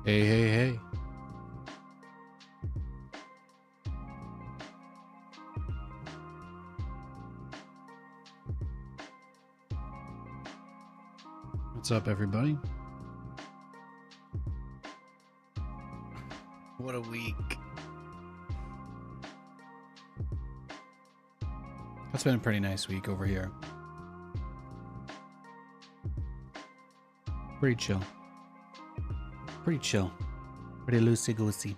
Hey, hey, hey. What's up, everybody? What a week. It's been a pretty nice week over here. Pretty chill. Pretty chill. Pretty loosey-goosey.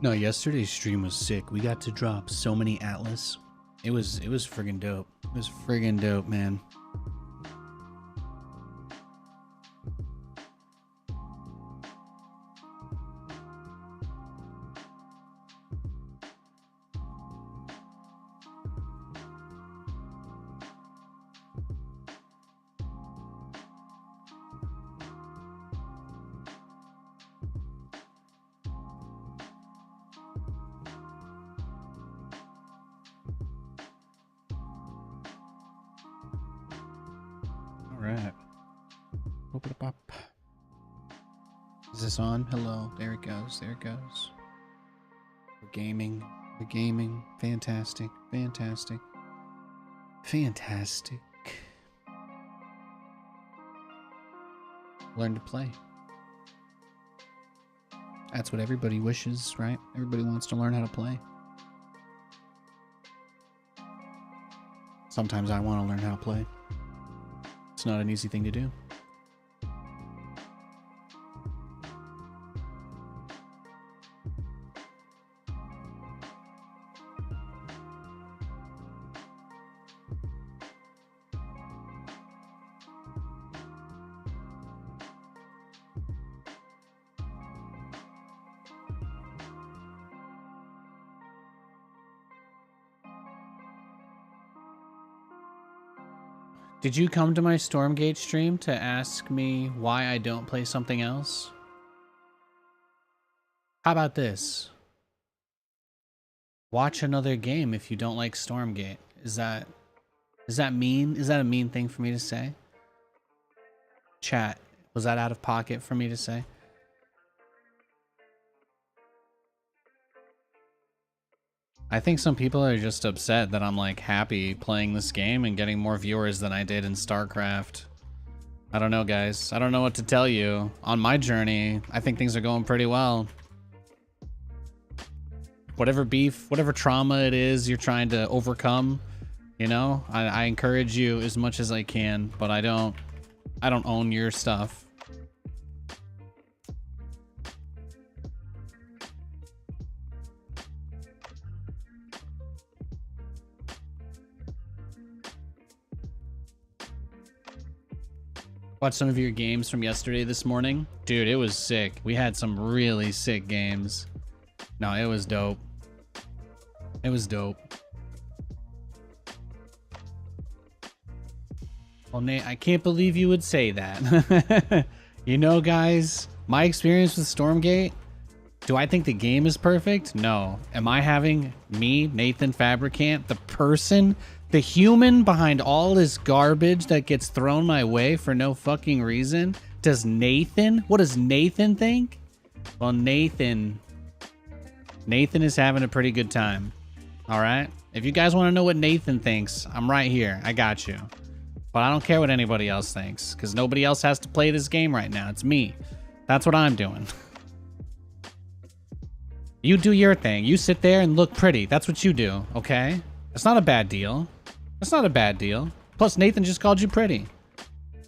No, yesterday's stream was sick. We got to drop so many Atlas. It was friggin' dope. It was friggin' dope, man. Alright. Open it up. Is this on? Hello. There it goes. There it goes. We're gaming. We're gaming. Fantastic. Fantastic. Fantastic. Learn to play. That's what everybody wishes, right? Everybody wants to learn how to play. Sometimes I want to learn how to play. It's not an easy thing to do. Did you come to my Stormgate stream to ask me why I don't play something else? How about this? Watch another game if you don't like Stormgate. Is that mean? Is that a mean thing for me to say? Chat, was that out of pocket for me to say? I think some people are just upset that I'm like happy playing this game and getting more viewers than I did in StarCraft. I don't know, guys. I don't know what to tell you. On my journey, I think things are going pretty well. Whatever beef, whatever trauma it is you're trying to overcome, you know, I encourage you as much as I can, but I don't own your stuff. Watched some of your games from yesterday this morning. Dude, it was sick. We had some really sick games. No, it was dope. It was dope. Well, Nate, I can't believe you would say that. You know, guys, my experience with Stormgate, do I think the game is perfect? No. Am I having me, Nathan Fabricant, the person, the human behind all this garbage that gets thrown my way for no fucking reason? Does Nathan? What does Nathan think? Well, Nathan is having a pretty good time. All right? If you guys want to know what Nathan thinks, I'm right here. I got you. But I don't care what anybody else thinks, because nobody else has to play this game right now. It's me. That's what I'm doing. You do your thing. You sit there and look pretty. That's what you do, okay? It's not a bad deal. It's not a bad deal. Plus, Nathan just called you pretty.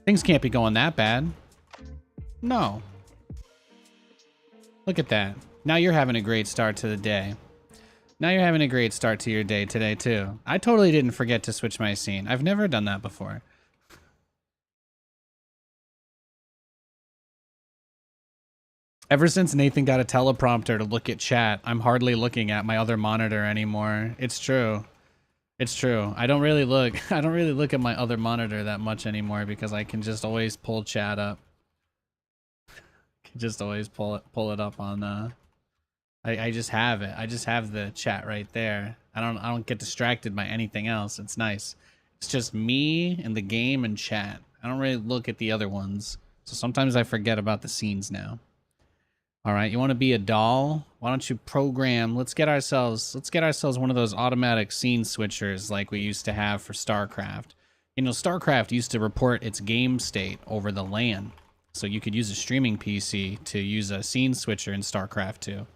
Things can't be going that bad. No. Look at that. Now you're having a great start to the day. Now you're having a great start to your day today, too. I totally didn't forget to switch my scene. I've never done that before. Ever since Nathan got a teleprompter to look at chat, I'm hardly looking at my other monitor anymore. It's true. It's true. I don't really look at my other monitor that much anymore because I can just always pull chat up. Can just always pull it up on I just have it. I just have the chat right there. I don't get distracted by anything else. It's nice. It's just me and the game and chat. I don't really look at the other ones. So sometimes I forget about the scenes now. All right, you want to be a doll? Why don't you program? Let's get ourselves one of those automatic scene switchers like we used to have for StarCraft. You know, StarCraft used to report its game state over the LAN. So you could use a streaming PC to use a scene switcher in StarCraft 2.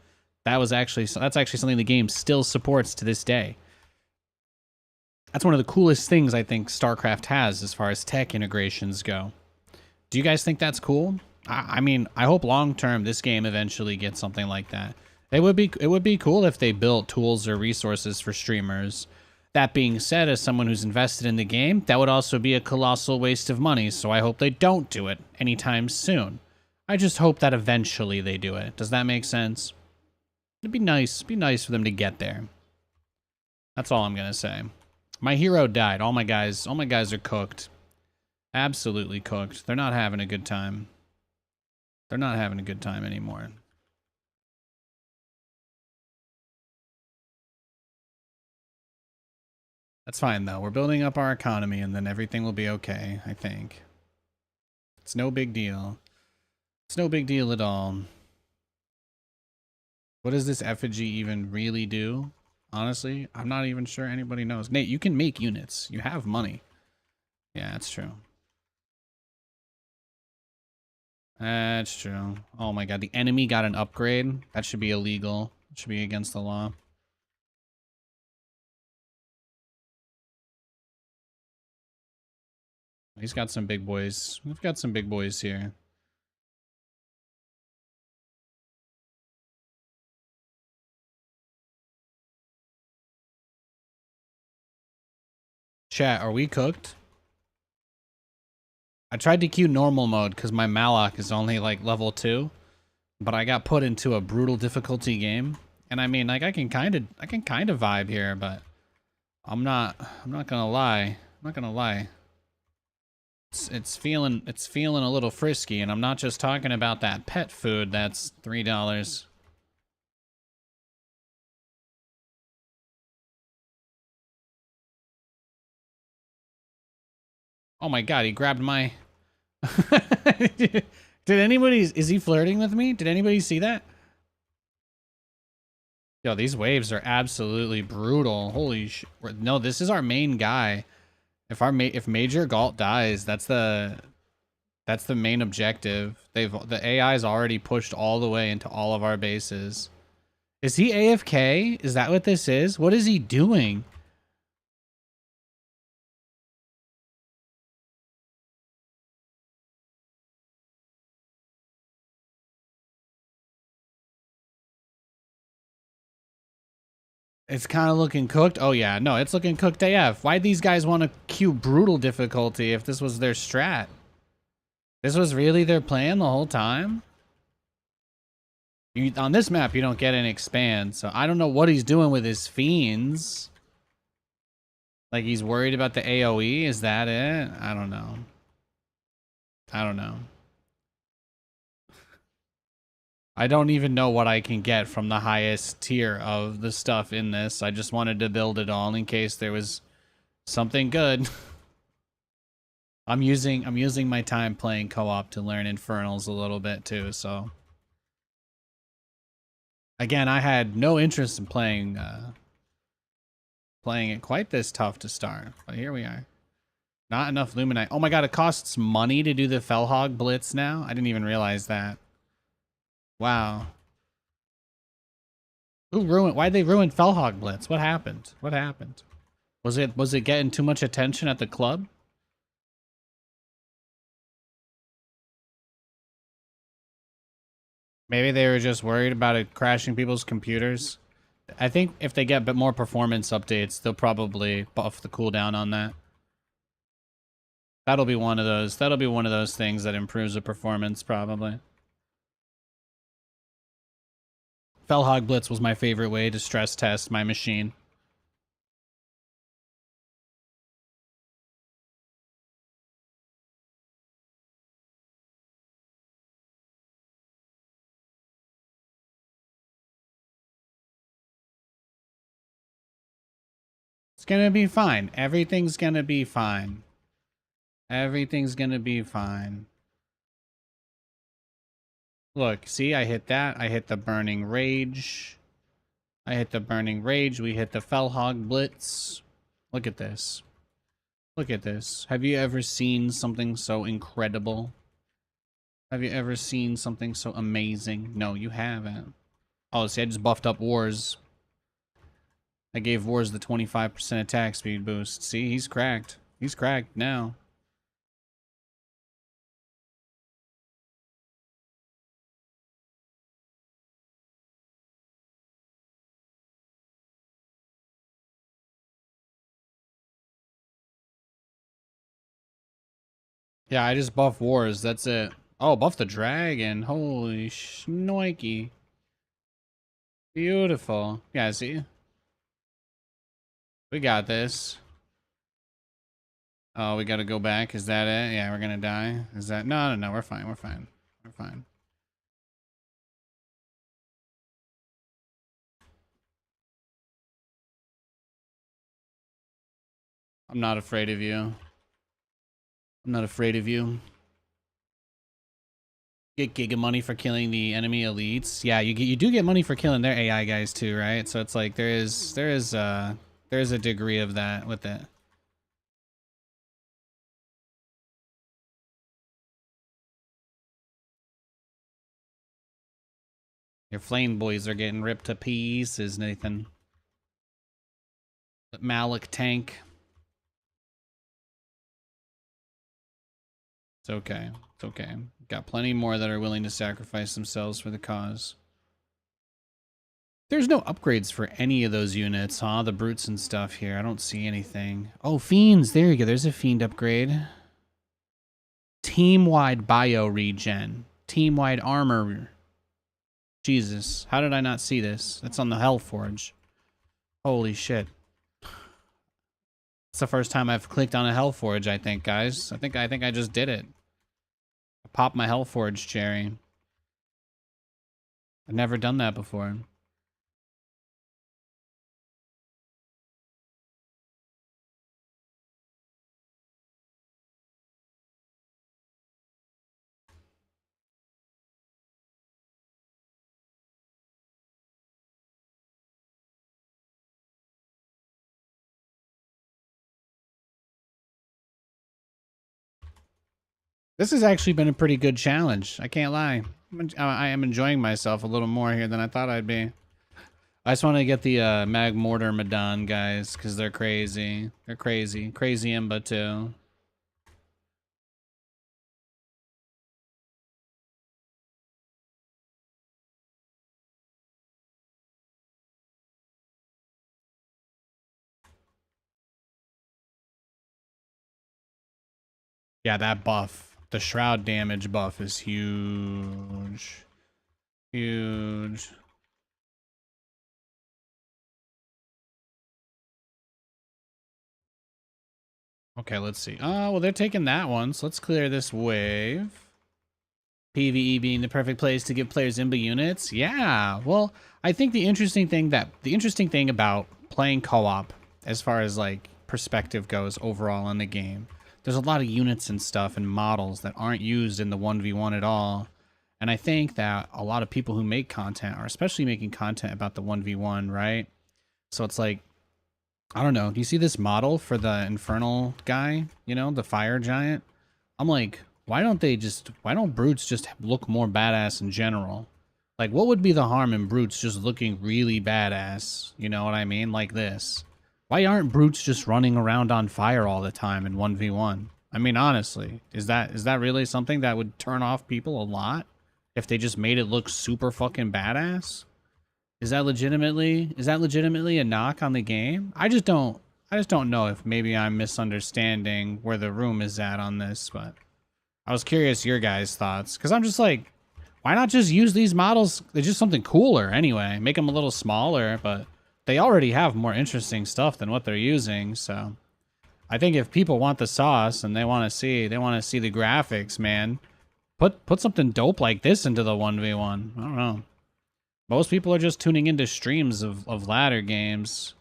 That's actually something the game still supports to this day. That's one of the coolest things I think StarCraft has as far as tech integrations go. Do you guys think that's cool? I mean, I hope long term this game eventually gets something like that. It would be cool if they built tools or resources for streamers. That being said, as someone who's invested in the game, that would also be a colossal waste of money, so I hope they don't do it anytime soon. I just hope that eventually they do it. Does that make sense? It'd be nice. It'd be nice for them to get there. That's all I'm gonna say. My hero died. All my guys are cooked. Absolutely cooked. They're not having a good time. They're not having a good time anymore. That's fine, though. We're building up our economy, and then everything will be okay, I think. It's no big deal. It's no big deal at all. What does this effigy even really do? Honestly, I'm not even sure anybody knows. Nate, you can make units. You have money. Yeah, that's true. That's true. Oh my god, the enemy got an upgrade? That should be illegal. It should be against the law. He's got some big boys. We've got some big boys here. Chat, are we cooked? I tried to queue normal mode because my Malak is only like level 2, but I got put into a brutal difficulty game. And I mean, like I can kind of vibe here, but I'm not gonna lie. I'm not gonna lie. It's feeling a little frisky, and I'm not just talking about that pet food that's $3. Oh my god, he grabbed my Did anybody is he flirting with me? Did anybody see that? Yo, these waves are absolutely brutal. Holy sh! No, this is our main guy. If Major Galt dies, that's the main objective. The AI's already pushed all the way into all of our bases. Is he AFK? Is that what this is? What is he doing? It's kind of looking cooked. Oh yeah, no, it's looking cooked AF. Why'd these guys want to queue brutal difficulty if this was their strat? This was really their plan the whole time? On this map, you don't get an expand, so I don't know what he's doing with his fiends. Like, he's worried about the AoE? Is that it? I don't know. I don't know. I don't even know what I can get from the highest tier of the stuff in this. I just wanted to build it all in case there was something good. I'm using my time playing co-op to learn Infernals a little bit too, so again, I had no interest in playing it quite this tough to start, but here we are. Not enough Luminite. Oh my god, it costs money to do the Felhog Blitz now? I didn't even realize that. Wow. Why'd they ruin Felhog Blitz? What happened? What happened? Was it getting too much attention at the club? Maybe they were just worried about it crashing people's computers. I think if they get a bit more performance updates, they'll probably buff the cooldown on that. That'll be one of those things that improves the performance probably. Felhog Blitz was my favorite way to stress test my machine. It's gonna be fine. Everything's gonna be fine. Everything's gonna be fine. Look, see, I hit that. I hit the Burning Rage. I hit the Burning Rage. We hit the Fellhog Blitz. Look at this. Look at this. Have you ever seen something so incredible? Have you ever seen something so amazing? No, you haven't. Oh, see, I just buffed up Wars. I gave Wars the 25% attack speed boost. See, he's cracked. He's cracked now. Yeah, I just buff Wars. That's it. Oh, buff the Dragon. Holy shnikey. Beautiful. Yeah, see? We got this. Oh, we gotta go back. Is that it? Yeah, we're gonna die. Is that... No. We're fine. We're fine. We're fine. I'm not afraid of you. I'm not afraid of you. Get giga money for killing the enemy elites. Yeah, you do get money for killing their AI guys too, right? So it's like there's a degree of that with it. Your flame boys are getting ripped to pieces, Nathan. Malik tank. It's okay. It's okay. Got plenty more that are willing to sacrifice themselves for the cause. There's no upgrades for any of those units, huh? The brutes and stuff here. I don't see anything. Oh, fiends. There you go. There's a fiend upgrade. Team-wide bio regen. Team-wide armor. Jesus. How did I not see this? That's on the Hellforge. Holy shit. It's the first time I've clicked on a Hellforge, I think, guys. I think I just did it. I popped my Hellforge cherry. I've never done that before. This has actually been a pretty good challenge. I can't lie. I am enjoying myself a little more here than I thought I'd be. I just want to get the Mag Mortar Madan guys, because they're crazy. They're crazy. Crazy Imba, too. Yeah, that buff. The Shroud damage buff is huge. Huge. Okay, let's see. Oh, well, they're taking that one, so let's clear this wave. PvE being the perfect place to give players Imba units. Yeah, well, I think the interesting thing about playing co-op, as far as like perspective goes overall in the game, there's a lot of units and stuff and models that aren't used in the 1v1 at all. And I think that a lot of people who make content are especially making content about the 1v1, right? So it's like, I don't know. Do you see this model for the Infernal guy? You know, the fire giant? I'm like, why don't brutes just look more badass in general? Like, what would be the harm in brutes just looking really badass? You know what I mean? Like this. Why aren't brutes just running around on fire all the time in 1v1? I mean, honestly, is that really something that would turn off people a lot? If they just made it look super fucking badass? Is that legitimately a knock on the game? I just don't know if maybe I'm misunderstanding where the room is at on this, but I was curious your guys' thoughts, because I'm just like, why not just use these models? They're just something cooler anyway. Make them a little smaller, but they already have more interesting stuff than what they're using. So I think if people want the sauce and they want to see the graphics, man, put something dope like this into the 1v1. I don't know. Most people are just tuning into streams of ladder games.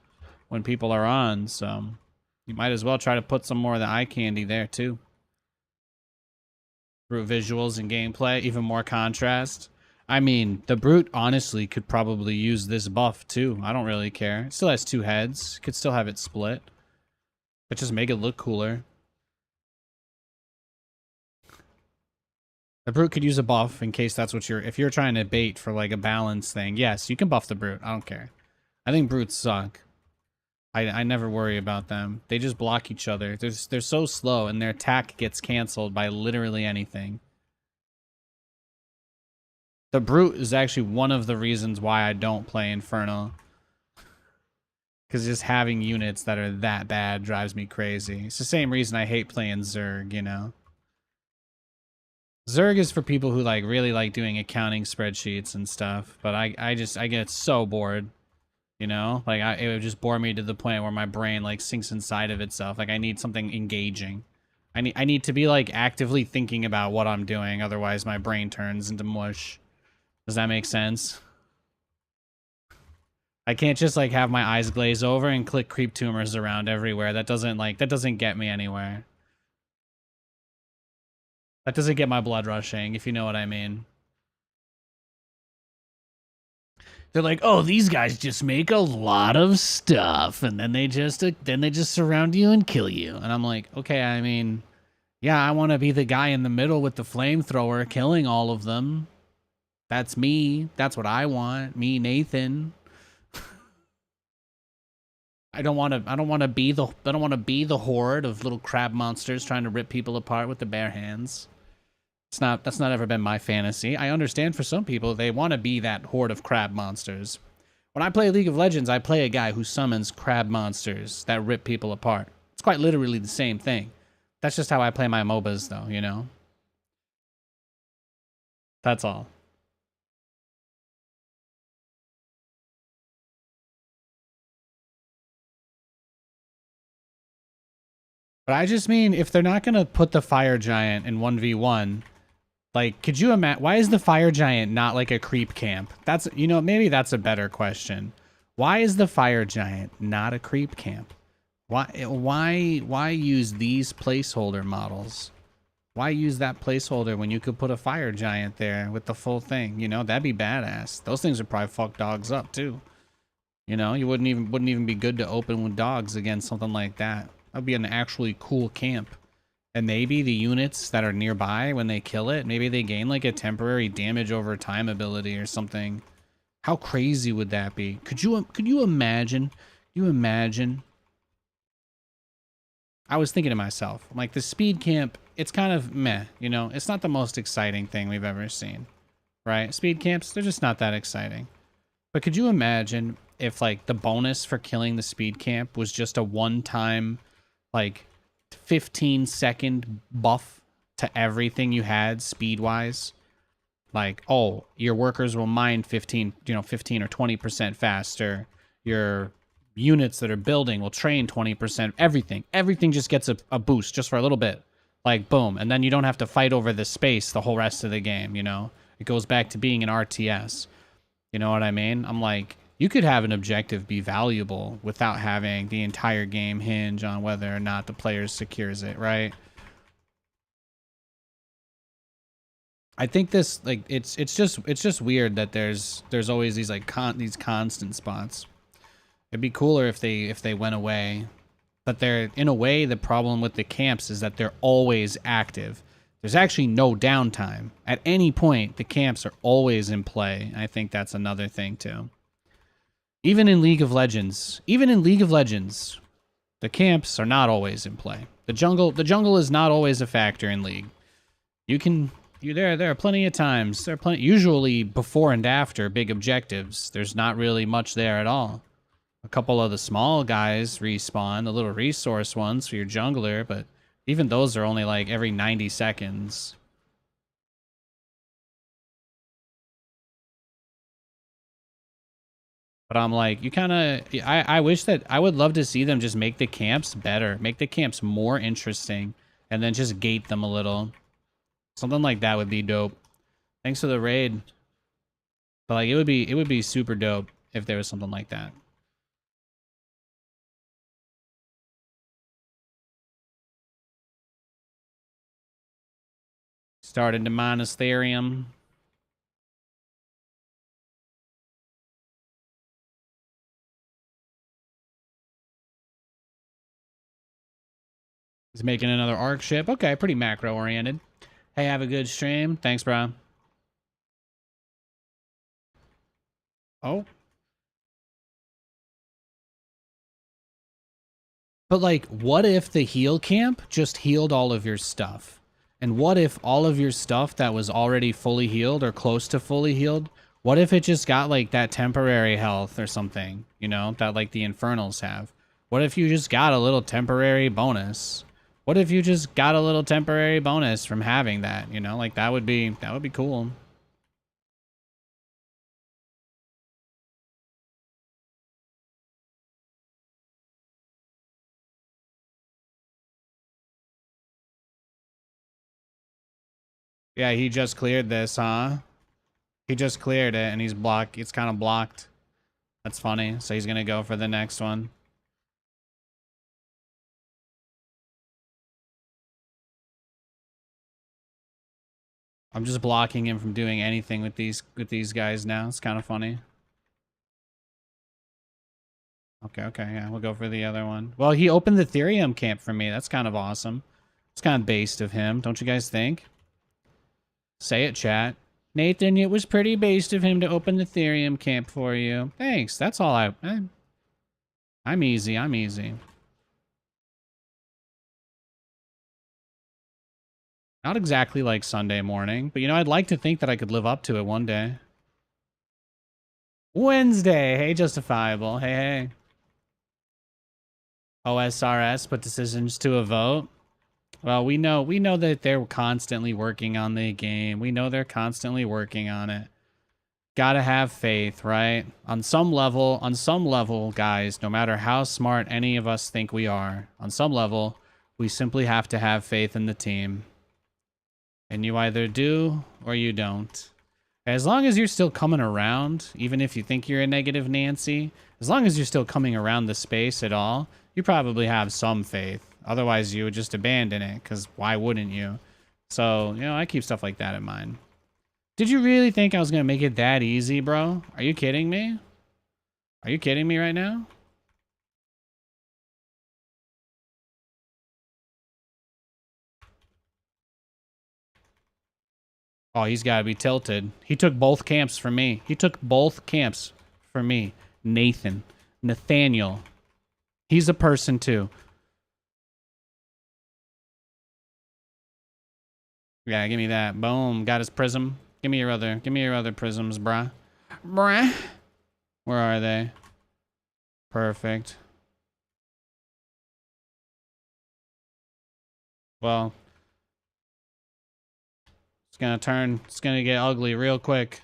when people are on, so you might as well try to put some more of the eye candy there too. Brute visuals and gameplay, even more contrast. I mean, the Brute honestly could probably use this buff too. I don't really care. It still has 2 heads. Could still have it split. But just make it look cooler. The Brute could use a buff in case that's what if you're trying to bait for like a balance thing. Yes, you can buff the Brute. I don't care. I think Brutes suck. I never worry about them. They just block each other. They're so slow and their attack gets canceled by literally anything. The Brute is actually one of the reasons why I don't play Inferno. Because just having units that are that bad drives me crazy. It's the same reason I hate playing Zerg, you know? Zerg is for people who like really like doing accounting spreadsheets and stuff, but I get so bored, you know? Like it would just bore me to the point where my brain like sinks inside of itself. Like I need something engaging. I need to be like actively thinking about what I'm doing, otherwise my brain turns into mush. Does that make sense? I can't just like have my eyes glaze over and click creep tumors around everywhere. That doesn't get me anywhere. That doesn't get my blood rushing, if you know what I mean. They're like, oh, these guys just make a lot of stuff, and then they just surround you and kill you. And I'm like, okay, I mean, yeah, I want to be the guy in the middle with the flamethrower killing all of them. That's me. That's what I want. Me, Nathan. I don't want to be the horde of little crab monsters trying to rip people apart with the bare hands. That's not ever been my fantasy. I understand for some people they want to be that horde of crab monsters. When I play League of Legends, I play a guy who summons crab monsters that rip people apart. It's quite literally the same thing. That's just how I play my MOBAs though, you know? That's all. But I just mean, if they're not going to put the Fire Giant in 1v1, like, could you imagine, why is the Fire Giant not like a creep camp? That's, you know, maybe that's a better question. Why is the Fire Giant not a creep camp? Why use these placeholder models? Why use that placeholder when you could put a Fire Giant there with the full thing? You know, that'd be badass. Those things would probably fuck dogs up too. You know, you wouldn't even be good to open with dogs against something like that. That'd be an actually cool camp. And maybe the units that are nearby, when they kill it, maybe they gain like a temporary damage over time ability or something. How crazy would that be? Could you imagine? You imagine? I was thinking to myself, like, the speed camp, it's kind of meh, you know? It's not the most exciting thing we've ever seen, right? Speed camps, they're just not that exciting. But could you imagine if, like, the bonus for killing the speed camp was just a one-time, like, 15-second buff to everything you had speed-wise? Like, oh, your workers will mine 15 or 20% faster. Your units that are building will train 20%. Everything just gets a boost just for a little bit. Like, boom. And then you don't have to fight over the space the whole rest of the game, you know? It goes back to being an RTS. You know what I mean? I'm like, you could have an objective be valuable without having the entire game hinge on whether or not the player secures it, right? I think this, like, it's just weird that there's always these like these constant spots. It'd be cooler if they went away. But they're, in a way, the problem with the camps is that they're always active. There's actually no downtime. At any point, the camps are always in play. I think that's another thing too. Even in League of Legends, the camps are not always in play. The jungle is not always a factor in League. There are plenty of times. Usually before and after big objectives. There's not really much there at all. A couple of the small guys respawn, the little resource ones for your jungler, but even those are only like every 90 seconds. But I'm like, I wish that, I would love to see them just make the camps better, make the camps more interesting, and then just gate them a little. Something like that would be dope. Thanks for the raid. But like, it would be super dope if there was something like that. Started to mine Ethereum. He's making another arc ship. Okay, pretty macro oriented. Hey, have a good stream. Thanks, bro. Oh. But like, what if the heal camp just healed all of your stuff? And what if all of your stuff that was already fully healed or close to fully healed, what if it just got like that temporary health or something, you know, that like the Infernals have? What if you just got a little temporary bonus? What if you just got a little temporary bonus from having that, you know? Like that would be cool. Yeah, he just cleared this, huh? He just cleared it and he's blocked. It's kind of blocked. That's funny. So he's going to go for the next one. I'm just blocking him from doing anything with these guys now. It's kind of funny. Okay, yeah, we'll go for the other one. Well, he opened the Ethereum camp for me. That's kind of awesome. It's kind of based of him, don't you guys think? Say it, chat. Nathan, it was pretty based of him to open the Ethereum camp for you. Thanks. That's all I'm easy. I'm easy. Not exactly like Sunday morning, but you know, I'd like to think that I could live up to it one day. Wednesday. Hey, Justifiable. Hey. OSRS put decisions to a vote. Well, we know that they're constantly working on the game. We know they're constantly working on it. Gotta have faith, right? On some level, guys, no matter how smart any of us think we are, on some level, we simply have to have faith in the team. And you either do or you don't. As long as you're still coming around, even if you think you're a negative Nancy, as long as you're still coming around the space at all, you probably have some faith. Otherwise, you would just abandon it, because why wouldn't you? So, you know, I keep stuff like that in mind. Did you really think I was going to make it that easy, bro? Are you kidding me? Are you kidding me right now? Oh, he's got to be tilted. He took both camps for me. He took both camps for me. Nathan. Nathaniel. He's a person, too. Yeah, give me that. Boom. Got his prism. Give me your other prisms, bruh. Bruh. Where are they? Perfect. Well, it's gonna get ugly real quick.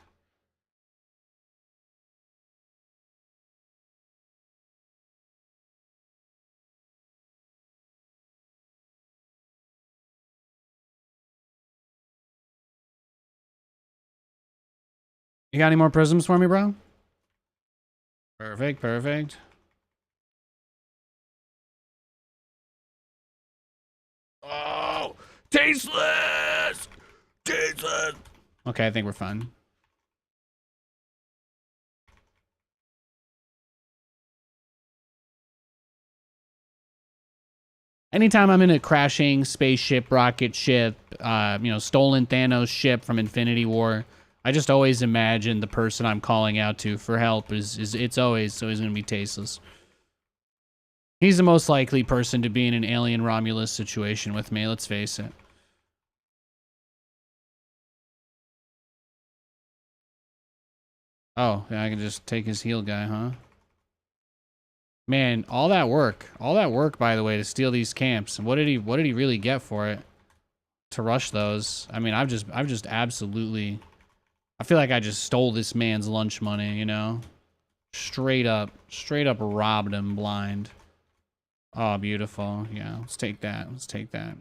You got any more prisms for me, bro? Perfect, perfect. Oh, tasteless! Tasteless! Okay, I think we're fine. Anytime I'm in a crashing spaceship, rocket ship, you know, stolen Thanos ship from Infinity War, I just always imagine the person I'm calling out to for help is it's always gonna be Tasteless. He's the most likely person to be in an alien Romulus situation with me, let's face it. Oh, yeah, I can just take his heal guy, huh? Man, all that work, by the way, to steal these camps. What did he really get for it? To rush those? I mean, I've just absolutely, I feel like I just stole this man's lunch money, you know? Straight up robbed him blind. Oh, beautiful. Yeah, let's take that. Let's take that.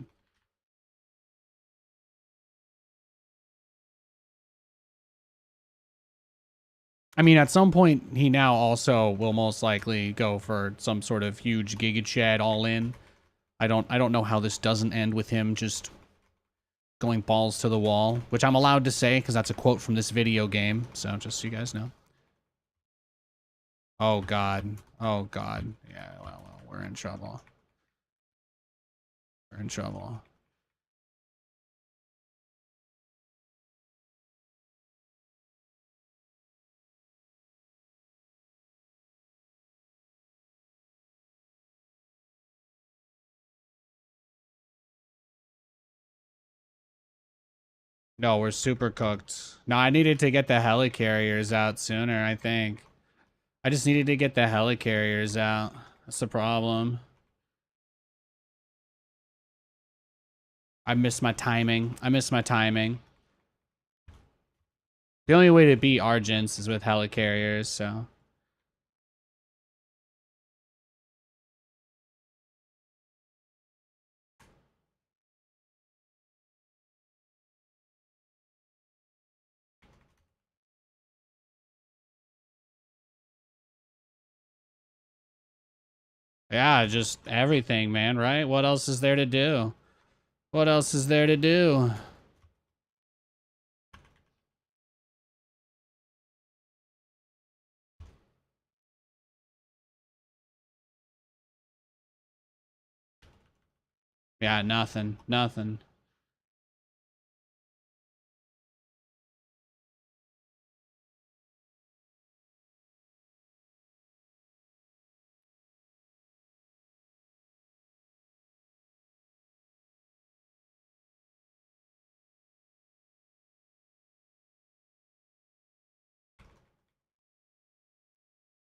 I mean, at some point, he now also will most likely go for some sort of huge Giga Chad all in. I don't know how this doesn't end with him just going balls to the wall, which I'm allowed to say because that's a quote from this video game. So just so you guys know. Oh God. Oh God. Yeah. Well, we're in trouble. We're in trouble. No, we're super cooked. No, I needed to get the helicarriers out sooner, I think. I just needed to get the helicarriers out. That's the problem. I missed my timing. I missed my timing. The only way to beat Argents is with helicarriers, so. Yeah, just everything, man, right? What else is there to do? What else is there to do? Yeah, nothing. Nothing.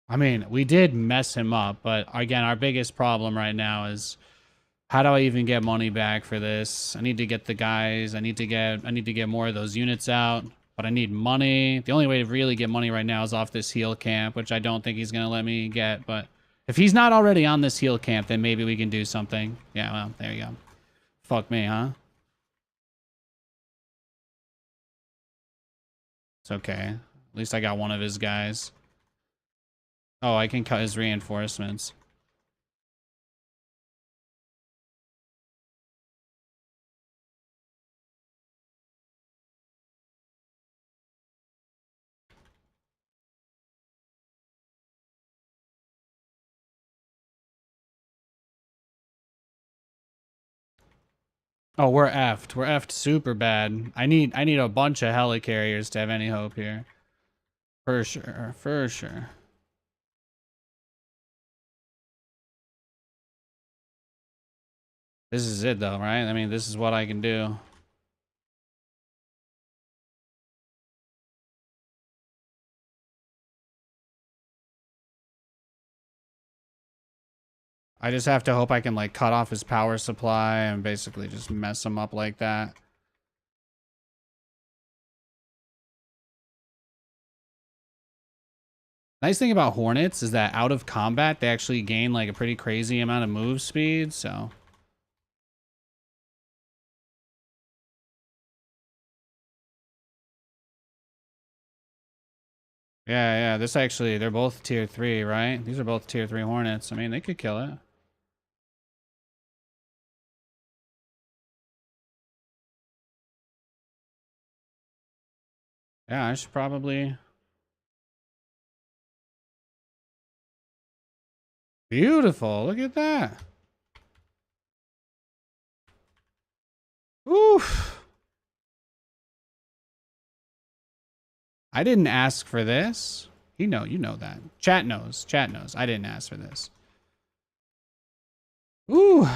I mean, we did mess him up, but again, our biggest problem right now is how do I even get money back for this? I need to get the guys. I need to get more of those units out, but I need money. The only way to really get money right now is off this heal camp, which I don't think he's going to let me get, but if he's not already on this heal camp, then maybe we can do something. Yeah, well, there you go. Fuck me, huh? It's okay. At least I got one of his guys. Oh, I can cut his reinforcements. Oh, we're effed. We're effed super bad. I need a bunch of helicarriers to have any hope here. For sure. For sure. This is it though, right? I mean, this is what I can do. I just have to hope I can like cut off his power supply and basically just mess him up like that. Nice thing about Hornets is that out of combat, they actually gain like a pretty crazy amount of move speed, so. Yeah, this actually, they're both tier 3, right? These are both tier 3 Hornets. I mean, they could kill it. Yeah, I should probably... Beautiful, look at that. Oof. I didn't ask for this. You know that. Chat knows. Chat knows. I didn't ask for this. Ooh.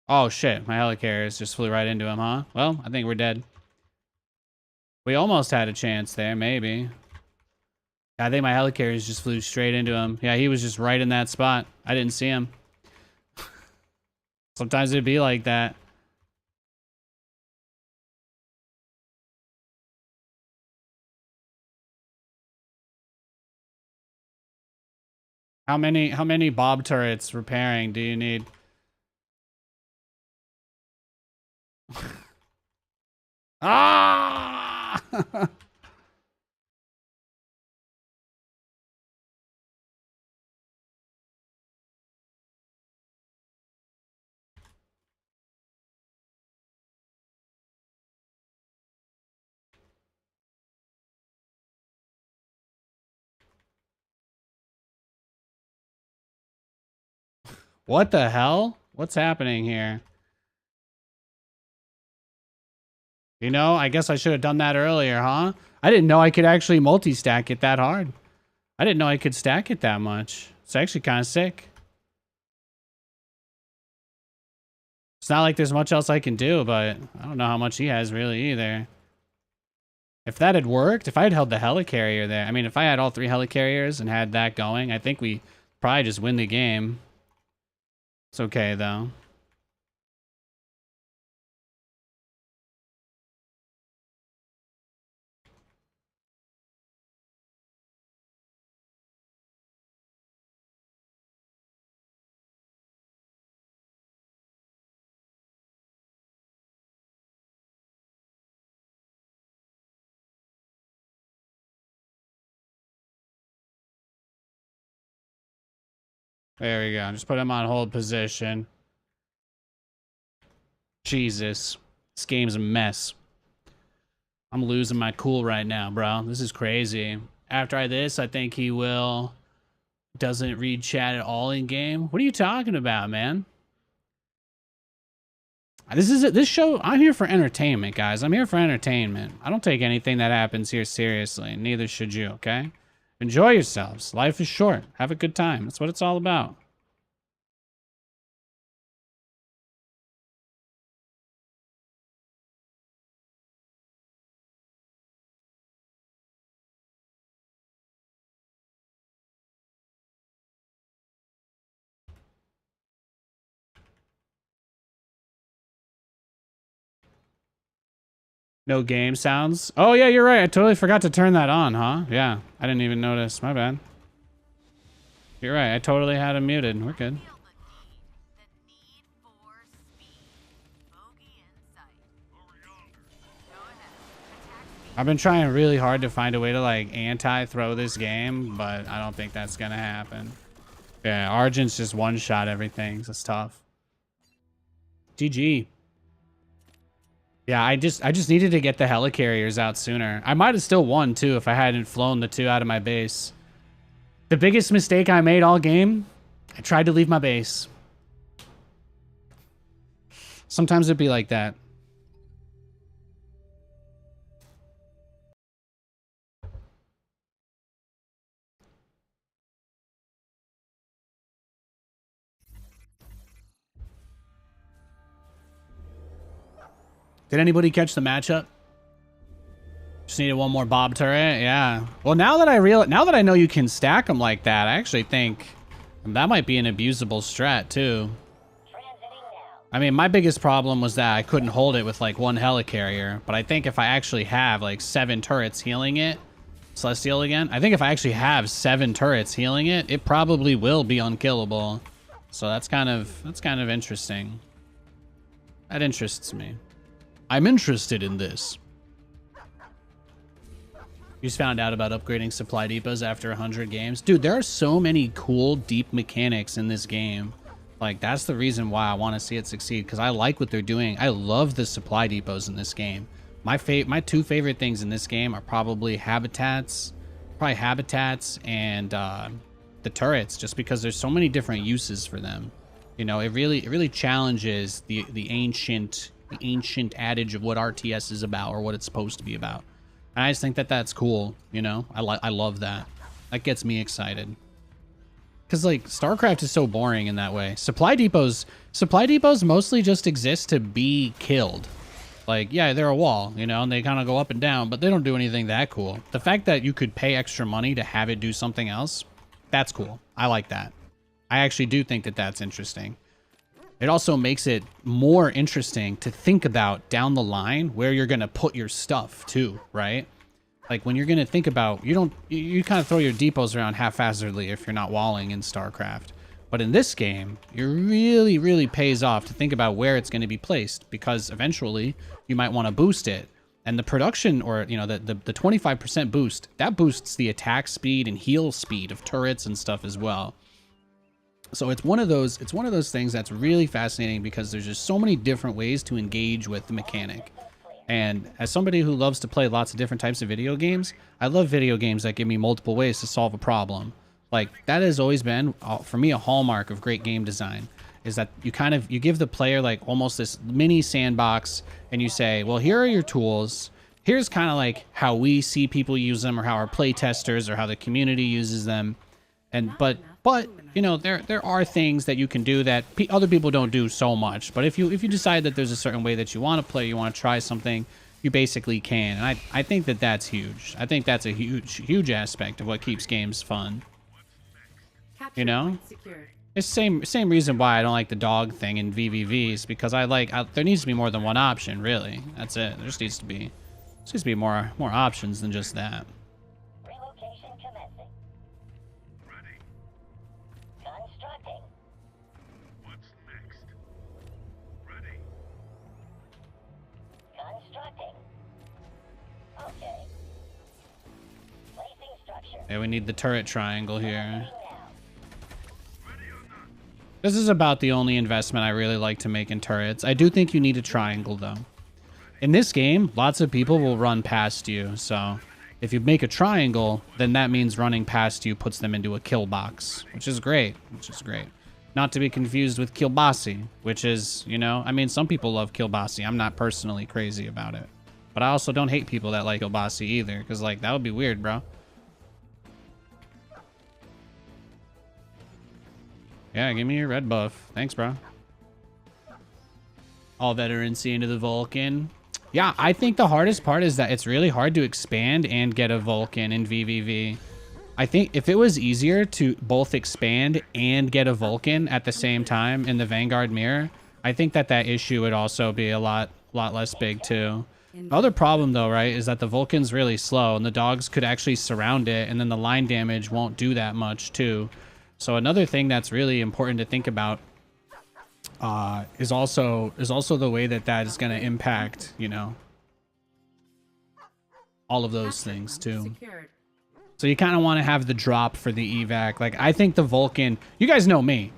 Oh shit, my helicarriers just flew right into him, huh? Well, I think we're dead. We almost had a chance there, maybe. I think my helicarriers just flew straight into him. Yeah, he was just right in that spot. I didn't see him. Sometimes it'd be like that. How many bob turrets repairing do you need? Ah! What the hell? What's happening here? You know, I guess I should have done that earlier, huh? I didn't know I could actually multi-stack it that hard. I didn't know I could stack it that much. It's actually kind of sick. It's not like there's much else I can do, but I don't know how much he has really either. If that had worked, if I had held the helicarrier there, I mean, if I had all 3 helicarriers and had that going, I think we probably just win the game. It's okay, though. There we go. Just put him on hold position. Jesus. This game's a mess. I'm losing my cool right now, bro. This is crazy. After this, I think he will... Doesn't read chat at all in game. What are you talking about, man? This is it. This show, I'm here for entertainment, guys. I'm here for entertainment. I don't take anything that happens here seriously. Neither should you, okay? Enjoy yourselves. Life is short. Have a good time. That's what it's all about. No game sounds. Oh, yeah, you're right. I totally forgot to turn that on, huh? Yeah, I didn't even notice. My bad. You're right. I totally had him muted. We're good. I've been trying really hard to find a way to, like, anti-throw this game, but I don't think that's gonna happen. Yeah, Argent's just one-shot everything, so it's tough. GG. Yeah, I just needed to get the helicarriers out sooner. I might have still won, too, if I hadn't flown the 2 out of my base. The biggest mistake I made all game, I tried to leave my base. Sometimes it'd be like that. Did anybody catch the matchup? Just needed one more Bob turret. Yeah. Well, now that I know you can stack them like that, I actually think that might be an abusable strat too. I mean, my biggest problem was that I couldn't hold it with like 1 helicarrier, but I think if I actually have like 7 turrets healing it, Celestial again. I think if I actually have 7 turrets healing it, it probably will be unkillable. So that's kind of interesting. That interests me. I'm interested in this. You just found out about upgrading supply depots after 100 games. Dude, there are so many cool, deep mechanics in this game. Like, that's the reason why I want to see it succeed, because I like what they're doing. I love the supply depots in this game. My 2 favorite things in this game are probably habitats and the turrets, just because there's so many different uses for them. You know, it really challenges the ancient adage of what RTS is about, or what it's supposed to be about. And I just think that that's cool, you know? I love that. That gets me excited. Because, like, StarCraft is so boring in that way. Supply depots mostly just exist to be killed. Like, yeah, they're a wall, you know, and they kind of go up and down, but they don't do anything that cool. The fact that you could pay extra money to have it do something else, that's cool. I like that. I actually do think that that's interesting. It also makes it more interesting to think about down the line where you're going to put your stuff too, right? Like when you're going to think about, you kind of throw your depots around haphazardly if you're not walling in StarCraft. But in this game, it really pays off to think about where it's going to be placed, because eventually you might want to boost it. And the production, or, you know, the 25% boost, that boosts the attack speed and heal speed of turrets and stuff as well. So it's one of those things that's really fascinating, because there's just so many different ways to engage with the mechanic. And as somebody who loves to play lots of different types of video games, I love video games that give me multiple ways to solve a problem. Like, that has always been, for me, a hallmark of great game design, is that you give the player like almost this mini sandbox, and you say, well, here are your tools. Here's kind of like how we see people use them, or how our play testers, or how the community uses them. And but you know, there are things that you can do that other people don't do so much. But if you decide that there's a certain way that you want to play, you want to try something, you basically can. And I think that that's huge. I think that's a huge aspect of what keeps games fun. You know, it's the same reason why I don't like the dog thing in VVVs, because there needs to be more than one option. Really, that's it. There just needs to be more options than just that. Relocation commencing. Ready. Constructing. What's next? Ready. Constructing. Okay. Placing structure. Yeah, we need the turret triangle here. This is about the only investment I really like to make in turrets. I do think you need a triangle, though. In this game, lots of people will run past you, so if you make a triangle, then that means running past you puts them into a kill box, which is great, Not to be confused with kielbasi, which is, you know, I mean, some people love kielbasi. I'm not personally crazy about it. But I also don't hate people that like kielbasi either, because, like, that would be weird, bro. Yeah, give me your red buff. Thanks, bro. All veterancy into the Vulcan. Yeah, I think the hardest part is that it's really hard to expand and get a Vulcan in VVV. I think if it was easier to both expand and get a Vulcan at the same time in the Vanguard mirror, I think that issue would also be a lot less big too. The other problem though, right, is that the Vulcan's really slow and the dogs could actually surround it, and then the line damage won't do that much too. So another thing that's really important to think about is also the way that is going to impact, you know, all of those things too. So you kind of want to have the drop for the evac. Like, I think the Vulcan, you guys know me.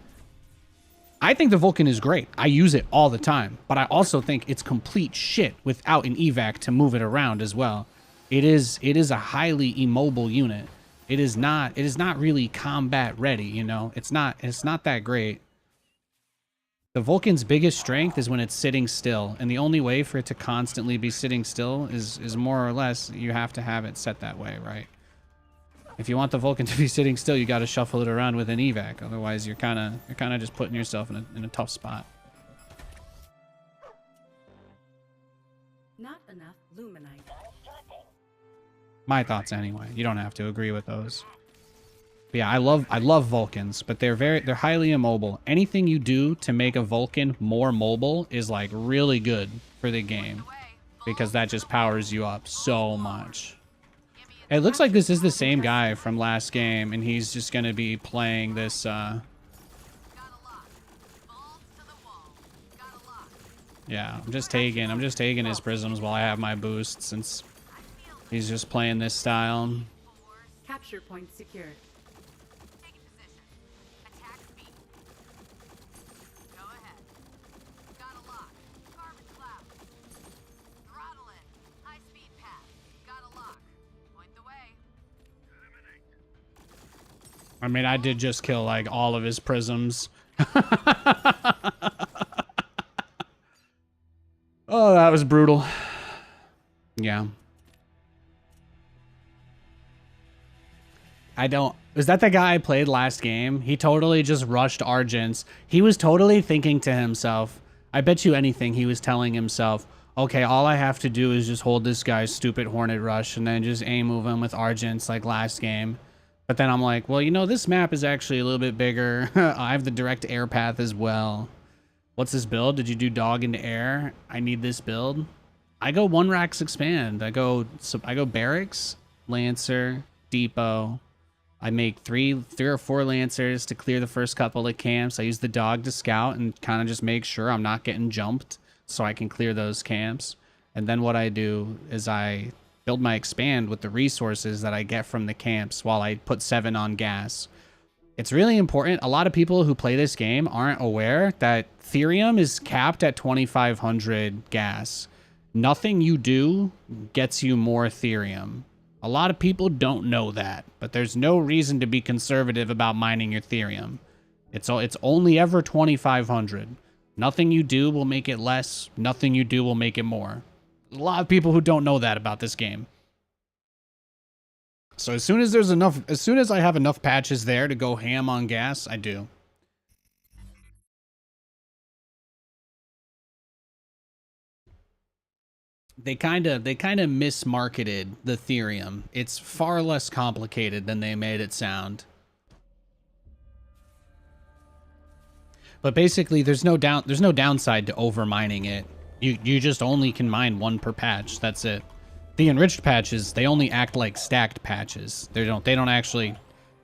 I think the Vulcan is great. I use it all the time, but I also think it's complete shit without an evac to move it around as well. It is a highly immobile unit. It is not really combat ready, you know. It's not that great. The Vulcan's biggest strength is when it's sitting still, and the only way for it to constantly be sitting still is more or less you have to have it set that way, right? If you want the Vulcan to be sitting still, you got to shuffle it around with an evac. Otherwise, you're kind of just putting yourself in a tough spot. Not enough luminite. My thoughts anyway. You don't have to agree with those. But yeah, I love Vulcans, but they're highly immobile. Anything you do to make a Vulcan more mobile is like really good for the game, because that just powers you up so much. It looks like this is the same guy from last game, and he's just gonna be playing this yeah, I'm just taking his prisms while I have my boost, since he's just playing this style. Capture point secured. Taking position. Attack speed. Go ahead. Got a lock. Carbon cloud. Throttle in. High speed path. Got a lock. Point the way. Eliminate. I mean, I did just kill like all of his prisms. Oh, that was brutal. Yeah. Was that the guy I played last game? He totally just rushed Argents. He was totally thinking to himself, I bet you anything he was telling himself, okay, all I have to do is just hold this guy's stupid Hornet Rush and then just aim move him with Argents like last game. But then I'm like, well, you know, this map is actually a little bit bigger. I have the direct air path as well. What's this build? Did you do dog into air? I need this build. I go one racks expand. I go barracks, Lancer, depot. I make three or four Lancers to clear the first couple of camps. I use the dog to scout and kind of just make sure I'm not getting jumped so I can clear those camps. And then what I do is I build my expand with the resources that I get from the camps while I put 7 on gas. It's really important. A lot of people who play this game aren't aware that Therium is capped at 2,500 gas. Nothing you do gets you more Therium. A lot of people don't know that, but there's no reason to be conservative about mining your Ethereum. It's only ever 2,500. Nothing you do will make it less. Nothing you do will make it more. There's a lot of people who don't know that about this game. So as soon as I have enough patches there to go ham on gas, I do. They kind of mismarketed the Ethereum. It's far less complicated than they made it sound. But basically, there's no downside to overmining it. You just only can mine one per patch. That's it. The enriched patches, they only act like stacked patches. They don't actually.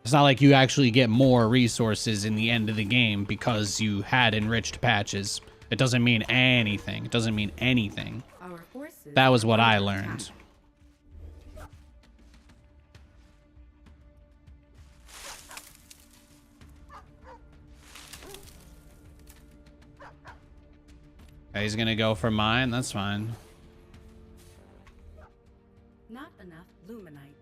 It's not like you actually get more resources in the end of the game because you had enriched patches. It doesn't mean anything. It doesn't mean anything. Our forces That was what are I under learned. attack. He's gonna go for mine. That's fine. Not enough luminite.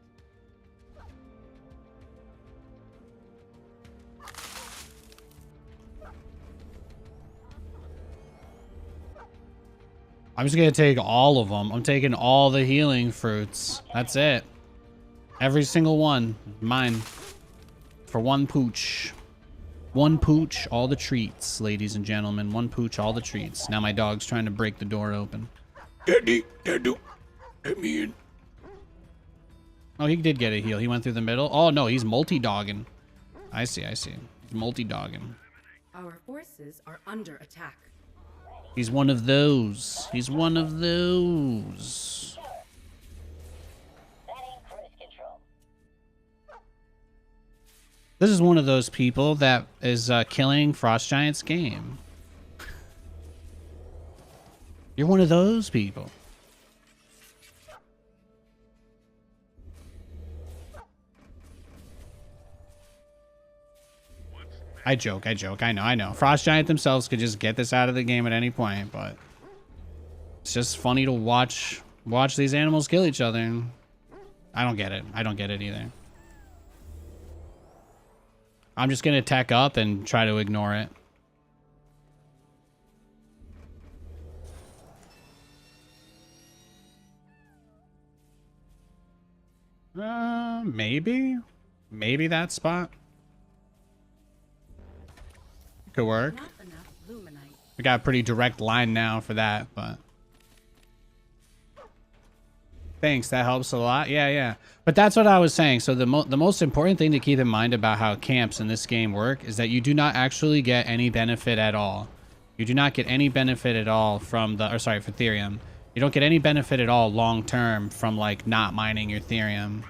I'm just gonna take all of them. I'm taking all the healing fruits. That's it. Every single one. Mine. For one pooch. One pooch, all the treats, ladies and gentlemen. One pooch, all the treats. Now my dog's trying to break the door open. Daddy, let me in. Oh, he did get a heal. He went through the middle. Oh, no, he's multi-dogging. I see. He's multi-dogging. Our forces are under attack. He's one of those. He's one of those. Setting cruise control. This is one of those people that is killing Frost Giant's game. You're one of those people. I joke. I know. Frost Giant themselves could just get this out of the game at any point, but it's just funny to watch these animals kill each other. I don't get it. I don't get it either. I'm just gonna tech up and try to ignore it. Maybe that spot could work. Not enough luminite. We got a pretty direct line now for that, but thanks, that helps a lot. Yeah. But that's what I was saying. So the most important thing to keep in mind about how camps in this game work is that you do not actually get any benefit at all. You do not get any benefit at all from the, or sorry, for Ethereum. You don't get any benefit at all long term from like not mining your Ethereum.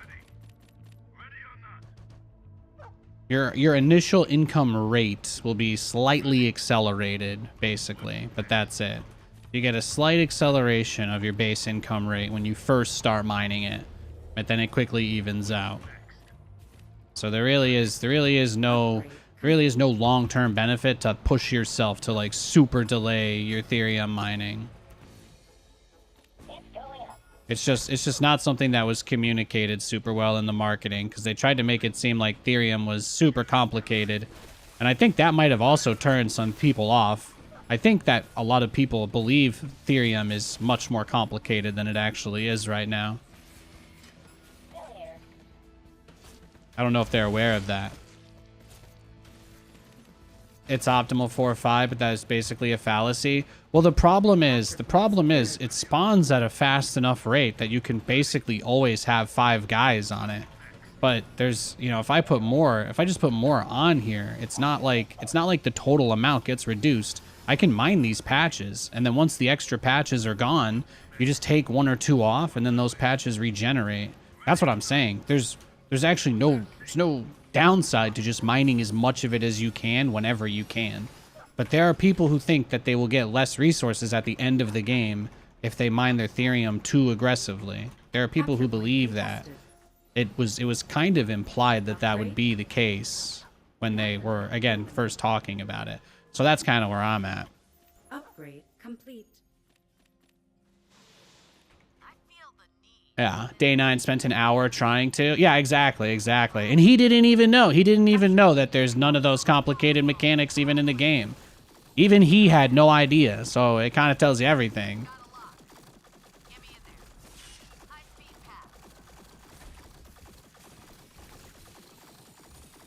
Your initial income rate will be slightly accelerated, basically, but that's it. You get a slight acceleration of your base income rate when you first start mining it, but then it quickly evens out. So there really is no long-term benefit to push yourself to like super delay your Ethereum mining. It's going up. It's just not something that was communicated super well in the marketing, because they tried to make it seem like Ethereum was super complicated. And I think that might have also turned some people off. I think that a lot of people believe Ethereum is much more complicated than it actually is right now. Still here. I don't know if they're aware of that. It's optimal 4-5, but that is basically a fallacy. Well, the problem is it spawns at a fast enough rate that you can basically always have 5 guys on it. But there's, you know, if I just put more on here, it's not like the total amount gets reduced. I can mine these patches, and then once the extra patches are gone, you just take 1 or 2 off, and then those patches regenerate. That's what I'm saying. There's actually no downside to just mining as much of it as you can whenever you can. But there are people who think that they will get less resources at the end of the game if they mine their Ethereum too aggressively. There are people who believe that. It was kind of implied that that would be the case when they were, again, first talking about it. So that's kind of where I'm at. Upgrade complete. I feel the need. Yeah, day 9 spent an hour trying to. Yeah, exactly. And he didn't even know. He didn't even know that there's none of those complicated mechanics even in the game. Even he had no idea, so it kind of tells you everything. Got a lock. Get me in there. High speed path.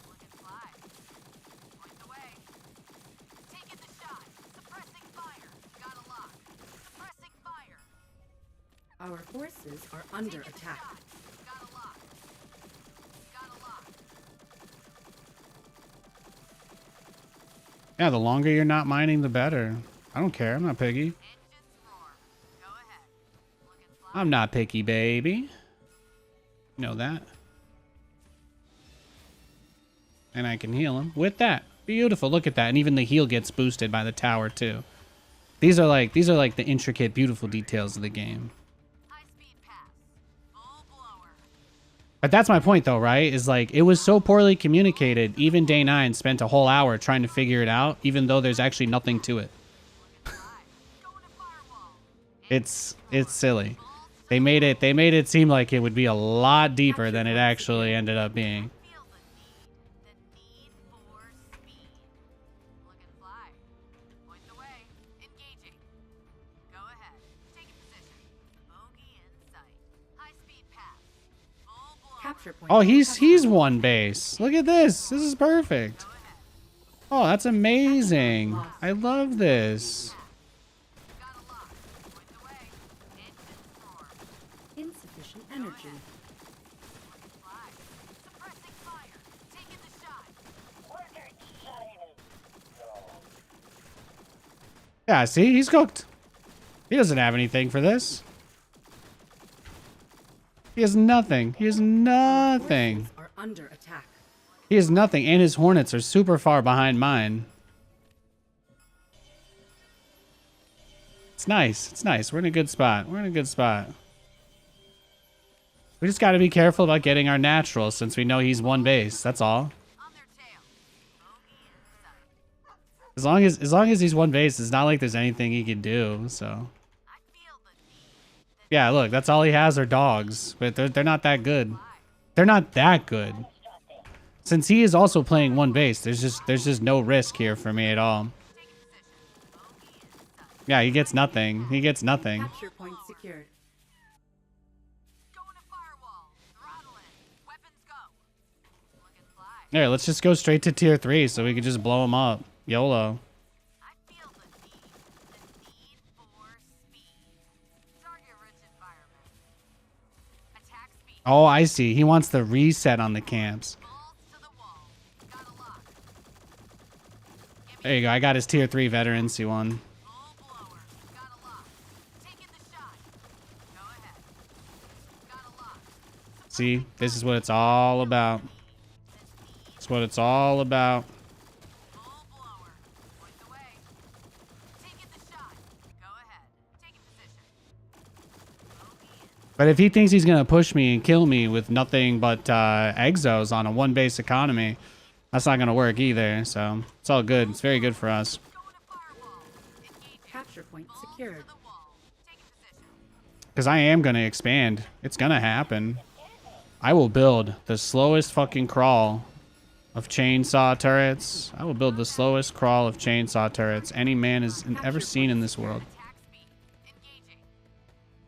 Look and fly. Point the way. Taking the shot. Suppressing fire. Got a lock. Suppressing fire. Our forces are under Taking the attack. shot. Got a lock. Got a lock. Yeah, the longer you're not mining, the better. I don't care. I'm not picky. Engines roar. Go ahead. Look and fly. I'm not picky, baby. You know that. And I can heal him with that. Beautiful. Look at that. And even the heal gets boosted by the tower too. These are like the intricate, beautiful details of the game. High speed pass. Full blower. But that's my point though, right? Is like it was so poorly communicated. Even day 9 spent a whole hour trying to figure it out, even though there's actually nothing to it. Look and fly. Going to firewall. It's silly. They made it seem like it would be a lot deeper than it actually ended up being. Feel the need for speed. Look and fly. Point the way. Engaging. Go ahead. Taking position. Bogey in sight. High speed path. Full blower. Capture point. Oh, he's one base. Look at this. This is perfect. Go ahead. Oh, that's amazing. I love this. Got a lock. Point the way. Engines roar. Insufficient energy. Look and fly. Suppressing fire. Taking the shot. Worker shining. Yeah, see, he's cooked. He doesn't have anything for this. He has nothing. He has nothing. Forces are under attack. He has nothing, and his hornets are super far behind mine. It's nice. It's nice. We're in a good spot. We're in a good spot. We just got to be careful about getting our natural since we know he's one base. That's all. On their tail. Bogey in sight. As long as he's one base, it's not like there's anything he can do. So I feel the need. yeah, look, that's all he has are dogs, but they're not that good. They're not that good. Since he is also playing one base, there's just no risk here for me at all. Taking position. Bogey in sight. Yeah, he gets nothing. He gets nothing. Capture point secured. Going to firewall. Throttle in. Weapons go. Look and fly. Here, let's just go straight to tier 3 so we can just blow him up. YOLO. I feel the need. The need for speed. Target-rich environment. Attack speed. Oh, I see. He wants the reset on the camps. Balls to the wall. Got a lock. There you go. I got his tier 3 veteran C1. Full blower. Got a lock. Taking the shot. Go ahead. Got a lock. See, this is what it's all about. That's what it's all about. Full blower. Point the way. Taking the shot. Go ahead. Taking position. Bogey in. But if he thinks he's going to push me and kill me with nothing but exos on a one base economy, that's not going to work either. So it's all good. It's very good for us. Going to firewall. Engaging. Capture point Balls secured. to the wall. Taking position. Because I am going to expand. It's going to happen. I will build the slowest fucking crawl of chainsaw turrets. I will build the slowest crawl of chainsaw turrets any man has ever seen in this world. Attack speed. Engaging.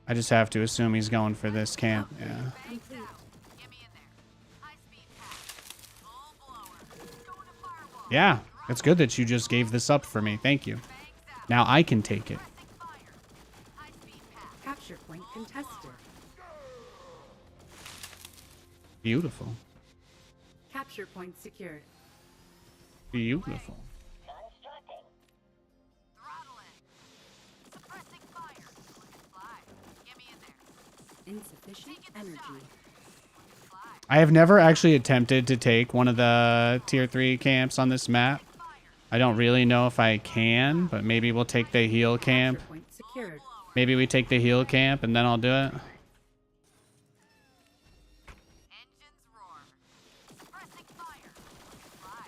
I just have to assume he's going for this camp. Yeah. Bangs Complete. out. Get me in there. High speed pass. Full blower. Going to firewall. Yeah. It's good that you just gave this up for me. Thank you. Bangs out. Now I can take it. Pressing fire. High speed pass. Capture point contested. Beautiful. Capture point secured. Beautiful. Constructing. Throttle in. Suppressing fire. Look and fly. Get me in there. Insufficient Taking the energy. shot. Look and fly. I have never actually attempted to take one of the tier 3 camps on this map. Fire. I don't really know if I can, but maybe we'll take the heal camp. Capture point secured. Maybe we take the heal camp and then I'll do it. Engines roar. Suppressing fire. Look and fly.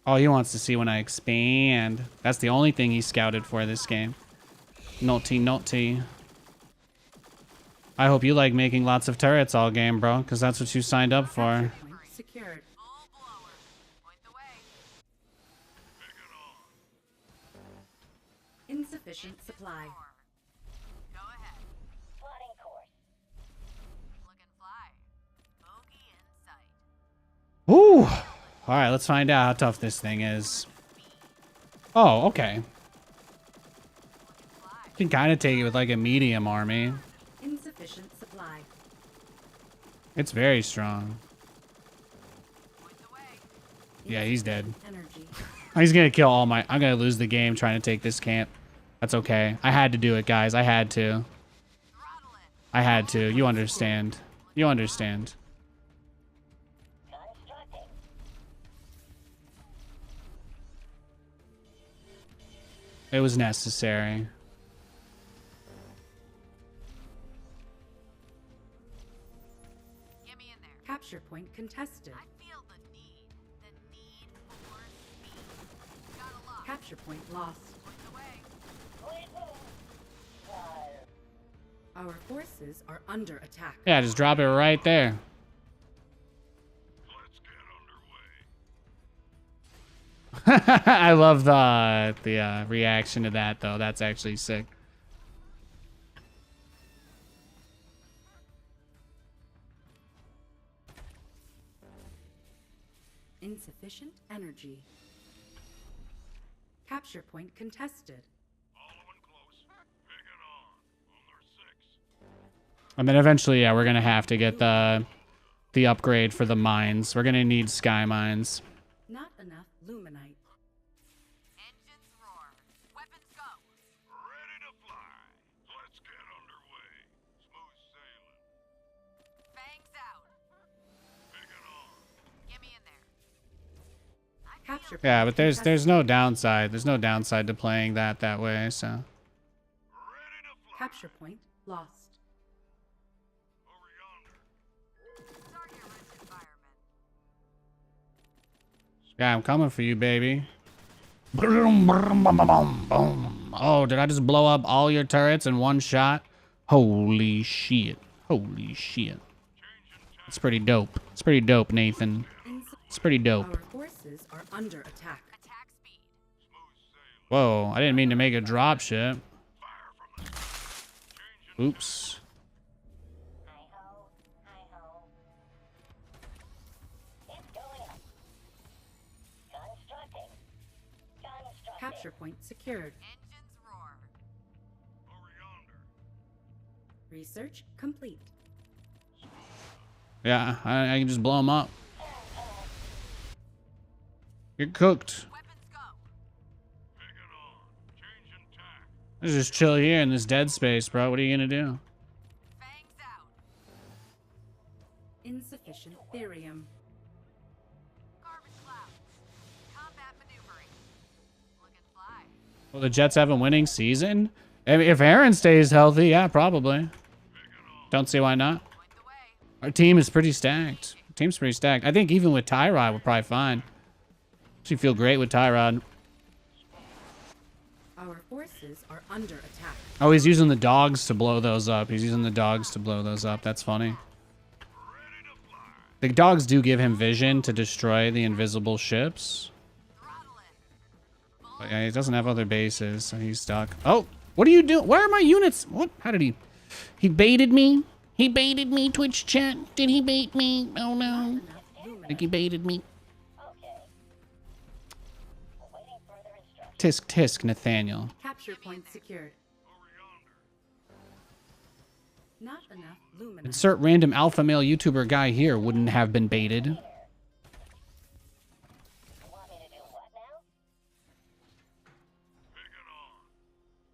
Oh, he wants to see when I expand. That's the only thing he scouted for this game. Naughty, naughty. I hope you like making lots of turrets all game, bro, because that's what you signed up for. Capture point secured. Full blower. Point the way. Insufficient supply. Go ahead. Plotting course. Looking fly. Bogey in sight. Woo! All right, let's find out how tough this thing is. Oh, okay. Fly. You can kind of take it with like a medium army. Insufficient supply. It's very strong. Point the way. Yeah, he's dead. Energy. He's gonna kill all my... I'm gonna lose the game trying to take this camp. That's okay. I had to do it, guys. I had to. Throttle it. I had to. You understand. You understand. Constructing. It was necessary. Get me in there. Capture point contested. I feel the need. The need for speed. Got a lock. Capture point lost. Point the way. Wait, move. Our forces are under attack. Yeah, just drop it right there. I love the reaction to that, though. That's actually sick. Insufficient energy. Capture point contested. And then eventually, yeah, we're gonna have to get the upgrade for the mines. We're gonna need sky mines. Not enough luminite. Engines roar. Weapons go. Ready to fly. Let's get underway. Smooth sailing. Fangs out. Pick it on. Get me in there. I feel Capture point Yeah, but there's contested. no downside. There's no downside to playing that way. So Ready to fly. Capture point lost. Over yonder. target-rich environment. yeah, I'm coming for you, baby. Boom, boom, boom, boom, boom. Oh, did I just blow up all your turrets in one shot? Holy shit! Holy shit! It's pretty dope. It's pretty dope, Nathan. It's pretty dope. Our forces are under attack. Attack speed. Whoa, I didn't mean to make a drop ship. Oops. Hi-ho. Hi-ho. It's going up. Constructing. Constructing. Capture point secured. Engines roar. Over yonder. Research complete. Yeah, I can just blow them up. You're cooked. Weapons go. Pick it on. Changing tack. Let's just chill here in this dead space, bro. What are you gonna do? Fangs out. Insufficient therium. Garbage clouds. Combat maneuvering. Looking fly. Well, the Jets have a winning season? If Aaron stays healthy, yeah, probably. Don't see why not. Point the way. Our team is pretty stacked. Our team's pretty stacked. I think even with Tyrod, we're probably fine. Actually feel great with Tyrod. Our forces are under attack. Oh, he's using the dogs to blow those up. He's using the dogs to blow those up. That's funny. The dogs do give him vision to destroy the invisible ships. Throttle it. But yeah, he doesn't have other bases, so he's stuck. Oh, what are you doing? Where are my units? What? How did he? He baited me? He baited me, Twitch chat. Did he bait me? Oh no. Enough I luminite. think he baited me. Okay. Awaiting further instructions. Tisk tisk, Nathaniel. Capture point secured. Not enough luminite. Insert random alpha male YouTuber guy here wouldn't have been baited. You want me to do what now? Pick it on.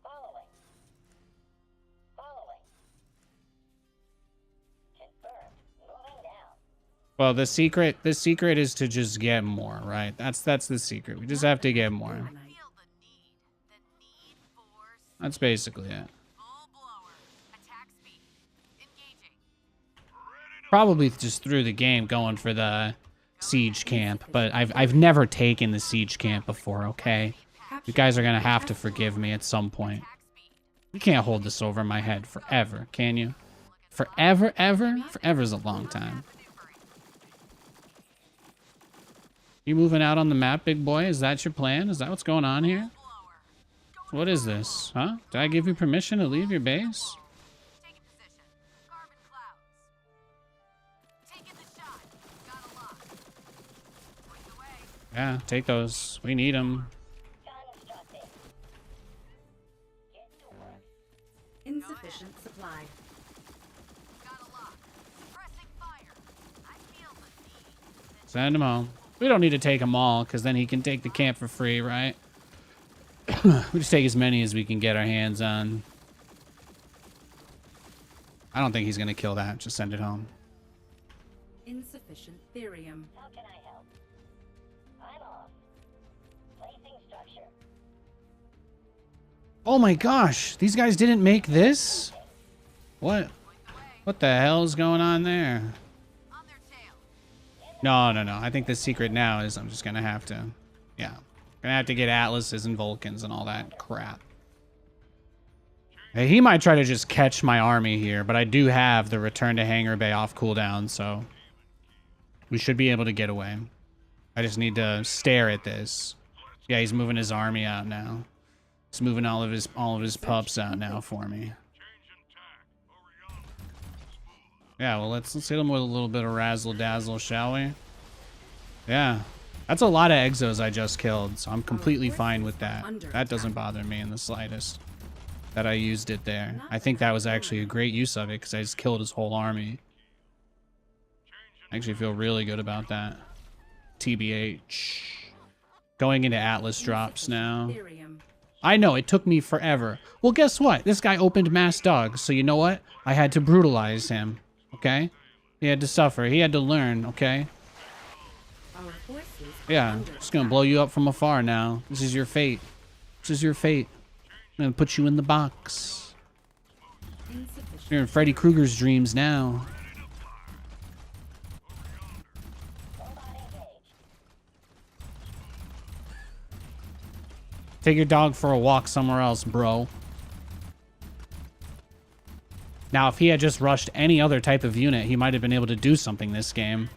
Following. Following. Confirmed. Moving down. Well, the secret is to just get more, right? That's the secret. We just have to get more. Luminite. Feel the need. The need for speed. That's basically it. Full blower. Attack speed. Engaging. Probably just through the game going for the siege camp, but I've never taken the siege camp before, okay? You Capture guys are gonna point have to contested. forgive me at some point. Attack speed. You can't hold this over my head forever, can you? Forever, ever? Forever's a long time. You moving out on the map, big boy? Is that your plan? Is that what's going on here? What is this? Huh? Did I give you permission to leave your base? Taking position. Carbon clouds. Taking the shot. Got a lock. Point the way. Yeah, take those. We need them. Constructing. Get to work. Insufficient supply. Got a lock. Pressing fire. I feel the need. Send them home. We don't need to take them all, because then he can take the camp for free, right? We just take as many as we can get our hands on. I don't think he's going to kill that. Just send it home. Insufficient therium. How can I help? I'm off. Placing structure. Oh my gosh. These guys didn't make this? What? What the hell is going on there? On their tail. No. I think the secret now is I'm just going to have to... Yeah. Gonna have to get Atlases and Vulcans and all that crap. Hey, he might try to just catch my army here, but I do have the return to Hangar Bay off cooldown, so we should be able to get away. I just need to stare at this. Yeah, he's moving his army out now. He's moving all of his pups out now for me. Yeah, well let's hit him with a little bit of razzle dazzle, shall we? Yeah. That's a lot of exos I just killed, so I'm completely fine with that. That doesn't bother me in the slightest. That I used it there. I think that was actually a great use of it because I just killed his whole army. I actually feel really good about that. TBH. Going into Atlas drops now. Therium. I know, it took me forever. Well, guess what? This guy opened mass dogs, so you know what? I had to brutalize him, okay? He had to suffer. He had to learn, okay? Our forces are Yeah, under just gonna attack. blow you up from afar now. This is your fate. This is your fate. I'm gonna put you in the box. Insufficient. You're in Freddy Krueger's dreams now. Take your dog for a walk somewhere else, bro. Now, if he had just rushed any other type of unit, he might have been able to do something this game.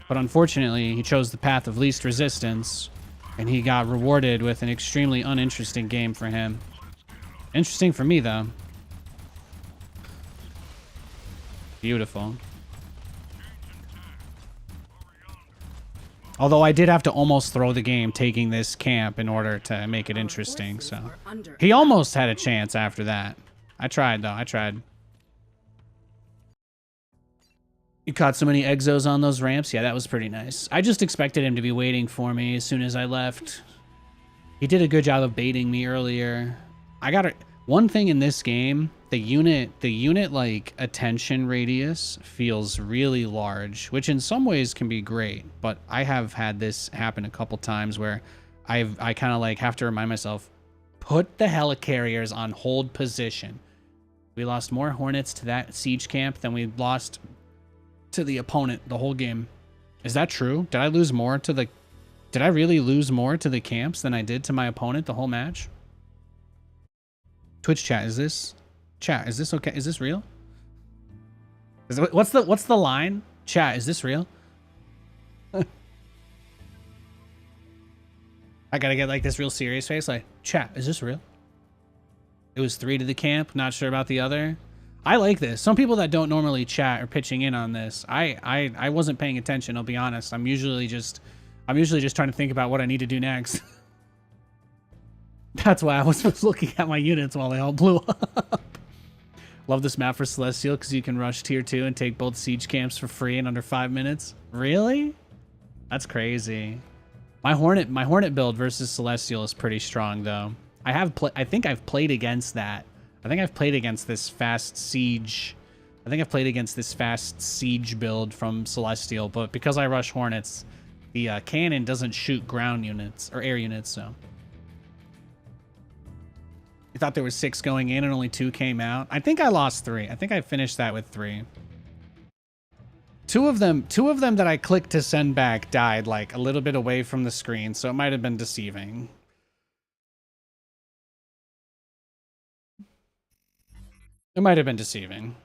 But unfortunately, he chose the path of least resistance, and he got rewarded with an extremely uninteresting game for him. Interesting for me, though. Beautiful. Although I did have to almost throw the game taking this camp in order to make it Our interesting, forces so... are under He attack. almost had a chance after that. I tried, though. I tried. You caught so many exos on those ramps? Yeah, that was pretty nice. I just expected him to be waiting for me as soon as I left. He did a good job of baiting me earlier. I got one thing in this game, the unit like attention radius feels really large, which in some ways can be great, but I have had this happen a couple times where I kind of like have to remind myself, put the helicarriers on hold position. We lost more Hornets to that siege camp than we lost to the opponent the whole game. Is that true? Did I lose more to the... Did I really lose more to the camps than I did to my opponent the whole match? Twitch chat, is this... Chat, is this okay? Is this real? What's the line? Chat, is this real? I gotta get like this real serious face, like, chat, is this real? It was 3 to the camp, not sure about the other. I like this. Some people that don't normally chat are pitching in on this. I wasn't paying attention, I'll be honest. I'm usually just trying to think about what I need to do next. That's why I was looking at my units while they all blew up. Love this map for Celestial because you can rush tier 2 and take both siege camps for free in under 5 minutes. Really? That's crazy. My Hornet build versus Celestial is pretty strong though. I think I've played against that. I think I've played against this fast siege. I think I've played against this fast siege build from Celestial, but because I rush Hornets, the cannon doesn't shoot ground units or air units, so. You thought there was 6 going in and only 2 came out? I think I lost 3. I think I finished that with 3. Two of them that I clicked to send back died like a little bit away from the screen, so it might have been deceiving. It might have been deceiving.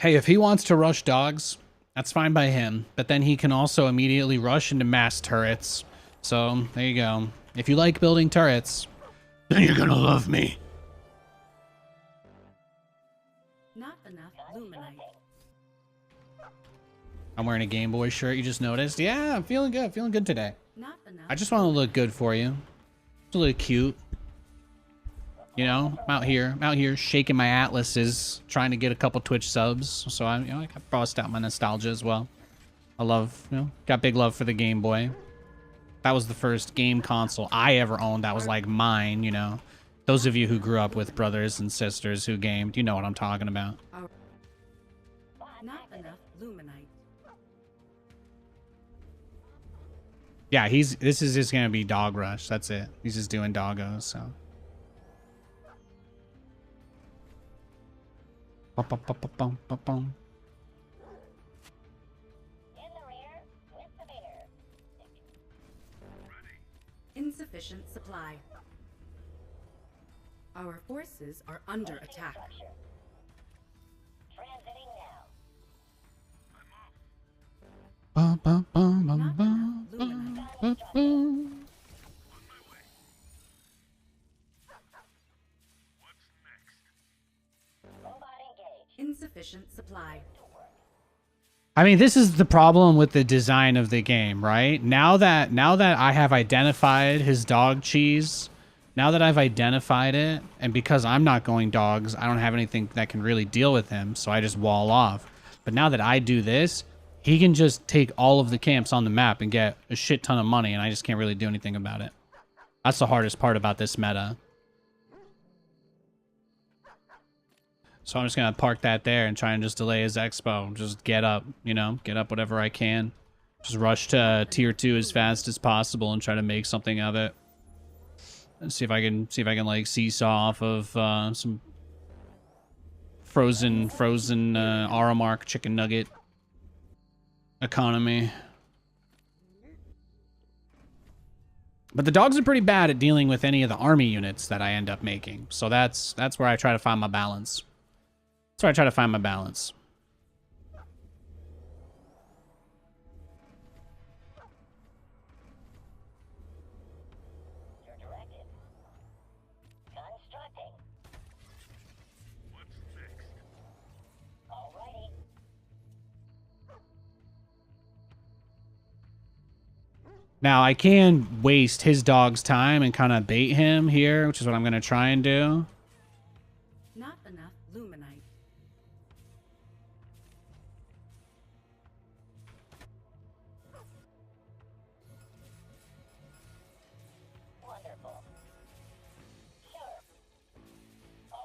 Hey, if he wants to rush dogs, that's fine by him. But then he can also immediately rush into mass turrets. So, there you go. If you like building turrets, then you're gonna love me. Not enough luminite. I'm wearing a Game Boy shirt, you just noticed? Yeah, I'm feeling good. Feeling good today. Not enough. I just want to look good for you. Just a little cute. You know, I'm out here shaking my atlases, trying to get a couple Twitch subs. So I bust out my nostalgia as well. I love, got big love for the Game Boy. That was the first game console I ever owned that was like mine, you know. Those of you who grew up with brothers and sisters who gamed, you know what I'm talking about. Not enough luminite. Yeah, this is just gonna be dog rush. That's it. He's just doing doggos, so. Bum, bum, bum, bum, bum, bum. In the rear with the beer. Insufficient supply. Our forces are under attack. Structure. Transiting now. Bum, bum, bum, bum, Not bum, enough luminite. bum, bum. Robot engaged. Insufficient supply. I mean, this is the problem with the design of the game, right? Now that I have identified his dog cheese, now that I've identified it, and because I'm not going dogs, I don't have anything that can really deal with him, so I just wall off. But now that I do this, he can just take all of the camps on the map and get a shit ton of money, and I just can't really do anything about it. That's the hardest part about this meta. So I'm just going to park that there and try and just delay his expo. Just get up, get up whatever I can. Just rush to tier 2 as fast as possible and try to make something of it. And see if I can like seesaw off of some frozen Aramark chicken nugget economy. But the dogs are pretty bad at dealing with any of the army units that I end up making. So that's where I try to find my balance. That's where I try to find my balance. Your directive. Constructing. What's next? Alrighty. Now, I can waste his dog's time and kind of bait him here, which is what I'm going to try and do. Not enough luminite. Wonderful. Sure.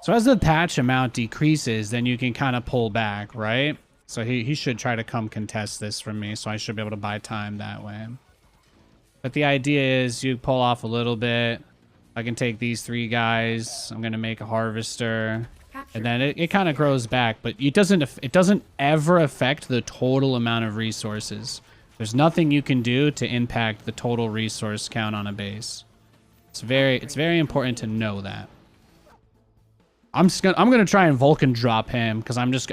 So as the patch amount decreases, then you can kind of pull back, right? So he should try to come contest this from me, so I should be able to buy time that way. But the idea is you pull off a little bit. I can take these 3 guys. I'm going to make a harvester. Capture. And then it kind of grows back, but it doesn't ever affect the total amount of resources. There's nothing you can do to impact the total resource count on a base. It's very important to know that. I'm gonna try and Vulcan drop him because I'm just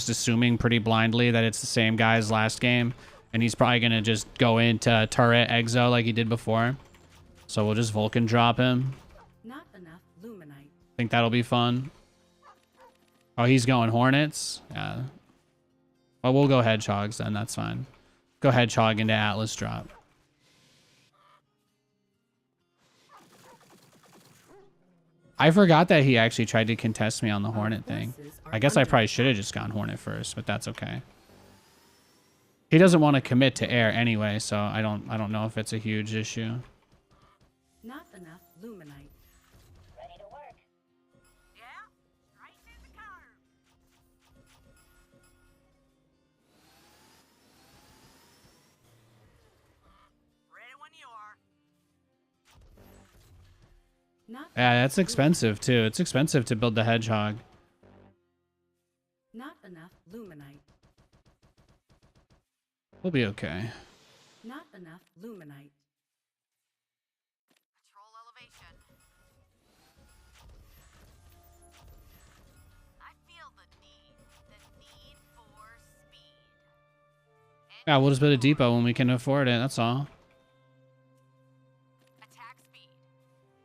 assuming pretty blindly that it's the same guy as last game, and he's probably gonna just go into turret exo like he did before. So we'll just Vulcan drop him. Not enough luminite. Think that'll be fun. Oh, he's going Hornets? Yeah. Well, we'll go Hedgehogs then, that's fine. Go Hedgehog into Atlas drop. I forgot that he actually tried to contest me on the Hornet thing. I guess I probably should have just gone Hornet first, but that's okay. He doesn't want to commit to air anyway, so I don't know if it's a huge issue. Not enough luminite. Ready to work. Yeah? Right through the curve. Ready when you are. Not Yeah, that's expensive too. It's expensive to build the Hedgehog. Not enough luminite. We'll be okay. Not enough luminite. Patrol elevation. Yeah, we'll just build a depot when we can afford it. That's all. Attack speed.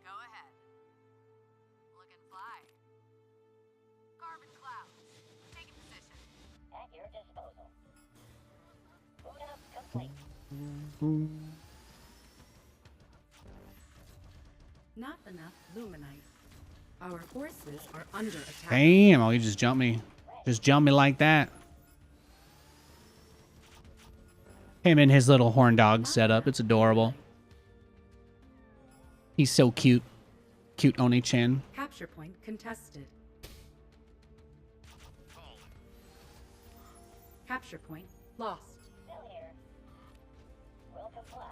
Go ahead. Looking fly. Carbon cloud. Taking position. At your disposal. Boot up complete. Not enough luminite. Our forces are under attack. Damn! Oh, you just jumped me. Just jumped me like that. Him and his little horn dog setup. It's adorable. He's so cute. Cute Oni-chan. Capture point contested. Capture point lost. Still here. Will comply.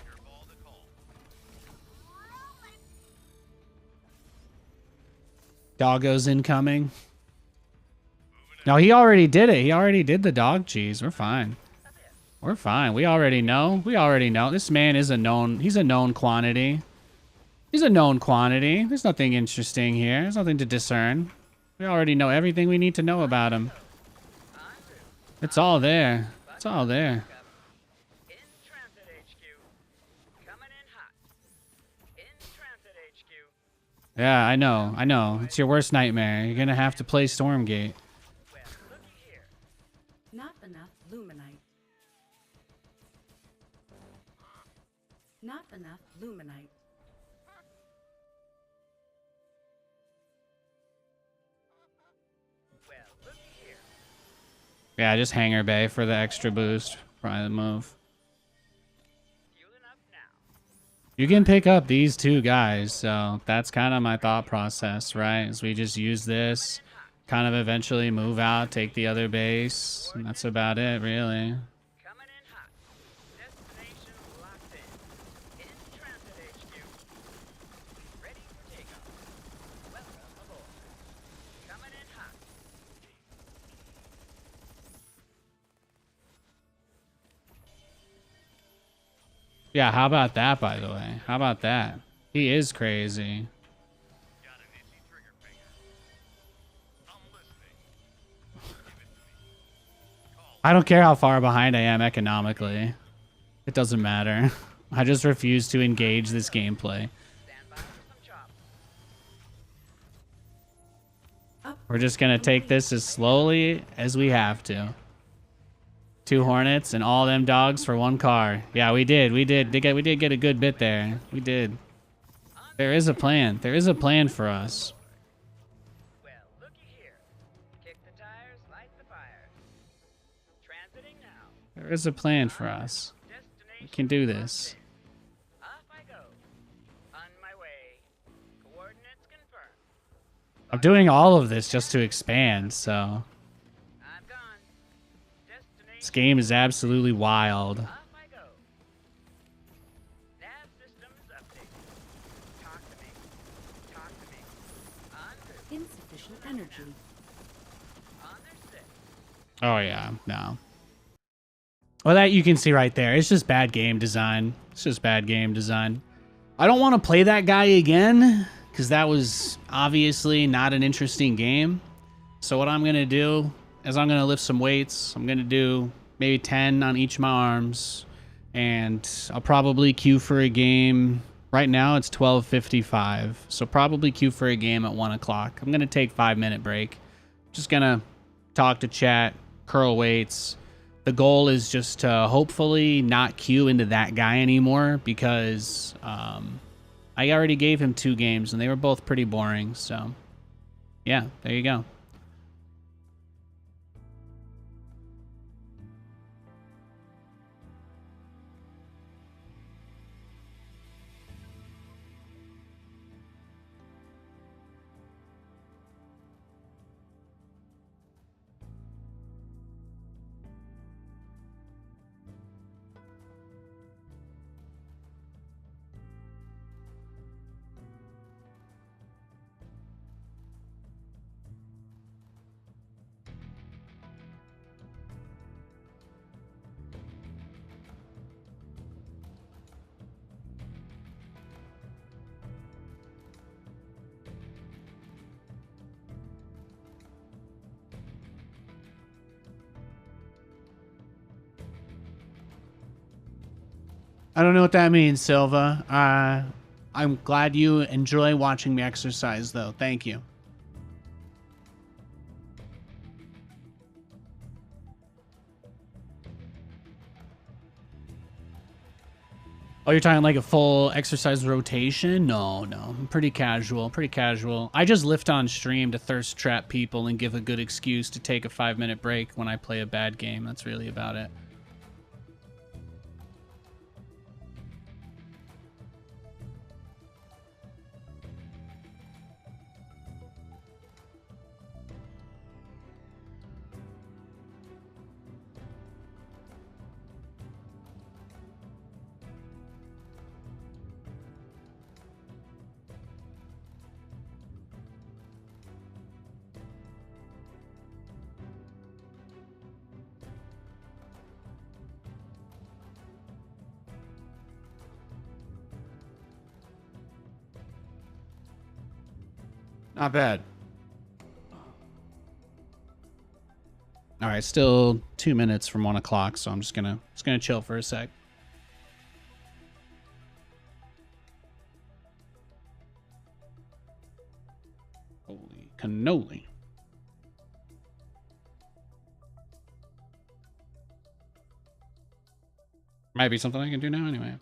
Your ball to call. Doggo's incoming. No, he already did it. He already did the dog cheese. We're fine. We're fine. We already know. We already know. This man is a known... He's a known quantity. He's a known quantity. There's nothing interesting here. There's nothing to discern. We already know everything we need to know about him. It's all there. It's all there. In transit HQ. Coming in hot. In transit HQ. Yeah, I know. I know. It's your worst nightmare. You're gonna have to play Stormgate. Well, looky here. Not enough luminite. Not enough luminite. Well, looky here. Yeah, just hangar bay for the extra boost. Probably the move. Fueling up now. You can pick up these two guys, so that's kind of my thought process, right? Is we just use this, kind of eventually move out, take the other base, and that's about it, really. Coming in hot. Destination locked in. In transit HQ. Ready for takeoff. Welcome aboard. Coming in hot. Yeah, how about that, by the way? How about that? He is crazy. Got an itchy trigger finger. I'm listening. Give it to me. Call. I don't care how far behind I am economically. It doesn't matter. I just refuse to engage this gameplay. Stand by for some chop. Up. We're just gonna take this as slowly as we have to. 2 Hornets and all them dogs for 1 car. Yeah, we did. We did get a good bit there. We did. There is a plan. There is a plan for us. Well, looky here. Kick the tires, light the fire. Transiting now. There is a plan for us. Destination We can do locked this. in. Off I go. On my way. Coordinates confirmed. I'm doing all of this just to expand, so I'm gone. Destination this game is absolutely wild. off I go. Nav systems updated. Talk to me. Talk to me. On route. Insufficient energy. On their six. Oh yeah, no. Well, that you can see right there. It's just bad game design. It's just bad game design. I don't want to play that guy again because that was obviously not an interesting game. So what I'm going to do is I'm going to lift some weights. I'm going to do maybe 10 on each of my arms. And I'll probably queue for a game. Right now it's 12:55. So probably queue for a game at 1 o'clock. I'm going to take 5-minute break. Just going to talk to chat, curl weights. The goal is just to hopefully not queue into that guy anymore because I already gave him 2 games and they were both pretty boring. So yeah, there you go. I don't know what that means, Silva. I'm glad you enjoy watching me exercise, though. Thank you. Oh, you're talking like a full exercise rotation? No, no. I'm pretty casual, pretty casual. I just lift on stream to thirst trap people and give a good excuse to take a 5-minute break when I play a bad game. That's really about it. Not bad. All right, still 2 minutes from 1 o'clock, so I'm just gonna chill for a sec. Holy cannoli. Might be something I can do now anyway.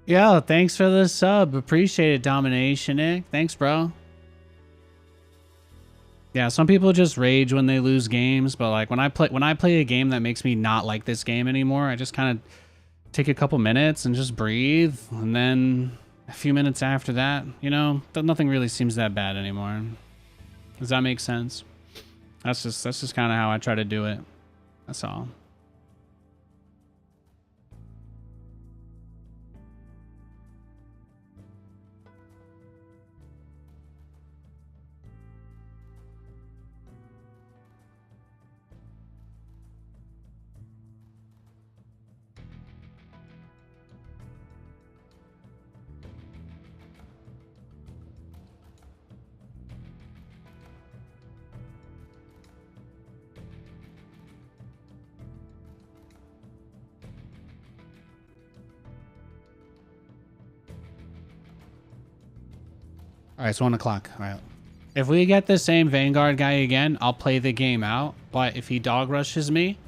Yo, thanks for the sub. Appreciate it, Domination Nick. Thanks, bro. Yeah, some people just rage when they lose games, but like when I play a game that makes me not like this game anymore, I just kind of take a couple minutes and just breathe, and then a few minutes after that, you know, nothing really seems that bad anymore. Does that make sense? That's just kind of how I try to do it. That's all. All right, it's 1 o'clock. All right. If we get the same Vanguard guy again, I'll play the game out. But if he dog rushes me,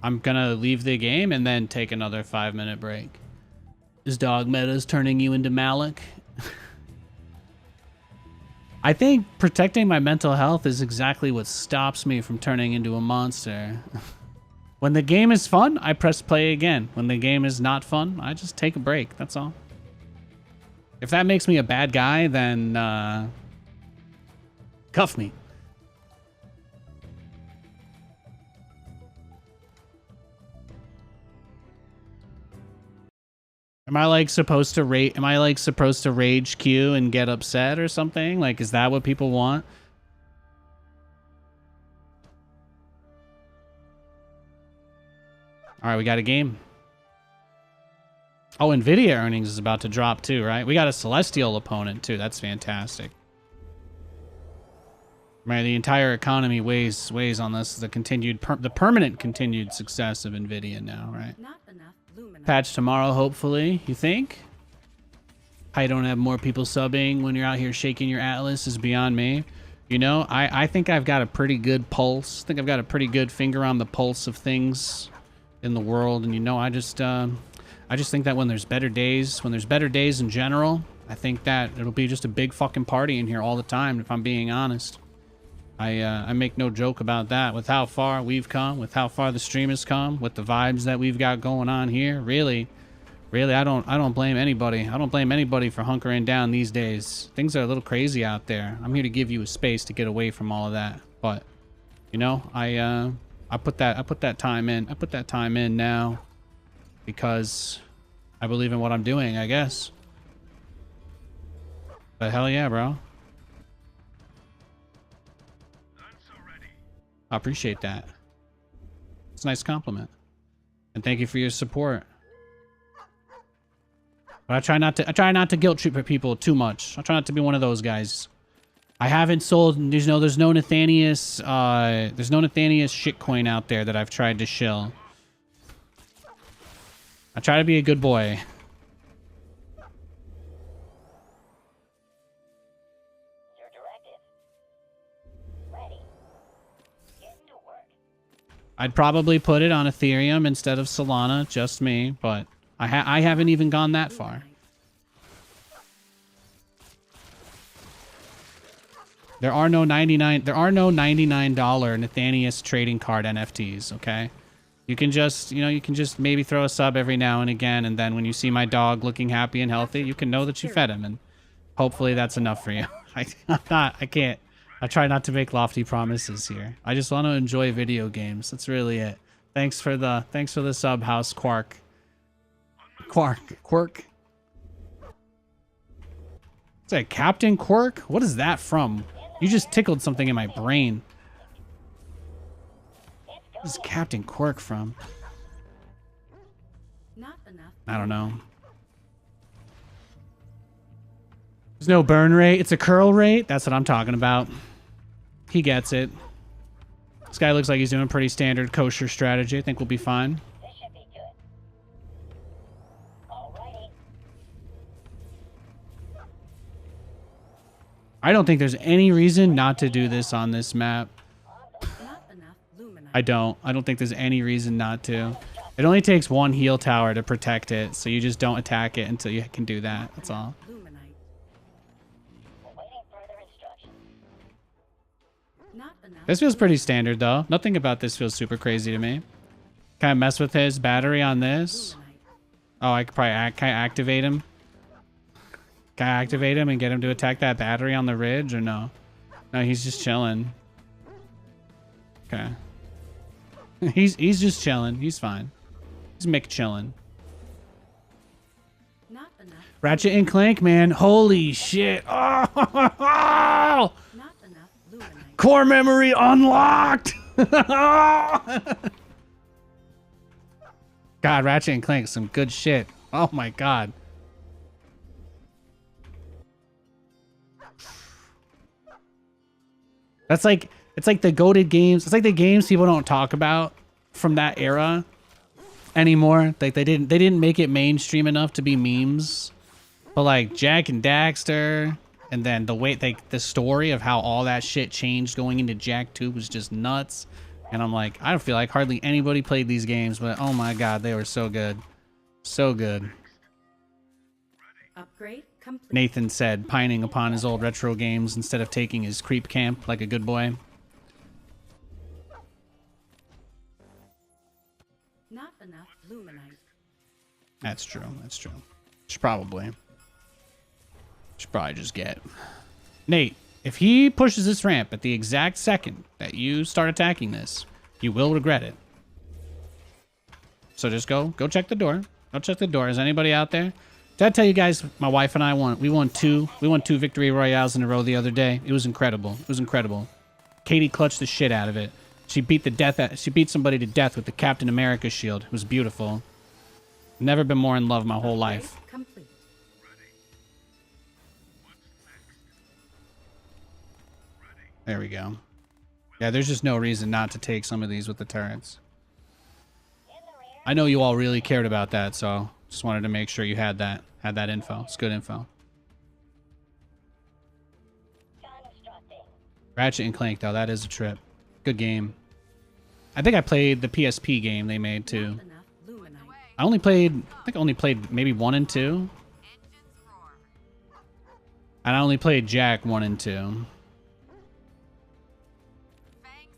I'm going to leave the game and then take another 5-minute break. Is dog metas turning you into Malik? I think protecting my mental health is exactly what stops me from turning into a monster. When the game is fun, I press play again. When the game is not fun, I just take a break. That's all. If that makes me a bad guy, then cuff me. Am I like supposed to rage queue and get upset or something? Like, is that what people want? All right, we got a game. Oh, Nvidia earnings is about to drop too, right? We got a Celestial opponent too. That's fantastic. Right, the entire economy weighs on this. The permanent continued success of Nvidia now, right? Not enough luminite. Patch tomorrow, hopefully. You think? I don't have more people subbing when you're out here shaking your Atlas is beyond me. You know, I think I've got a pretty good pulse. I think I've got a pretty good finger on the pulse of things in the world, and you know, I just think that when there's better days in general, I think that it'll be just a big fucking party in here all the time, if I'm being honest. I make no joke about that. With how far we've come, with how far the stream has come, with the vibes that we've got going on here, really, I don't blame anybody. I don't blame anybody for hunkering down these days. Things are a little crazy out there. I'm here to give you a space to get away from all of that. But, you know, I I put that time in. I put that time in now because I believe in what I'm doing, I guess. But hell yeah, bro. None so ready. I appreciate that. It's a nice compliment. And thank you for your support. But I try not to guilt trip people too much. I try not to be one of those guys. I haven't sold, there's no Nathanias, shitcoin out there that I've tried to shill. I try to be a good boy. Your directive. Ready. Getting to work. I'd probably put it on Ethereum instead of Solana, just me, but I haven't even gone that far. There are no $99 Nathanias trading card NFTs, okay? You can just maybe throw a sub every now and again, and then when you see my dog looking happy and healthy, you can know that you fed him, and hopefully that's enough for you. I try not to make lofty promises here. I just want to enjoy video games. That's really it. Thanks for the sub, House Quirk. Is that Captain Quirk? What is that from? You just tickled something in my brain. What is Captain Quirk from? Not enough. I don't know. There's no burn rate. It's a curl rate. That's what I'm talking about. He gets it. This guy looks like he's doing a pretty standard kosher strategy. I think we'll be fine. This should be good. Alrighty. I don't think there's any reason not to do this on this map. Not enough luminite. I don't think there's any reason not to. It only takes one heal tower to protect it, so you just don't attack it until you can do that. That's all. Luminite. Awaiting further instructions. Not enough. This feels pretty standard, though. Nothing about this feels super crazy to me. Can I mess with his battery on this? Luminite. Oh, I could probably can I activate him? Can I activate him and get him to attack that battery on the ridge, or no? No, he's just chilling. Okay. He's just chilling. He's fine. He's Mick chilling. Not enough. Ratchet and Clank, man. Holy shit. Oh! Not enough luminite. Core memory unlocked. God, Ratchet and Clank, some good shit. Oh my god. That's like, it's like the goated games. It's like the games people don't talk about from that era anymore. Like they didn't make it mainstream enough to be memes. But like Jack and Daxter, and then the story of how all that shit changed going into Jack 2 was just nuts. And I'm like, I don't feel like hardly anybody played these games, but oh my god, they were so good. So good. Upgrade complete. Nathan said, pining upon his old retro games instead of taking his creep camp like a good boy. Not enough luminite. That's true. That's true. Should probably just get Nate. If he pushes this ramp at the exact second that you start attacking this, you will regret it. So just go check the door. Go check the door. Is anybody out there? Did I tell you guys, my wife and I won two victory royales in a row the other day. It was incredible. It was incredible. Katie clutched the shit out of it. She beat somebody to death with the Captain America shield. It was beautiful. Never been more in love my whole life. Complete. There we go. Yeah, there's just no reason not to take some of these with the turrets. I know you all really cared about that, so just wanted to make sure you had that info. It's good info. Constructing. Ratchet and Clank, though, that is a trip. Good game. I think I played the PSP game they made too. Not enough luminite. I think I only played maybe 1 and 2. Engines roar. And I only played Jack 1 and 2. Fangs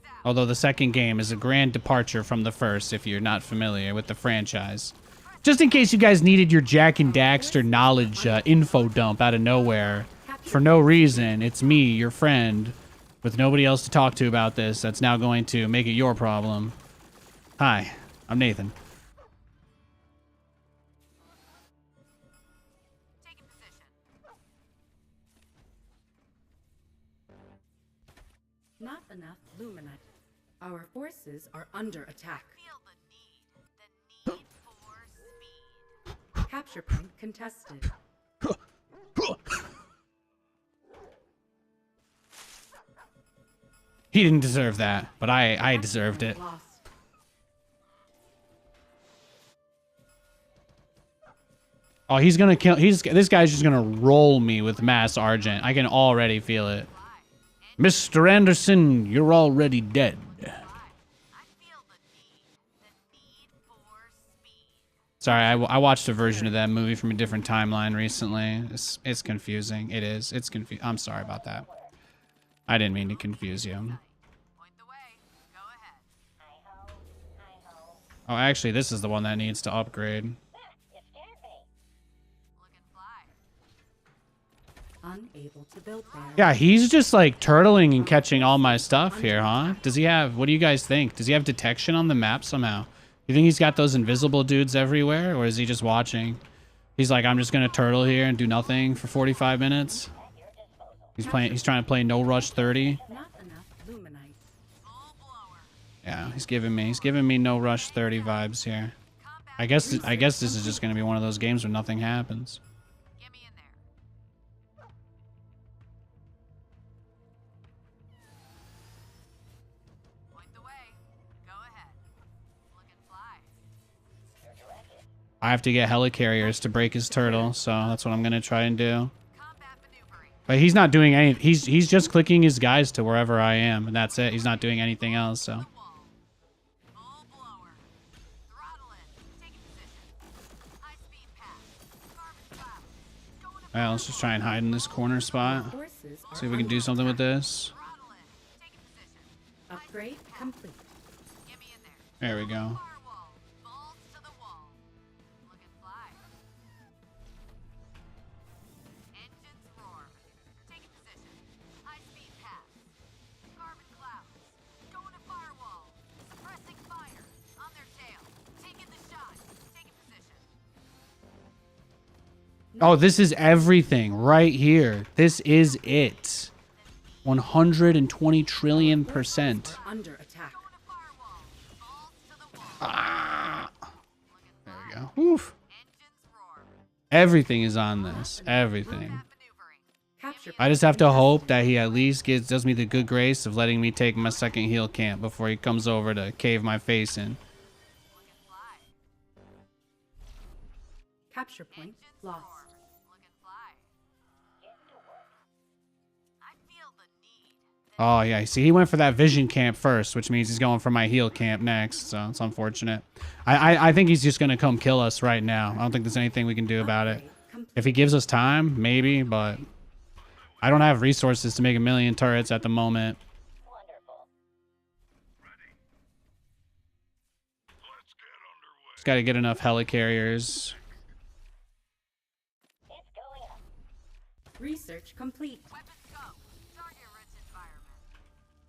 out. Although the second game is a grand departure from the first if you're not familiar with the franchise. Just in case you guys needed your Jack and Daxter knowledge info dump out of nowhere for no reason, it's me, your friend, with nobody else to talk to about this. That's now going to make it your problem. Hi, I'm Nathan. Taking position. Not enough luminite. Our forces are under attack. Feel the need for speed. Capture point contested. He didn't deserve that, but I deserved it. Lost. Oh, he's gonna kill. This guy's just gonna roll me with mass argent. I can already feel it. Mr. Anderson, you're already dead. I feel the need for speed. Sorry, I watched a version of that movie from a different timeline recently. It's confusing. It is. It's confusing. I'm sorry about that. I didn't mean to confuse you. Point the way. Go ahead. Hi-ho, hi-ho. Oh, actually, this is the one that needs to upgrade. You scared me. Looking fly. Unable to build there. Yeah, he's just like turtling and catching all my stuff here, huh? Does he have, what do you guys think? Does he have detection on the map somehow? You think he's got those invisible dudes everywhere, or is he just watching? He's like, I'm just gonna turtle here and do nothing for 45 minutes. He's trying to play No Rush 30. Not enough luminite. Full blower. Yeah, he's giving me No Rush 30 vibes here. I guess this is just gonna be one of those games where nothing happens. Get me in there. Point the way. Go ahead. Looking fly. You're directed. I have to get helicarriers to break his turtle, so that's what I'm gonna try and do. Combat maneuvering. But he's not doing any. He's just clicking his guys to wherever I am, and that's it. He's not doing anything else. So Wall. Full blower. Throttle in. Taking position. High speed pass. Carbon cloud. Going to all right, let's just try and hide in this corner spot. Forces are See if we can do under something with attack. this. throttle in. Taking position. Upgrade complete. Get me in there. There we go. Firewall. Balls to the wall. Looking fly. Engines roar. Taking position. High speed pass. Carbon clouds. Going to firewall. Suppressing fire. On their tail. Taking the shot. Taking position. Oh, this is everything right here. This is it. 120 trillion %. Are under attack. Going to firewall. Balls to the wall. Ah, Looking there fly. we go. Woof. Engines roar. Everything is on this. Everything. Combat maneuvering. Capture I just have to hope that he at least does me the good grace of letting me take my second heal camp before he comes over to cave my face in. Looking fly. Capture point Engines lost. roar. Looking fly. Get to work. I feel the need. Oh, yeah. See, he went for that vision camp first, which means he's going for my heal camp next. So it's unfortunate. I think he's just going to come kill us right now. I don't think there's anything we can do about it. Upgrade complete. If he gives us time, maybe, but I don't have resources to make a million turrets at the moment. Wonderful. Let's get underway. Just got to get enough helicarriers. It's going up. Research complete. Weapons go. Target rich environment.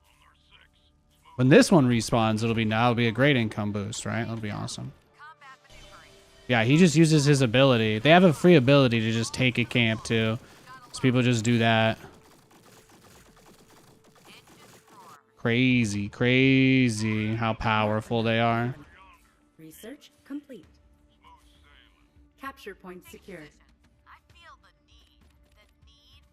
On our 6. When this one respawns, it'll be a great income boost, right? That'll be awesome. Combat maneuvering. Yeah, he just uses his ability. They have a free ability to just take a camp too. So people just do that. Engines roar. Crazy, crazy how powerful they are. Research complete. Capture point secured. I feel the need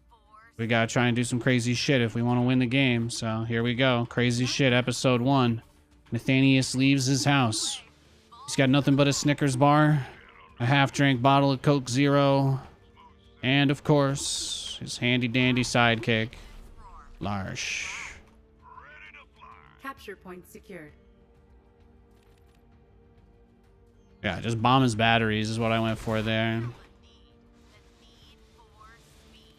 for We gotta try and do some crazy shit if we want to win the game. So here we go. Crazy shit, episode 1. Nathanias leaves his house. He's got nothing but a Snickers bar, a half-drank bottle of Coke Zero, and of course, his handy-dandy sidekick, Larsh. Capture point secured. Yeah, just bomb his batteries is what I went for there. the need for speed.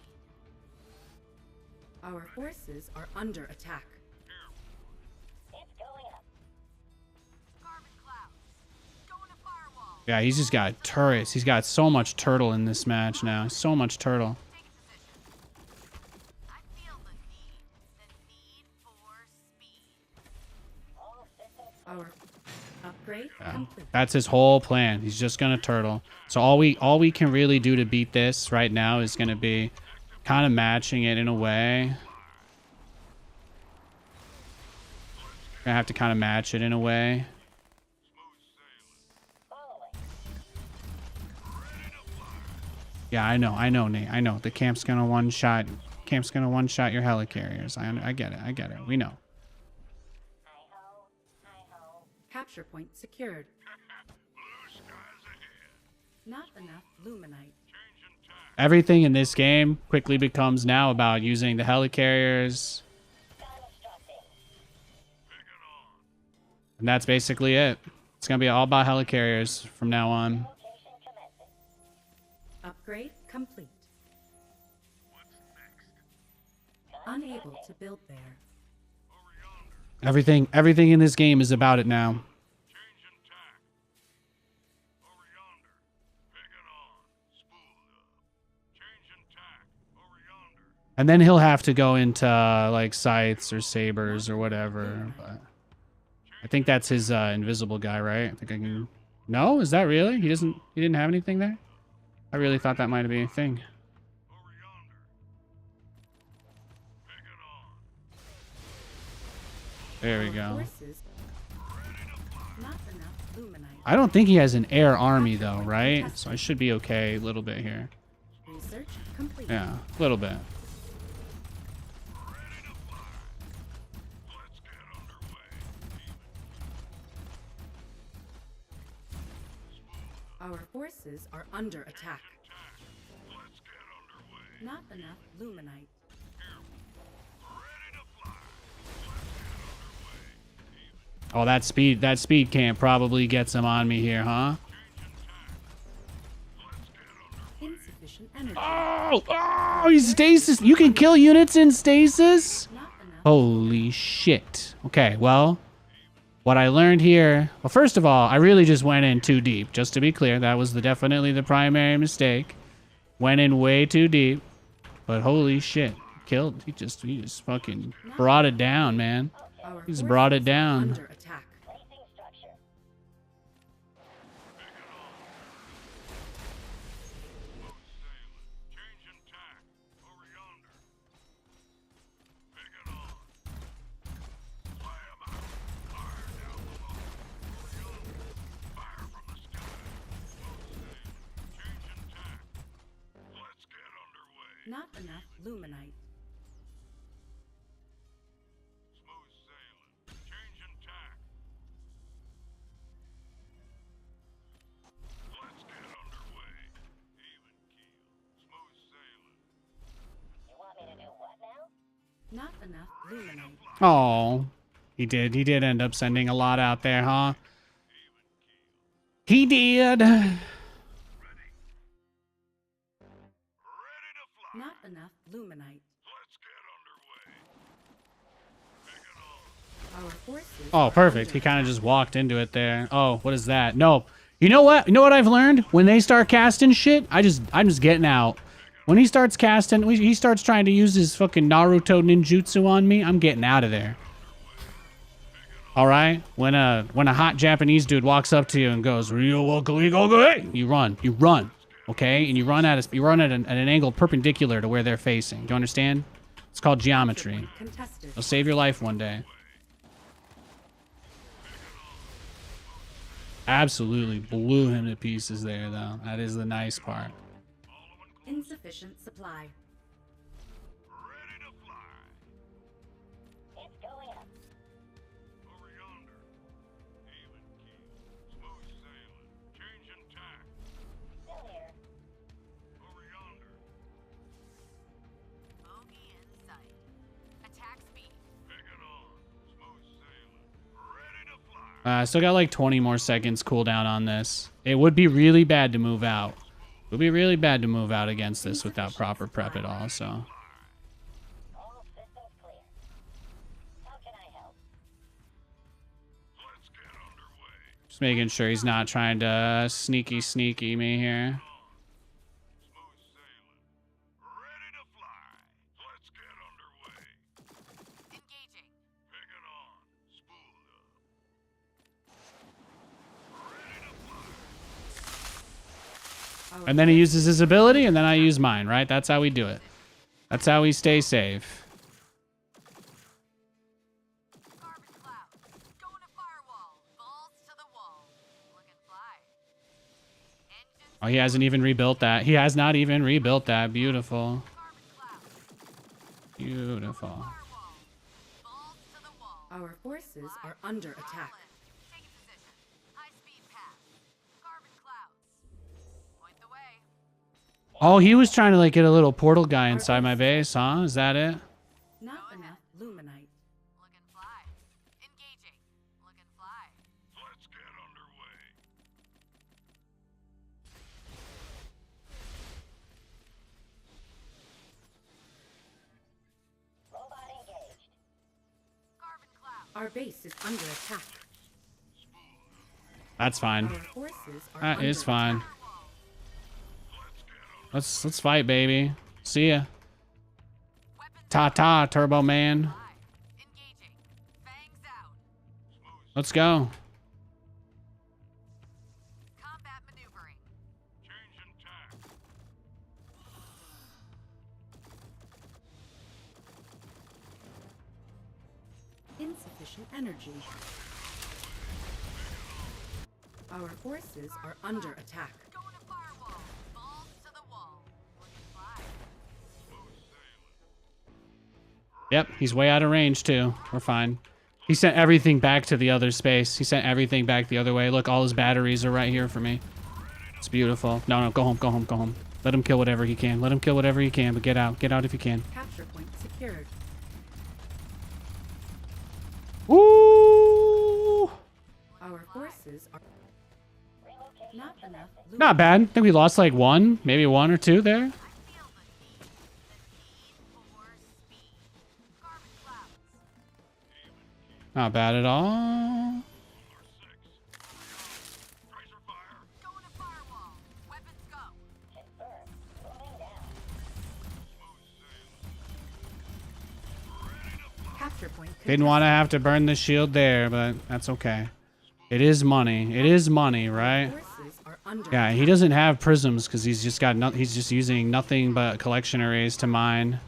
Our forces are under attack. It's going up. Carbon clouds. Going to firewall. Yeah, he's just got turrets. He's got so much turtle in this match now. So much turtle. Taking position. I feel the need for speed. All systems Our Upgrade Yeah. complete. That's his whole plan. He's just gonna turtle. So all we can really do to beat this right now is gonna be kind of matching it in a way. Gonna have to kind of match it in a way. Yeah, I know, Nate. I know. The camp's gonna one shot. Camp's gonna one shot your helicarriers. I get it. I get it. We know. Hi-ho, hi-ho. Capture point secured. Not enough luminite. Everything in this game quickly becomes now about using the helicarriers, Constructing. and that's basically it. It's gonna be all about helicarriers from now on. Rotation commencing. Upgrade complete. Unable to build there. Everything in this game is about it now. Changing tack. Over yonder. Picking on. Spooled up. Changing tack. Over yonder. And then he'll have to go into like scythes or sabers or whatever. But I think that's his invisible guy, right? I think I can. No, is that really? He didn't have anything there. I really thought that might be a thing. Over yonder. Picking on. There we Our go. forces. Not enough luminite. I don't think he has an air army though, right? So I should be okay a little bit here. Research complete. Yeah, a little bit. Let's get underway. Our forces are under attack. Let's get underway. Not enough luminite. Ready to fly. Oh, that speed camp probably gets him on me here, huh? Insufficient energy. Oh, he's stasis. You can kill units in stasis? Not enough. Holy shit. Okay, well, what I learned here... Well, first of all, I really just went in too deep. Just to be clear, that was definitely the primary mistake. Went in way too deep. But holy shit. Killed. He just fucking brought it down, man. Our He's brought it forces are down. Under attack. Placing structure. Changing tack. Over yonder. Picking on. Fly 'em out. Fire down below. Over yonder. Fire from the sky. Changing tack. Let's get underway. Not enough luminite. Smooth sailing. Changing tack. Let's get underway. Even keel. Smooth sailing. You want me to do what now? Not enough luminite. Oh, he did end up sending a lot out there, huh? He did. Ready to fly. Not enough luminite. Let's get underway. Picking on. Our forces. Oh, are perfect. under He kind of just walked into it there. Oh, what is that? No. You know what? You know what I've learned? When they start casting shit, I'm just getting out. When he starts casting, he starts trying to use his fucking Naruto ninjutsu on me, I'm getting out of there. All right? When a hot Japanese dude walks up to you and goes, you run, okay? And you run at an angle perpendicular to where they're facing. Do you understand? It's called geometry. contested. It'll save your life one day. Absolutely blew him to pieces there, though. That is the nice part. Insufficient supply. Ready to fly. It's going up. Over yonder. Even keel. Smooth sailing. Changing tack. Still here. Over yonder. Bogey in sight. Attack speed. Picking on. Smooth sailing. Ready to fly. I still got like 20 more seconds cooldown on this. It would be really bad to move out. It would be really bad to move out against this without proper prep at all, so. All systems clear. How can I help? Let's get underway. Just making sure he's not trying to sneaky me here. Smooth sailing. Ready to fly. Let's get underway. Engaging. Picking on. Spooled up. Our And then he uses his ability, and then I use mine, right? That's how we do it. That's how we stay safe. Carbon cloud. Going to firewall. Balls to the wall. Looking fly. Engines. Oh, he hasn't even rebuilt that. He has not even rebuilt that. Beautiful. Carbon cloud. Beautiful. Firewall. Balls to the wall. Our forces are under attack. Taking position. High speed path. Carbon clouds. Point the way. Oh, he was trying to like get a little portal guy inside my base, huh? Is that it? Not enough luminite. Looking fly. Engaging. Looking fly. Let's get underway. Robot engaged. Carbon cloud. Our base is under attack. That's fine. Our forces are That under is fine. attack. Let's fight, baby. See ya. Weapons Ta ta, Turbo Man. fly. Engaging. Fangs out. Let's go. Combat maneuvering. Changing tack. Insufficient energy. Our forces are under attack. Going to firewall. Balls to the wall. Looking fly. Yep, he's way out of range too. We're fine. He sent everything back to the other space. He sent everything back the other way. Look, all his batteries are right here for me. It's beautiful. No, no, go home, go home, go home. Let him kill whatever he can. Let him kill whatever he can, but get out. Get out if you can. Capture point secured. Woo! Our forces are not enough Not bad. I think we lost like one, maybe one or two there. I feel the need. The need for speed. Carbon clouds. Not bad at all. Tracer fire. Going to firewall. Weapons go. Confirmed. Moving down. capture point. Didn't want to have to burn the shield there, but that's okay. It is money. It is money, right? Forces are under Yeah, he doesn't have prisms because he's just got he's just using nothing but collection arrays to mine.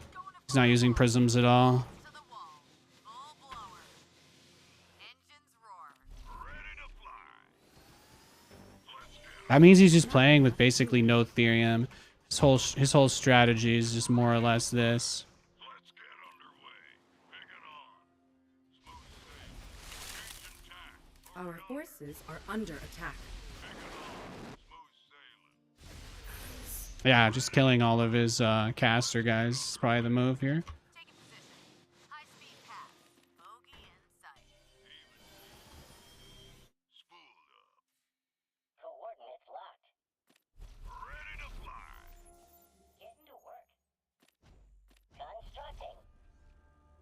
He's not using prisms at all. To the wall. Full blower. Engines roar. Ready to fly. That means he's just playing with basically no Therium. His whole strategy is just more or less this. Let's get underway. Pick it on. Smooth sailing. Changing tack. Our forces are under attack. Smooth sailing. Yeah, just killing all of his caster guys is probably the move here. Taking position. High speed path. Bogey in sight. Spooled up. Coordinates locked. Ready to fly. Getting to work. Constructing.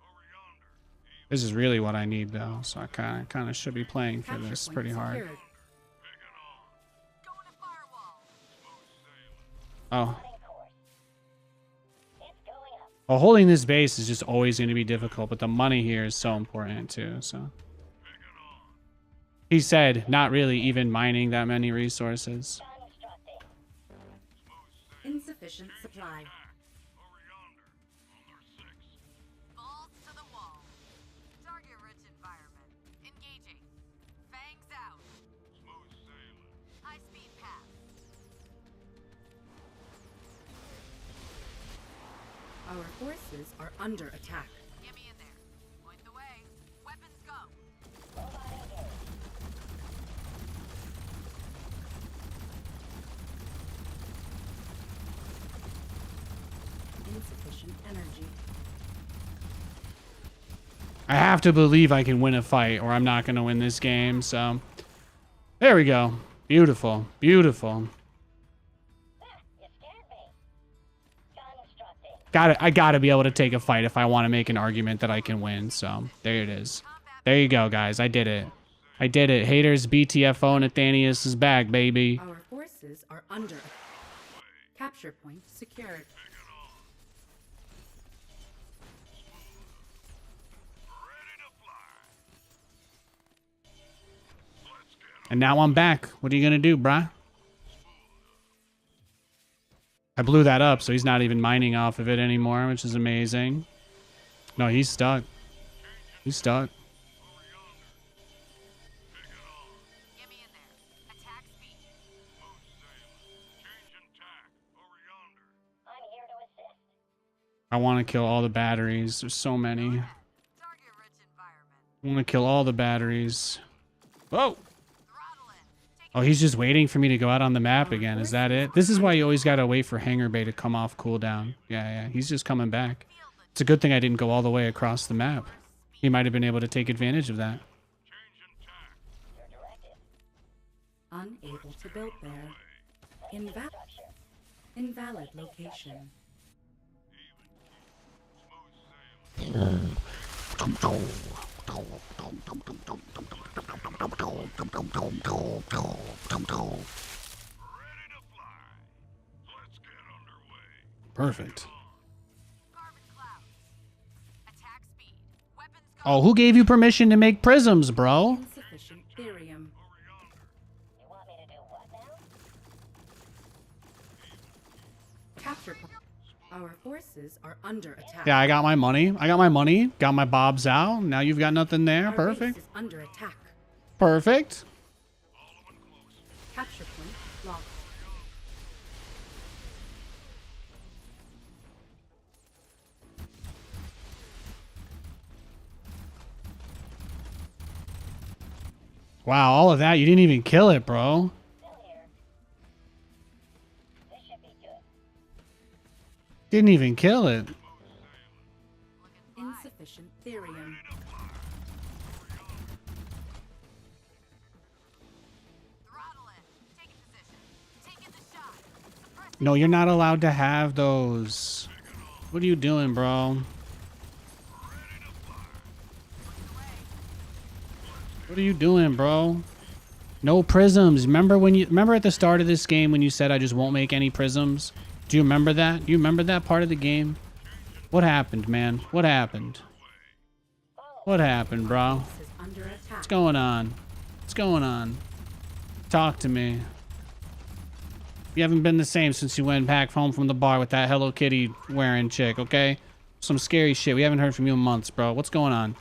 Over yonder. This is really what I need though, so I kind of should be playing for Capture this point pretty hard. secured. Pick it on. Going to firewall. Smooth sailing. Oh, Plotting course. It's going up. well, holding this base is just always going to be difficult, but the money here is so important too. So Pick it on. he said, not really even mining that many resources. Constructing. Insufficient supply. Over yonder. Under 6. Balls to the wall. Target rich environment. Engaging. Fangs out. Smooth sailing. High speed path. Our forces are under attack. Get me in there. Point the way. Weapons go. Robot engaged. Insufficient energy. I have to believe I can win a fight or I'm not going to win this game. So there we go. Beautiful. Beautiful. Ah, you scared me. Constructing. I gotta be able to take a fight if I want to make an argument that I can win. So there it is. There you go, guys. I did it. I did it. Haters, BTFO, Nathanias is back, baby. Our forces are under attack. Capture point secured. Ready to fly. Let's get And now I'm back. What are you gonna do, bruh? I blew that up, so he's not even mining off of it anymore, which is amazing. No, he's stuck. He's stuck. Get me in there. Attack speed. Changing tack. Over yonder. I'm here to assist. I want to kill all the batteries. There's so many. Target-rich environment. I want to kill all the batteries. Whoa! Throttle in. Take Oh, he's just waiting for me to go out on the map again. Is that it? This is why you always gotta wait for Hangar Bay to come off cooldown. Yeah, he's just coming back. It's a good thing I didn't go all the way across the map. He might have been able to take advantage of that. Changing tack. Your directive. Unable to build there. Invalid location. Ready to fly. Let's get underway. Perfect. carbon clouds. Attack speed. Weapons go. Oh, who gave you permission to make prisms, bro? Insufficient therium. You want me to do what now? Capture point. Our forces are under attack. Yeah, I got my money. Got my bobs out. Now you've got nothing there. Our Perfect. base is under attack. Perfect. Capture point locked. Wow, all of that. You didn't even kill it, bro. Still here. This should be good. Didn't even kill it. Insufficient therium. Throttle in. Taking position. Taking the shot. Suppress No, you're not allowed to have those. What are you doing, bro? What are you doing, bro? No prisms. Remember at the start of this game when you said I just won't make any prisms? Do you remember that? You remember that part of the game? What happened, man? What happened? What happened, bro? Is under attack. What's going on? What's going on? Talk to me. You haven't been the same since you went back home from the bar with that Hello Kitty wearing chick, okay? Some scary shit. We haven't heard from you in months, bro. What's going on?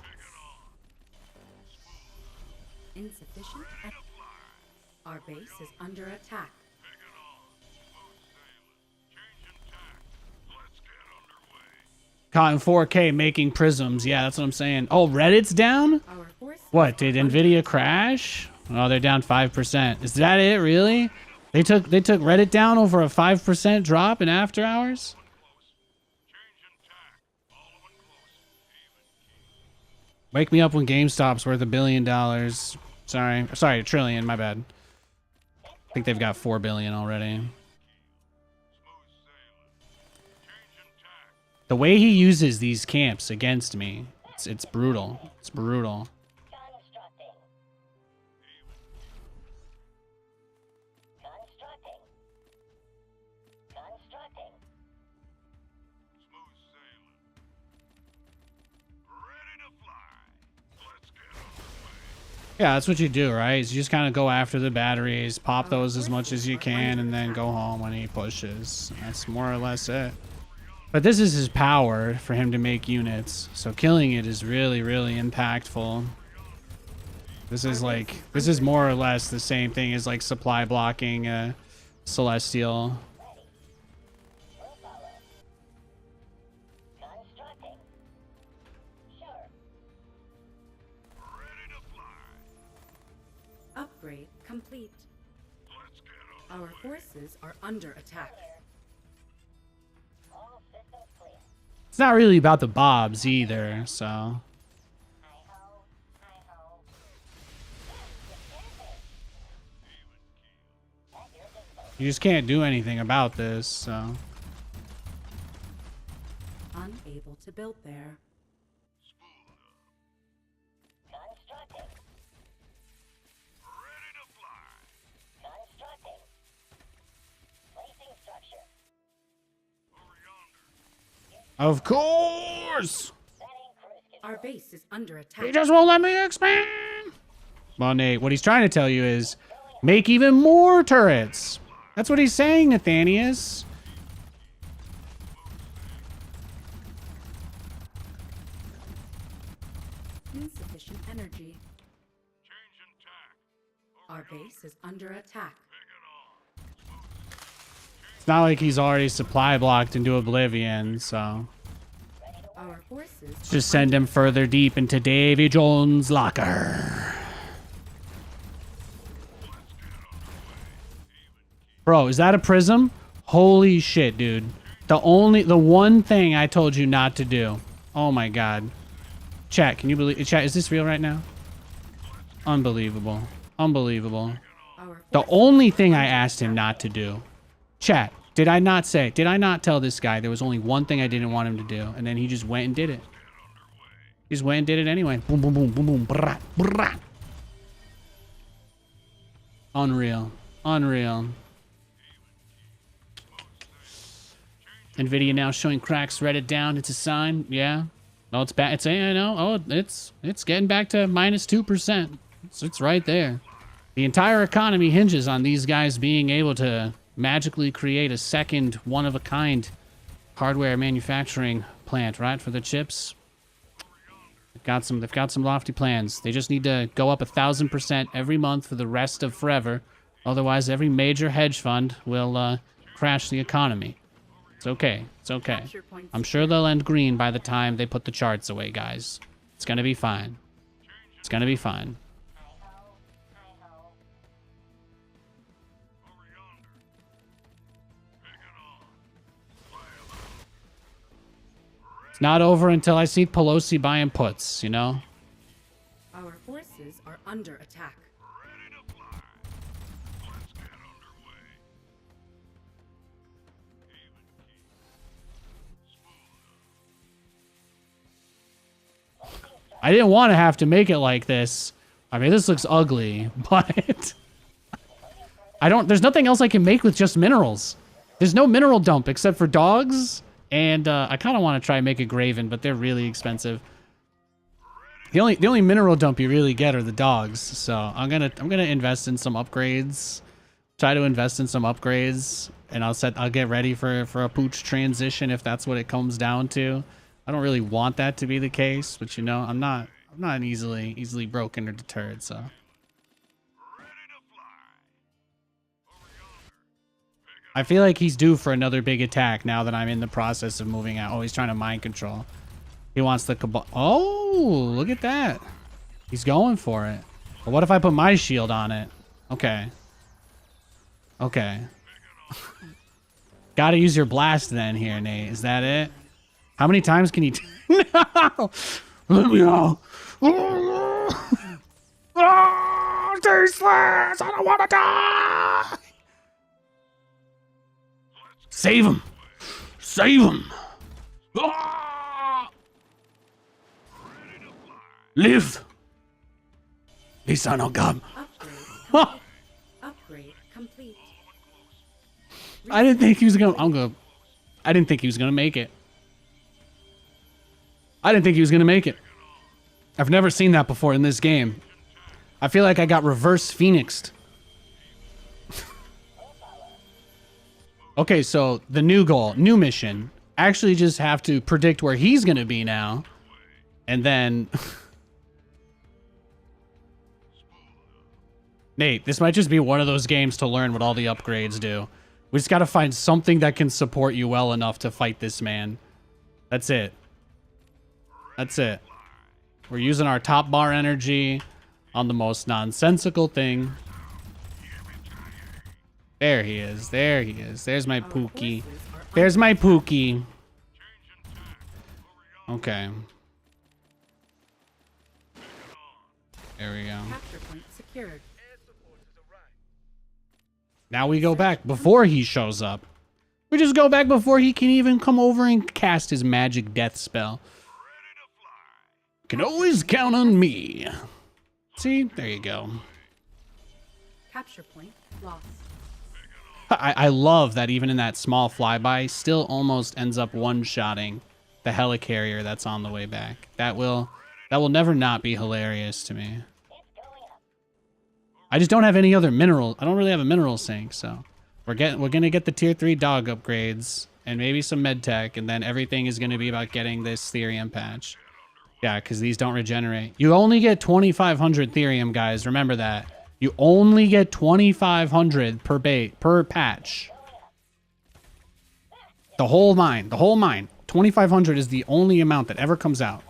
Insufficient. Our base is under attack. Caught in 4K making prisms. Yeah, that's what I'm saying. Oh, Reddit's down? Our forces What, did are under Nvidia attack. crash? Oh, they're down 5%. Is that it, really? They took Reddit down over a 5% drop in after hours? Wake me up when GameStop's worth $1 billion. Sorry, $1 trillion, my bad. I think they've got 4 billion already. The way he uses these camps against me, it's brutal. It's brutal. Constructing. Constructing. Constructing. Smooth sailing. Ready to fly. Let's get underway. Yeah, that's what you do, right? Is you just kind of go after the batteries, pop those as much as you can, and then go home when he pushes. That's more or less it. But this is his power for him to make units, so killing it is really, really impactful. This is more or less the same thing as like supply blocking Celestial. Willpower. Constructing. Sure. Ready to fly. Upgrade complete. Let's get Our forces are under attack. All systems clear. It's not really about the bobs either, so. Hi-ho. Hi-ho. At your disposal. You just can't do anything about this, so. Unable to build there. Constructing. ready to fly. Constructing. Placing structure. Over yonder. Of course! Setting cruise control. Our base is under He attack. just won't let me expand! Well, Nate, what he's trying to tell you is make even more turrets. That's what he's saying, Nathanias. insufficient energy. Changing tack. Our base is under attack. It's not like he's already supply blocked into oblivion, so Our forces just send him further deep into Davy Jones' locker. Bro, is that a prism? Holy shit, dude. The one thing I told you not to do. Oh my god. Chat, can you believe chat, is this real right now? Unbelievable. Unbelievable. Our The only thing I asked him not to do. Chat, did I not tell this guy there was only one thing I didn't want him to do? And then he just went and did it. He just went and did it anyway. Boom, boom, boom, boom, boom. Brah, brah. Unreal. Unreal. NVIDIA now showing cracks Reddit down. It's a sign. Yeah. No, it's bad. It's, I know. Oh, it's getting back to -2%. It's right there. The entire economy hinges on these guys being able to magically create a second one-of-a-kind hardware manufacturing plant, right, for the chips. They've got some lofty plans. They just need to go up 1,000% every month for the rest of forever. Otherwise, every major hedge fund will crash the economy. It's okay. It's okay. capture points. I'm sure they'll end green by the time they put the charts away, guys. It's gonna be fine. It's gonna be fine. It's not over until I see Pelosi buying puts, you know? Our forces are under attack. I didn't want to have to make it like this. I mean, this looks ugly, but there's nothing else I can make with just minerals. There's no mineral dump except for dogs. And I kind of want to try and make a Graven, but they're really expensive. The only mineral dump you really get are the dogs. So I'm gonna invest in some upgrades. Try to invest in some upgrades, and I'll get ready for a pooch transition if that's what it comes down to. I don't really want that to be the case, but you know, I'm not easily broken or deterred, so. I feel like he's due for another big attack now that I'm in the process of moving out. Oh, he's trying to mind control. He wants the cabal. Oh, look at that. He's going for it. But what if I put my shield on it? Okay. Okay. Gotta use your blast then here, Nate. Is that it? How many times can you... No! Let me go. Oh, tasteless! I don't want to die! Save him! Save him! Ah! Live! Lisa, no God. Upgrade complete. I didn't think he was gonna. I didn't think he was gonna make it. I didn't think he was gonna make it. I've never seen that before in this game. I feel like I got reverse phoenixed. Okay, so the new goal, new mission. Actually just have to predict where he's gonna be now. And then... Nate, this might just be one of those games to learn what all the upgrades do. We just gotta find something that can support you well enough to fight this man. That's it. That's it. We're using our top bar energy on the most nonsensical thing. There he is. There he is. There's my Pookie. There's my Pookie. Okay. There we go. Capture point secured. Now we go back before he shows up. We just go back before he can even come over and cast his magic death spell. Can always count on me. See? There you go. Capture point lost. I love that even in that small flyby, still almost ends up one-shotting the helicarrier that's on the way back. That will never not be hilarious to me. I just don't have any other mineral. I don't really have a mineral sink, so we're gonna get the tier 3 dog upgrades and maybe some med tech, and then everything is gonna be about getting this Therium patch. Yeah, because these don't regenerate. You only get 2,500 Therium, guys. Remember that. You only get 2,500 per patch. The whole mine. The whole mine. 2,500 is the only amount that ever comes out.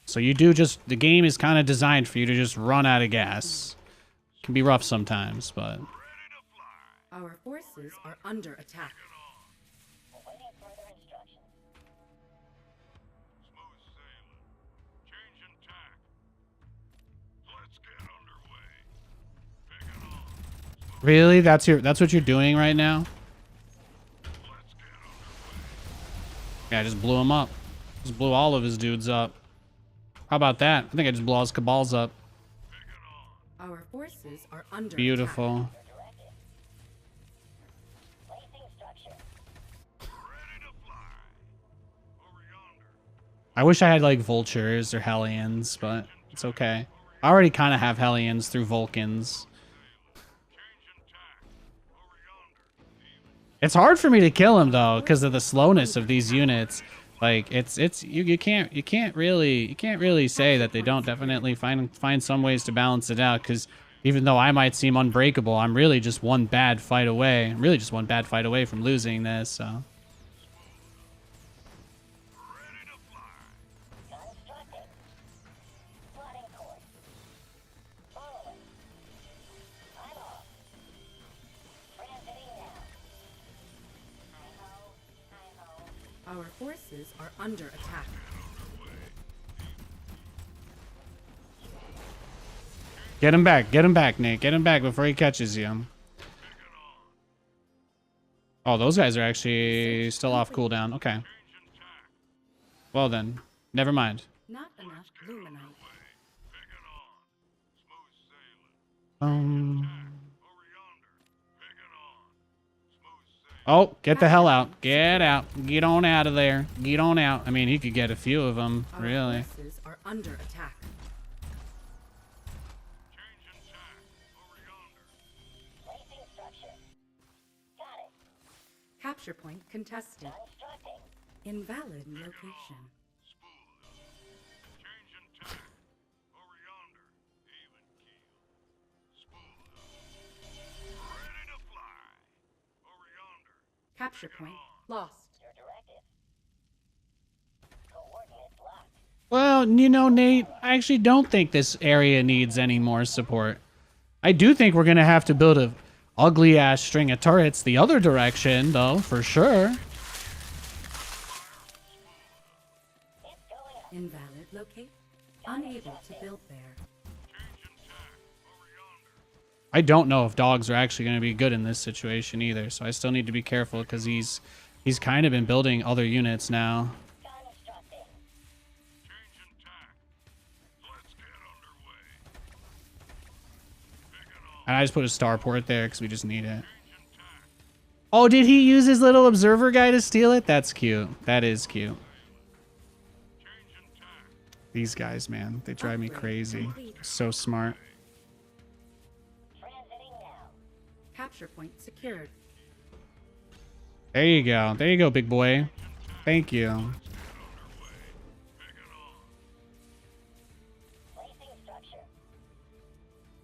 So you do just... The game is kind of designed for you to just run out of gas. It can be rough sometimes, but... Our forces are under attack. Awaiting further instructions. Smooth sailing. Changing tack. Let's get underway. Picking on. Really? That's what you're doing right now? Let's get underway. Yeah, I just blew him up. Just blew all of his dudes up. How about that? I think I just blew all his cabals up. Our forces are under attack. Beautiful. Placing structure. Ready to fly. Over yonder. I wish I had like vultures or hellions, but it's okay. I already kind of have hellions through Vulcans. Changing tack. Over yonder. It's hard for me to kill him though because of the slowness of these units. Like you can't really say that they don't definitely find some ways to balance it out, because even though I might seem unbreakable, I'm really just one bad fight away. I'm really just one bad fight away from losing this, so. Ready to fly. Constructing. Plotting course. Following. I'm off. Transiting now. Hi-ho. Hi-ho. Our forces are under attack. Get him back, Nate. Get him back before he catches you. Oh, those guys are actually still off cooldown. Okay. Well then, never mind. Not enough luminite. Picking on. Smooth sailing. Um. Over yonder. Picking on. Smooth sailing. Oh, get the hell out. Get out. Get on out of there. Get on out. I mean, he could get a few of them, Our really. forces are under attack. Changing tack. Over yonder. Placing structure. Got it. Capture point contested. Constructing. Invalid location. Changing tack. Over yonder. Even keel. Smooth. Ready to fly. Over yonder. Capture point lost. Your directive. Coordinates locked. Well, you know, Nate, I actually don't think this area needs any more support. I do think we're going to have to build a ugly-ass string of turrets the other direction, though, for sure. It's going up. Invalid locate. Unable to build there. Changing tack. Over yonder. I don't know if dogs are actually going to be good in this situation either, so I still need to be careful because he's kind of been building other units now. Constructing. Changing tack. Let's get underway. Picking on. And I just put a starport there because we just need it. Changing tack. Oh, did he use his little observer guy to steal it? That's cute. That is cute. Changing tack. These guys, man, they drive me crazy. So smart. Transiting now. Capture point secured. There you go. There you go, big boy. Thank you. Picking on. Placing structure.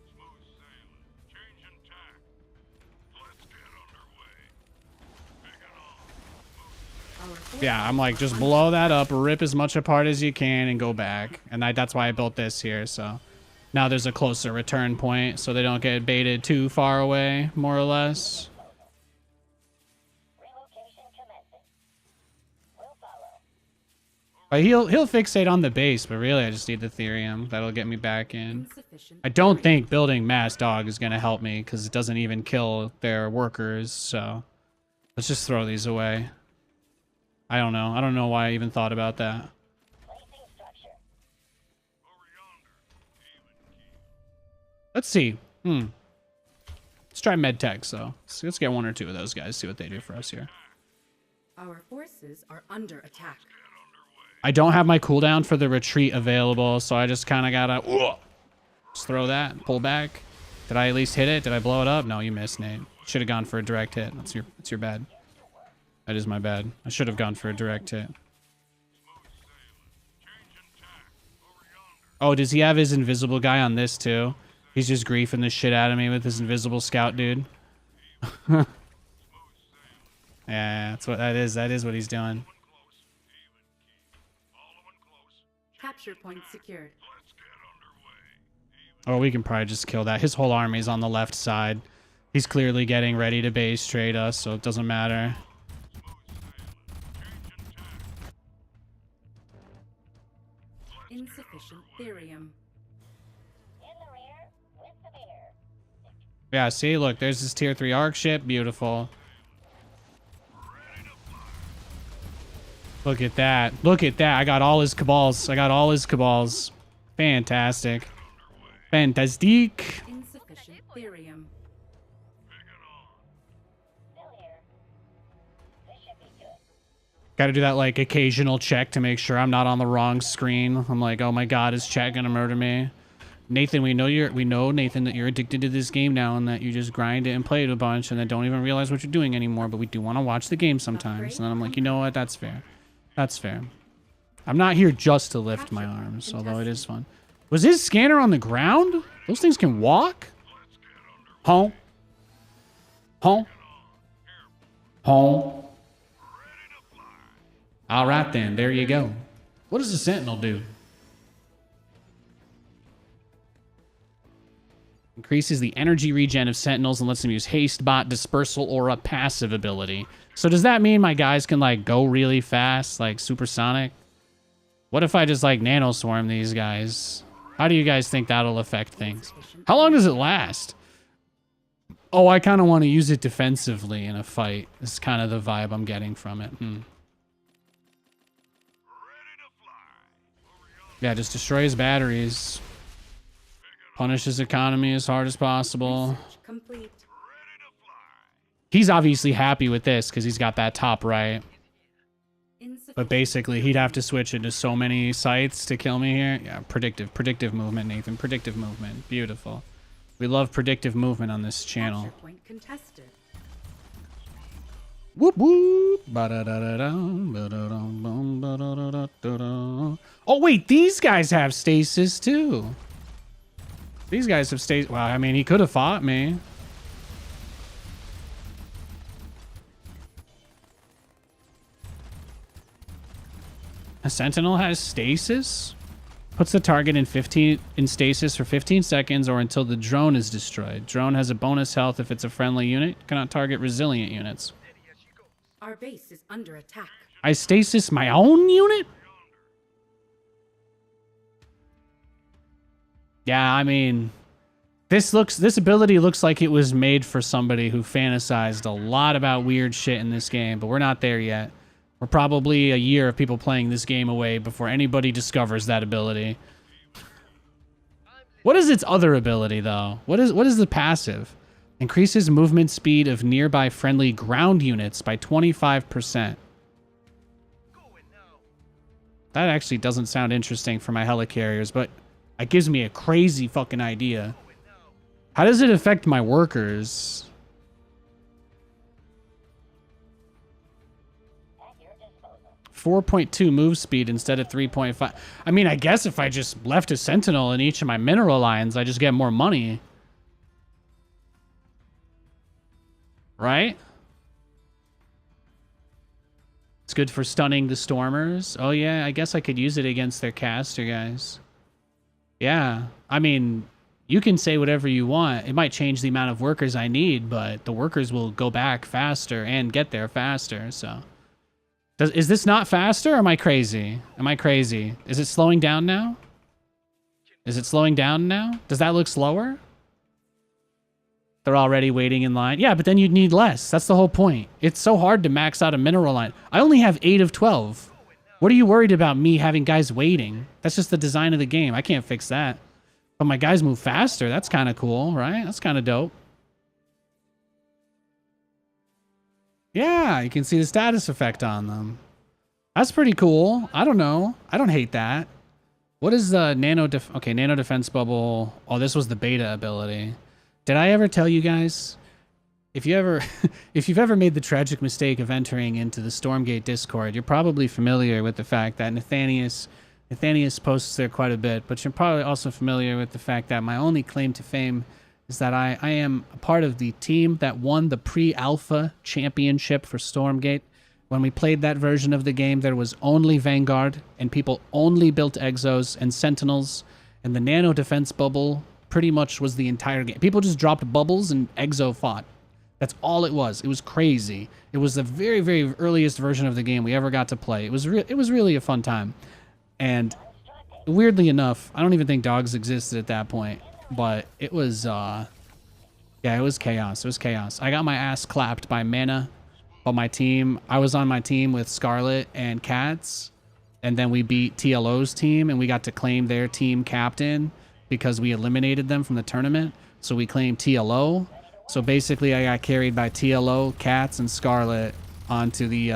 Smooth sailing. Changing tack. Let's get underway. Picking on. Our forces Yeah, I'm like, are just under blow that up, rip as much apart as you can, and go back. And that's why I built this here, so. Now there's a closer return point, so they don't get baited too far away, more or less. Relocation commencing. Will follow. But he'll fixate on the base, but really I just need the Therium. That'll get me back in. insufficient. I don't think building mass dog is going to help me, because it doesn't even kill their workers, so. Let's just throw these away. I don't know. I don't know why I even thought about that. Placing structure. Over yonder. Even keel. Let's see. Let's try medtech, so let's get one or two of those guys, see what they do for us here. Our forces are under attack. I don't have my cooldown for the retreat available, so I just kind of gotta just throw that, pull back. Did I at least hit it? Did I blow it up? No, you missed, Nate. Should have gone for a direct hit. That's your bad. That is my bad. I should have gone for a direct hit. Smooth sailing. Changing Oh, does he have his invisible guy on this too? He's just griefing the shit out of me with his invisible scout dude. Yeah, that's what that is. That is what he's doing. Capture point secured. Oh, we can probably just kill that. His whole army's on the left side. He's clearly getting ready to base trade us, so it doesn't matter. Insufficient therium. In the rear with the beer. Yeah, see, look, there's this tier 3 arc ship. Beautiful. Look at that. Look at that. I got all his cabals. I got all his cabals. Fantastic. Fantastique. Insufficient therium. Still here. This should be good. Got to do that, like, occasional check to make sure I'm not on the wrong screen. I'm like, oh my god, is chat gonna murder me? Nathan, we know, Nathan, that you're addicted to this game now and that you just grind it and play it a bunch and then don't even realize what you're doing anymore, but we do want to watch the game sometimes. And then I'm like, you know what? That's fair. That's fair. I'm not here just to lift my arms, although it is fun. Was his scanner on the ground? Those things can walk? Home. Home. Home. All right, then. There you go. What does the Sentinel do? Increases the energy regen of Sentinels and lets them use Haste Bot, Dispersal, or a passive ability. So does that mean my guys can, like, go really fast, like supersonic? What if I just, like, Nano Swarm these guys? How do you guys think that'll affect things? How long does it last? Oh, I kind of want to use it defensively in a fight. This is kind of the vibe I'm getting from it. Yeah, just destroy his batteries. Punish his economy as hard as possible. Research complete. He's obviously happy with this because he's got that top right. But basically, he'd have to switch into so many sites to kill me here. Yeah, predictive movement, Nathan. Predictive movement. Beautiful. We love predictive movement on this channel. Capture point contested. Whoop whoop. Ba-da-da-da-dum, ba-da-dum, bum, ba-da-da-da-da-da. Oh wait, these guys have stasis too. These guys have stasis. Well, I mean, he could have fought me. A Sentinel has stasis? Puts the target in stasis for 15 seconds or until the drone is destroyed. Drone has a bonus health if it's a friendly unit. Cannot target resilient units. Our base is under attack. I stasis my own unit? Yeah, I mean, this ability looks like it was made for somebody who fantasized a lot about weird shit in this game, but we're not there yet. We're probably a year of people playing this game away before anybody discovers that ability. What is its other ability, though? What is the passive? Increases movement speed of nearby friendly ground units by 25%. That actually doesn't sound interesting for my helicarriers, but it gives me a crazy fucking idea. How does it affect my workers? At your disposal. 4.2 move speed instead of 3.5. I mean, I guess if I just left a Sentinel in each of my mineral lines, I just get more money. Right? It's good for stunning the Stormers. Oh yeah, I guess I could use it against their caster guys. Yeah, I mean, you can say whatever you want. It might change the amount of workers I need, but the workers will go back faster and get there faster, so. Is this not faster or am I crazy? Am I crazy? Is it slowing down now? Is it slowing down now? Does that look slower? They're already waiting in line. Yeah, but then you'd need less. That's the whole point. It's so hard to max out a mineral line. I only have 8 of 12. What are you worried about me having guys waiting? That's just the design of the game. I can't fix that. But my guys move faster. That's kind of cool, right? That's kind of dope. Yeah, you can see the status effect on them. That's pretty cool. I don't know. I don't hate that. What is the nano defense bubble? Oh, this was the beta ability. Did I ever tell you guys? If you've ever made the tragic mistake of entering into the Stormgate Discord, you're probably familiar with the fact that Nathanias Nathanias posts there quite a bit, but you're probably also familiar with the fact that my only claim to fame is that I am a part of the team that won the pre-alpha championship for Stormgate. When we played that version of the game, there was only Vanguard, and people only built Exos and Sentinels, and the nano defense bubble pretty much was the entire game. People just dropped bubbles and Exo fought. That's all it was. It was crazy. It was the very, very earliest version of the game we ever got to play. It was really a fun time. And weirdly enough, I don't even think dogs existed at that point, but it was, yeah, it was chaos. It was chaos. I got my ass clapped by Mana, but my team, I was on my team with Scarlet and Cats, and then we beat TLO's team, and we got to claim their team captain because we eliminated them from the tournament. So we claimed TLO. So basically, I got carried by TLO, Cats, and Scarlet onto the,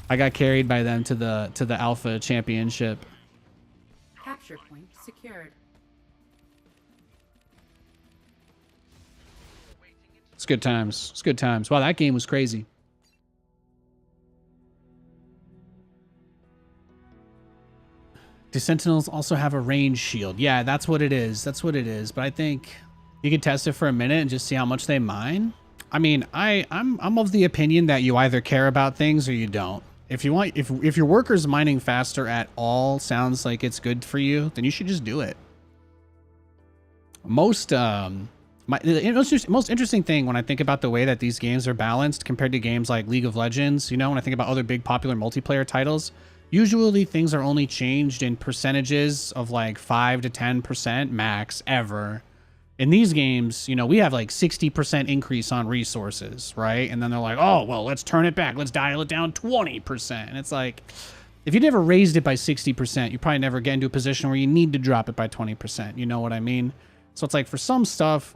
I got carried by them to the Alpha Championship. Capture point secured. It's good times. It's good times. Wow, that game was crazy. Do Sentinels also have a range shield? Yeah, that's what it is. That's what it is. But I think you could test it for a minute and just see how much they mine. I mean, I'm of the opinion that you either care about things or you don't. If you want, if your workers mining faster at all sounds like it's good for you, then you should just do it. Most the most interesting thing when I think about the way that these games are balanced compared to games like League of Legends, you know, when I think about other big popular multiplayer titles, usually things are only changed in percentages of like 5 to 10% max ever. In these games, you know, we have like 60% increase on resources, right? And then they're like, oh, well, let's turn it back. Let's dial it down 20%. And it's like, if you never raised it by 60%, you probably never get into a position where you need to drop it by 20%. You know what I mean? So it's like for some stuff,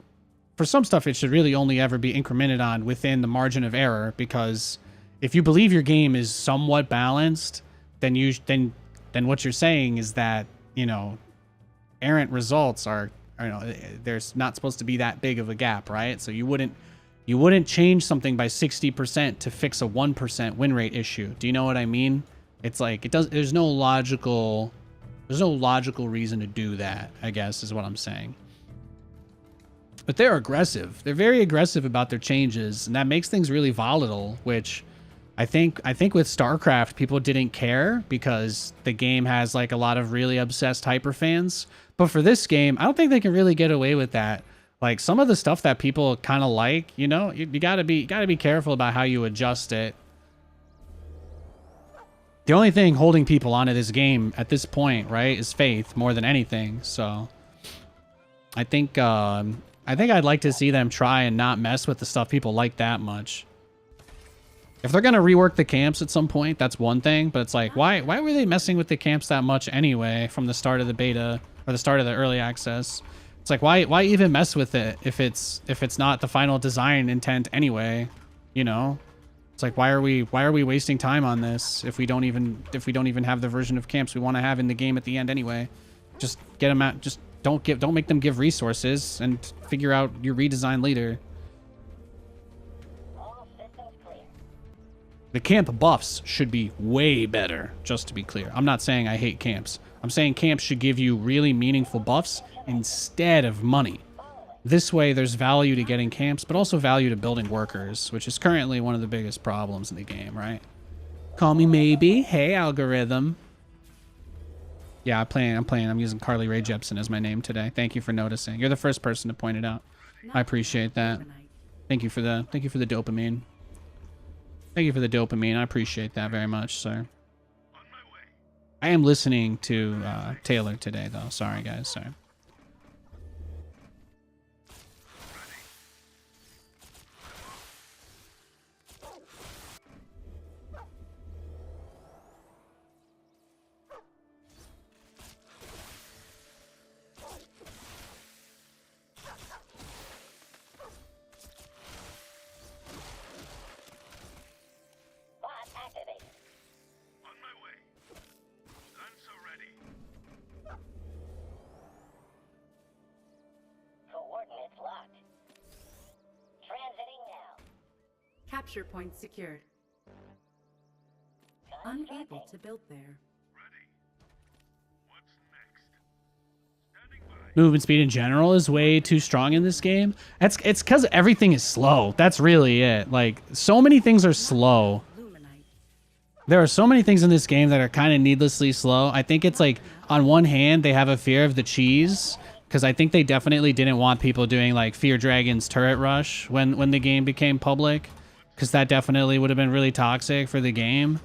it should really only ever be incremented on within the margin of error, because if you believe your game is somewhat balanced, then what you're saying is that, you know, errant results are, you know, there's not supposed to be that big of a gap, right? So you wouldn't change something by 60% to fix a 1% win rate issue. Do you know what I mean? It's like there's no logical reason to do that, I guess is what I'm saying. But they're aggressive. They're very aggressive about their changes, and that makes things really volatile, which I think with StarCraft people didn't care because the game has like a lot of really obsessed hyper fans. But for this game, I don't think they can really get away with that. Like some of the stuff that people kind of like, you know, you gotta be careful about how you adjust it. The only thing holding people onto this game at this point, right, is faith more than anything. So I think I'd like to see them try and not mess with the stuff people like that much. If they're gonna rework the camps at some point, that's one thing. But it's like, why were they messing with the camps that much anyway from the start of the beta or the start of the early access? It's like, why even mess with it if it's not the final design intent anyway? You know, it's like, why are we wasting time on this if we don't even have the version of camps we want to have in the game at the end anyway? Just get them out. Just don't make them give resources and figure out your redesign later. All systems clear. The camp buffs should be way better, just to be clear. I'm not saying I hate camps. I'm saying camps should give you really meaningful buffs instead of money. This way, there's value to getting camps, but also value to building workers, which is currently one of the biggest problems in the game, right? Call me maybe. Hey, algorithm. Yeah, I'm using Carly Rae Jepsen as my name today. Thank you for noticing. You're the first person to point it out. I appreciate that. Thank you for the dopamine. Thank you for the dopamine. I appreciate that very much, sir. I am listening to Taylor today, though. Sorry, guys. Sorry. Bot activated. On my way. None so ready. Coordinates locked. Transiting now. Capture point secured. unable to build there. Ready. What's next? Standing by. Movement speed in general is way too strong in this game. It's because everything is slow. That's really it. Like, so many things are slow. Luminite. There are so many things in this game that are kind of needlessly slow. I think it's like, on one hand, they have a fear of the cheese, because I think they definitely didn't want people doing like Fear Dragon's turret rush when the game became public, because that definitely would have been really toxic for the game.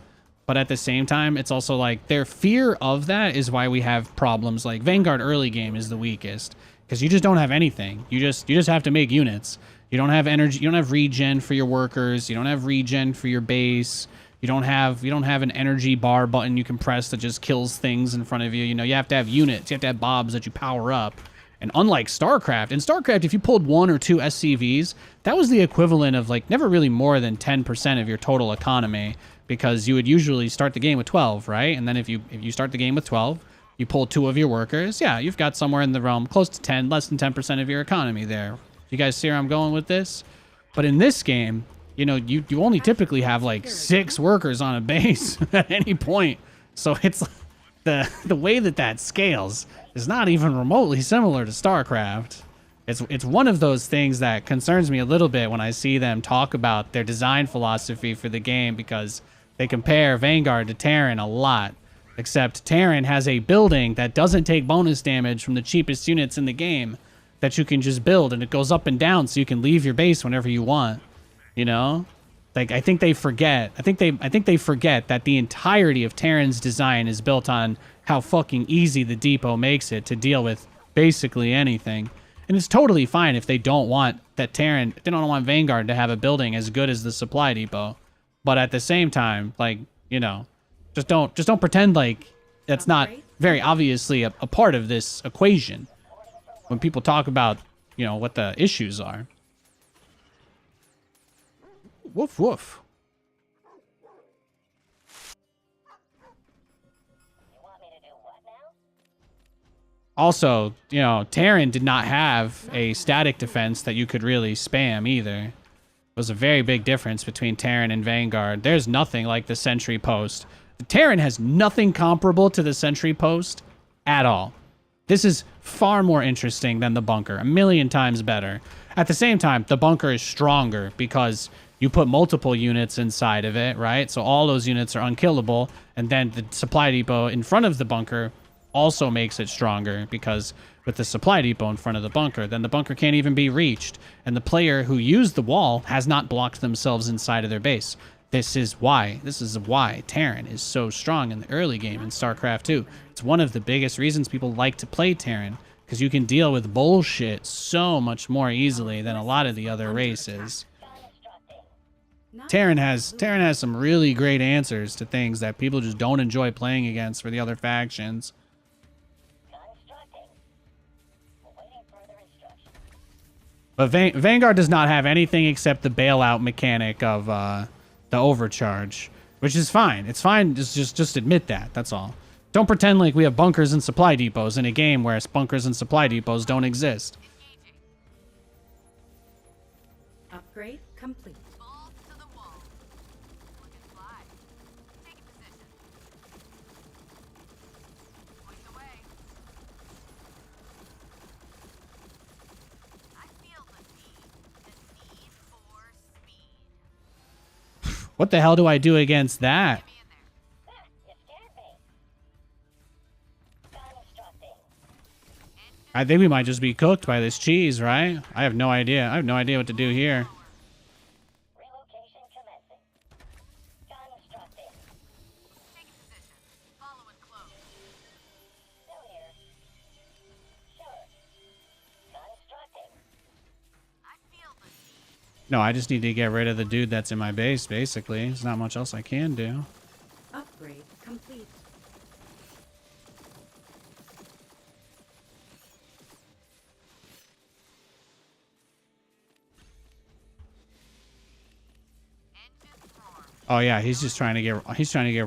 But at the same time, it's also like their fear of that is why we have problems. Like Vanguard early game is the weakest, because you just don't have anything. You just have to make units. You don't have energy. You don't have regen for your workers. You don't have regen for your base. You don't have an energy bar button you can press that just kills things in front of you. You know, you have to have units. You have to have mobs that you power up. And unlike StarCraft, in StarCraft, if you pulled 1 or 2 SCVs, that was the equivalent of like never really more than 10% of your total economy, because you would usually start the game with 12, right? And then if you start the game with 12, you pull 2 of your workers, yeah, you've got somewhere in the realm close to 10, less than 10% of your economy there. You guys see where I'm going with this? But in this game, you know, you only typically have like 6 workers on a base at any point. So it's the way that scales is not even remotely similar to StarCraft. It's one of those things that concerns me a little bit when I see them talk about their design philosophy for the game, because they compare Vanguard to Terran a lot. Except Terran has a building that doesn't take bonus damage from the cheapest units in the game that you can just build, and it goes up and down so you can leave your base whenever you want. You know? Like, I think they forget that the entirety of Terran's design is built on how fucking easy the depot makes it to deal with basically anything. And it's totally fine if they don't want Vanguard to have a building as good as the supply depot. But at the same time, like, you know, just don't pretend like that's not very obviously a part of this equation when people talk about, you know, what the issues are. Woof woof. You want me to do what now? Also, you know, Terran did not have a static defense that you could really spam either. It was a very big difference between Terran and Vanguard. There's nothing like the Sentry Post. The Terran has nothing comparable to the Sentry Post at all. This is far more interesting than the bunker, a million times better. At the same time, the bunker is stronger because you put multiple units inside of it, right? So all those units are unkillable, and then the supply depot in front of the bunker also makes it stronger, because with the supply depot in front of the bunker, then the bunker can't even be reached, and the player who used the wall has not blocked themselves inside of their base. This is why Terran is so strong in the early game in StarCraft 2. It's one of the biggest reasons people like to play Terran, because you can deal with bullshit so much more easily than a lot of the other races. Terran has some really great answers to things that people just don't enjoy playing against for the other factions. Constructing. Awaiting further instructions. But Vanguard does not have anything except the bailout mechanic of the overcharge, which is fine. It's fine. Just admit that. That's all. Don't pretend like we have bunkers and supply depots in a game where bunkers and supply depots don't exist. Upgrade complete. Balls to the wall. Looking fly. Take a position. Point the way. I feel the need for speed. What the hell do I do against that? Get me in there. You scared me. Constructing. I think we might just be cooked by this cheese, right? I have no idea. I have no idea what to do here. Relocation commencing. Constructing. Take a position. Following close. Still here. Sure. Constructing. I feel the need. No, I just need to get rid of the dude that's in my base, basically. There's not much else I can do. Upgrade complete. Engines roar. Oh yeah, he's trying to get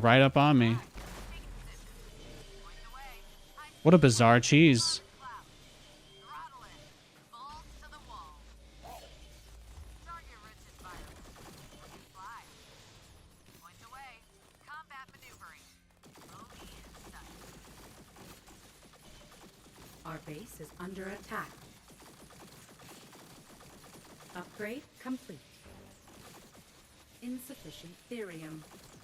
right up on me. Take a position. Point the way. High What a bizarre cheese. cloud. Throttle in. Balls to the wall. Target rich environment. Looking fly. Point the way. Combat maneuver. Our base is under attack. Upgrade complete. Insufficient therium.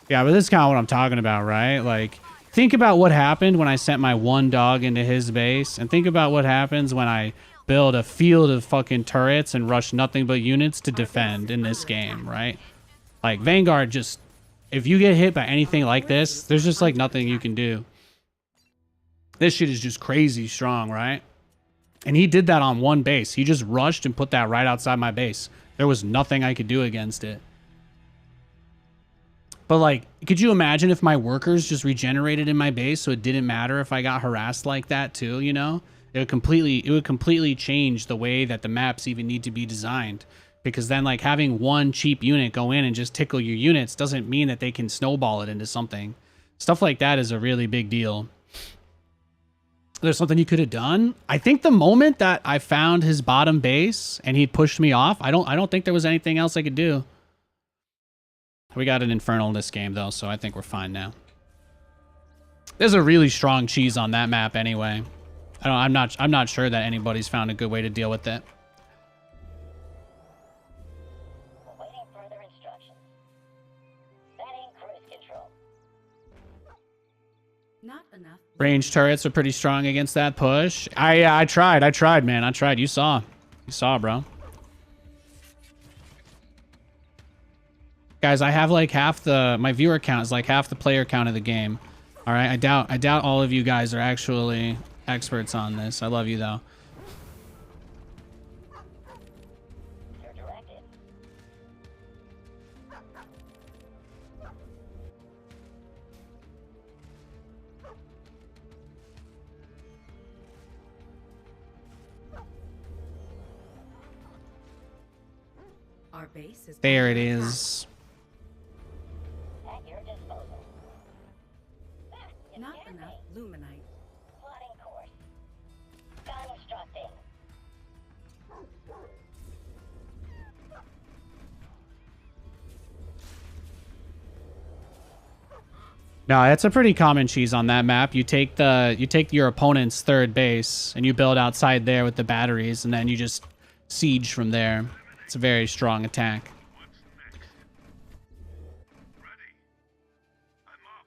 Yeah, but this is kind of what I'm talking about, right? Like, think about what happened when I sent my one dog into his base, and think about what happens when I build a field of fucking turrets and rush nothing but units to defend in this game, right? Like, Vanguard just... If you get hit by anything like this, there's just, like, nothing you can do. This shit is just crazy strong, right? And he did that on one base. He just rushed and put that right outside my base. There was nothing I could do against it. But, like, could you imagine if my workers just regenerated in my base so it didn't matter if I got harassed like that too, you know? It would completely change the way that the maps even need to be designed. Because then, like, having one cheap unit go in and just tickle your units doesn't mean that they can snowball it into something. Stuff like that is a really big deal. There's something you could have done. I think the moment that I found his bottom base and he pushed me off, I don't think there was anything else I could do. We got an Infernal in this game though, so I think we're fine now. There's a really strong cheese on that map anyway. I'm not sure that anybody's found a good way to deal with it. Awaiting further instructions. Setting cruise control. Not enough. Range turrets are pretty strong against that push. I tried, man. I tried. You saw, bro. Guys, I have like my viewer count is like half the player count of the game. All right, I doubt all of you guys are actually experts on this. I love you though. You're directed. Our base is There it under attack. is. At your disposal. You Not scared enough me. luminite. Plotting course. Constructing. No, it's a pretty common cheese on that map. You take your opponent's third base and you build outside there with the batteries, and then you just siege from there. It's a very strong attack. Ready. I'm off.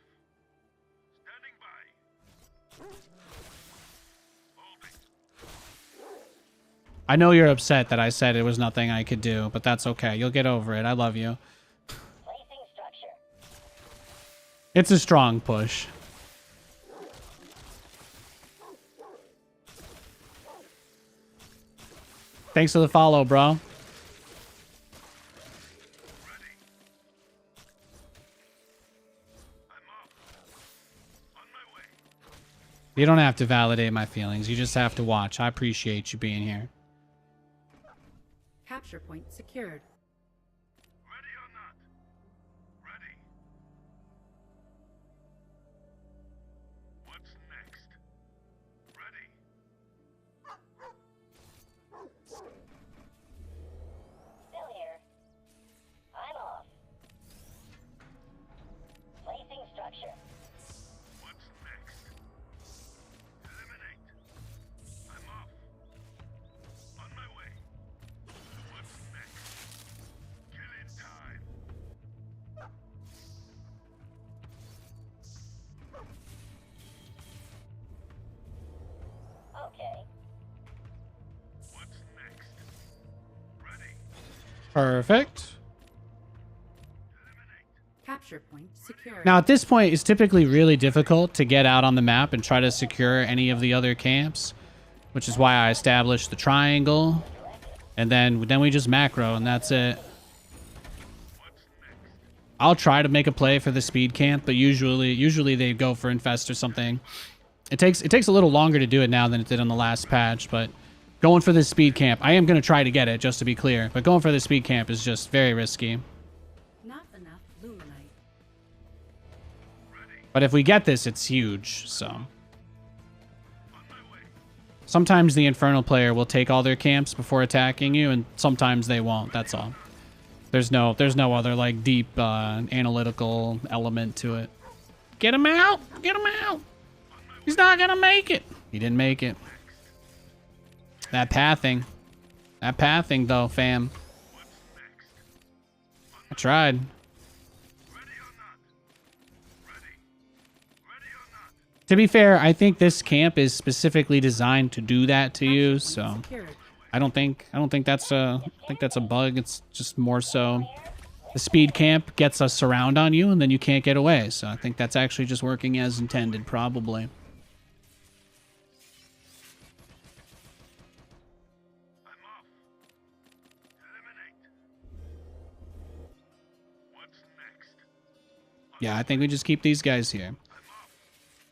Standing by. Holding. I know you're upset that I said it was nothing I could do, but that's okay. You'll get over it. I love you. Placing structure. It's a strong push. Thanks for the follow, bro. You don't have to validate my feelings. You just have to watch. I appreciate you being here. Capture point secured. Ready or not? Ready. What's next? Ready. Still here. I'm off. Placing structure. What's next? Eliminate. I'm off. On my way. What's next? Killing time. Okay. What's next? Ready. Perfect. Capture point secured. Now, at this point, it's typically really difficult to get out on the map and try to secure any of the other camps, which is why I established the triangle, and then we just macro, and that's it. I'll try to make a play for the speed camp, but usually they go for infest or something. It takes a little longer to do it now than it did on the last patch, but going for the speed camp, I am going to try to get it, just to be clear, but going for the speed camp is just very risky. Not enough luminite. But if we get this, it's huge, so. Sometimes the Infernal player will take all their camps before attacking you, and sometimes they won't, that's all. There's no other, like, deep, analytical element to it. Get him out! Get him out! He's not gonna make it! He didn't make it. That pathing. That pathing, though, fam. I tried. Ready or not? Ready. Ready or not? To be fair, I think this camp is specifically designed to do that to you, so Secured. I don't think that's a bug. It's just more so the speed camp gets a surround on you and then you can't get away. So I think that's actually just working as intended, probably. I'm off. Eliminate. What's next? Yeah, I think we just keep these guys here.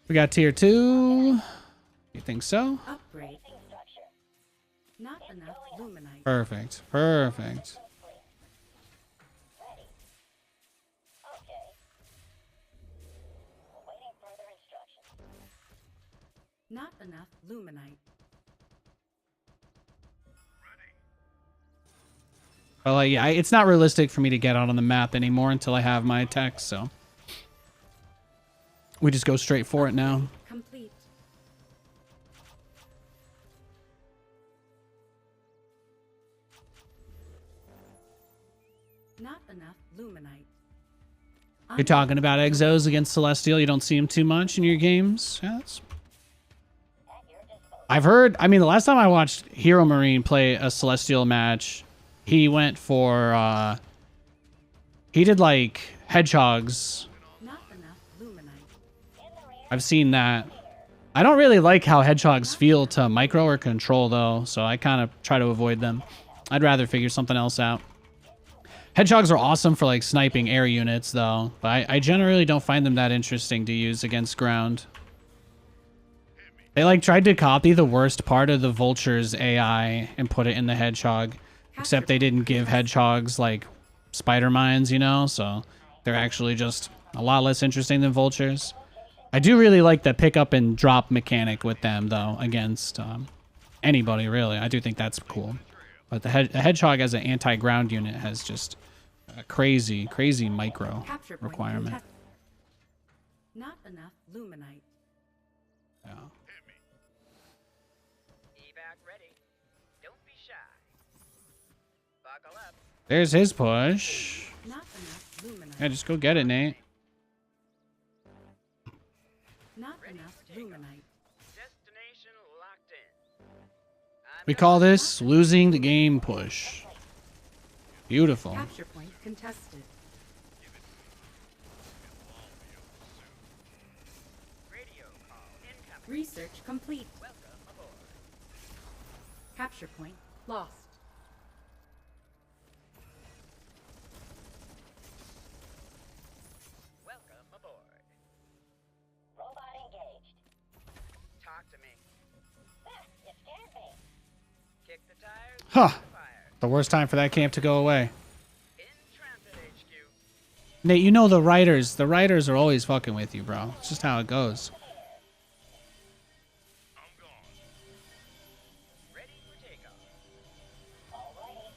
We got tier 2. You think so? Upgrade. Not enough luminite. Perfect. Perfect. Ready. Okay. Awaiting further instructions. Not enough luminite. Well, yeah, it's not realistic for me to get out on the map anymore until I have my tech, so we just go straight for it now. Complete. Not enough luminite. You're talking about Exos against Celestial. You don't see them too much in your games. Yeah, I've heard. I mean, the last time I watched Hero Marine play a Celestial match, he went for. He did like hedgehogs. Not enough luminite. I've seen that. I don't really like how hedgehogs feel to micro or control though, so I kind of try to avoid them. I'd rather figure something else out. Hedgehogs are awesome for like sniping air units though, but I generally don't find them that interesting to use against ground. They like tried to copy the worst part of the Vulture's AI and put it in the Hedgehog, except they didn't give Hedgehogs like spider mines, you know, so they're actually just a lot less interesting than Vultures. I do really like the pick up and drop mechanic with them though, against anybody really. I do think that's cool. But the Hedgehog as an anti-ground unit has just a crazy micro Capture point requirement. contested. Not enough luminite. Yeah. Evac ready. Don't be shy. Buckle up. There's his push. Not enough luminite. Yeah, just go get it, Nate. Not enough luminite. Destination locked in. We call this losing the game push. Beautiful. Capture point contested. Radio call incoming. Research complete. Welcome aboard. Capture point lost. Welcome aboard. Robot engaged. Talk to me. Ah, you scared me. Kick the tires. Huh. Fire. The worst time for that camp to go away. In transit HQ. Nate, you know the writers are always fucking with you, bro. It's just how it goes. I'm gone. Ready for takeoff. Alrighty.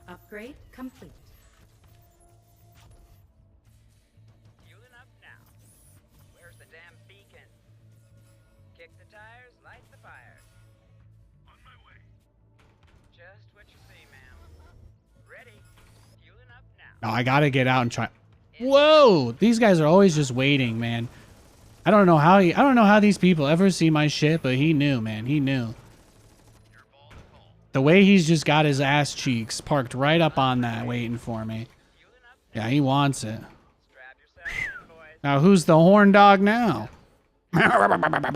Upgrade complete. Fueling up now. Where's the damn beacon? Kick the tires, light the fire. On my way. Just what you say, ma'am. Ready. Fueling up now. No, I gotta get out and try. Whoa! These guys are always just waiting, man. I don't know how these people ever see my shit, but he knew, man. He knew. Your ball to call. The way he's just got his ass cheeks parked right up on that, waiting for me. Fueling up. Yeah, he wants it. Strap yourself in, boys. Now, who's the horn dog now? Buckle up, Buttercup.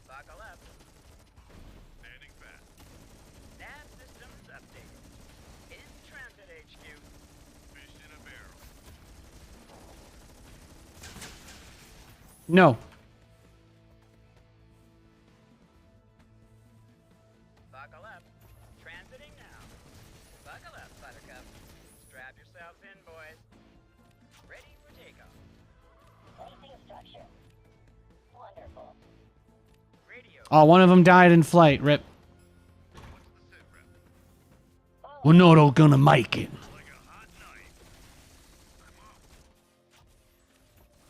Buckle up. Standing fast. Nav systems updated. In transit HQ. Fish in a barrel. No. Buckle up. Transiting now. Buckle up, Buttercup. Strap yourselves in, boys. Ready for takeoff. Placing structure. Wonderful. Radio. Oh, one of them died in flight. Rip. What's the sit rep? We're not all gonna make it. Like a hot knife. I'm off.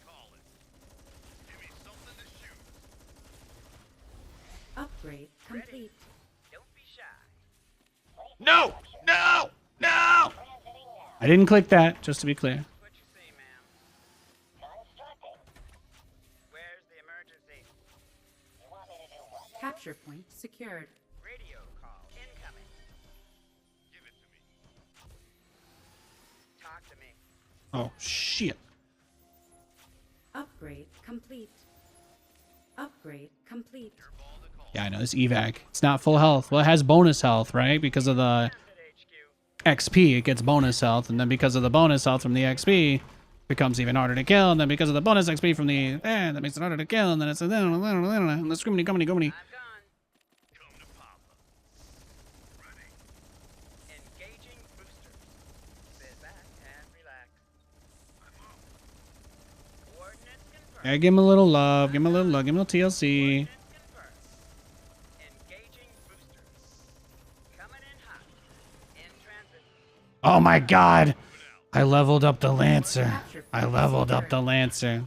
Call it. Give me something to shoot. Upgrade complete. Don't be shy. No! No! No! Transiting now. I didn't click that, just to be clear. What you say, ma'am? Constructing. Where's the emergency? You want me to do what now? Capture point secured. Radio call incoming. Give it to me. Talk to me. Oh, shit. Upgrade complete. Upgrade complete. Yeah, I know, this evac. It's not full health. Well, it has bonus health, right? Because of the Transit HQ. XP, it gets bonus health. And then because of the bonus health from the XP, it becomes even harder to kill. And then because of the bonus XP from the... that makes it harder to kill. And then it's... And the scriminy, gumminy, gumminy. I'm gone. Come to Papa. Ready? Engaging boosters. Sit back and relax. I'm up. Coordinates confirmed. Yeah, give him a little love. Give him a little love. Give him a little TLC. Coordinates confirmed. Engaging boosters. Coming in hot. In transit. Oh my god! I leveled up the Lancer. I leveled up the Lancer.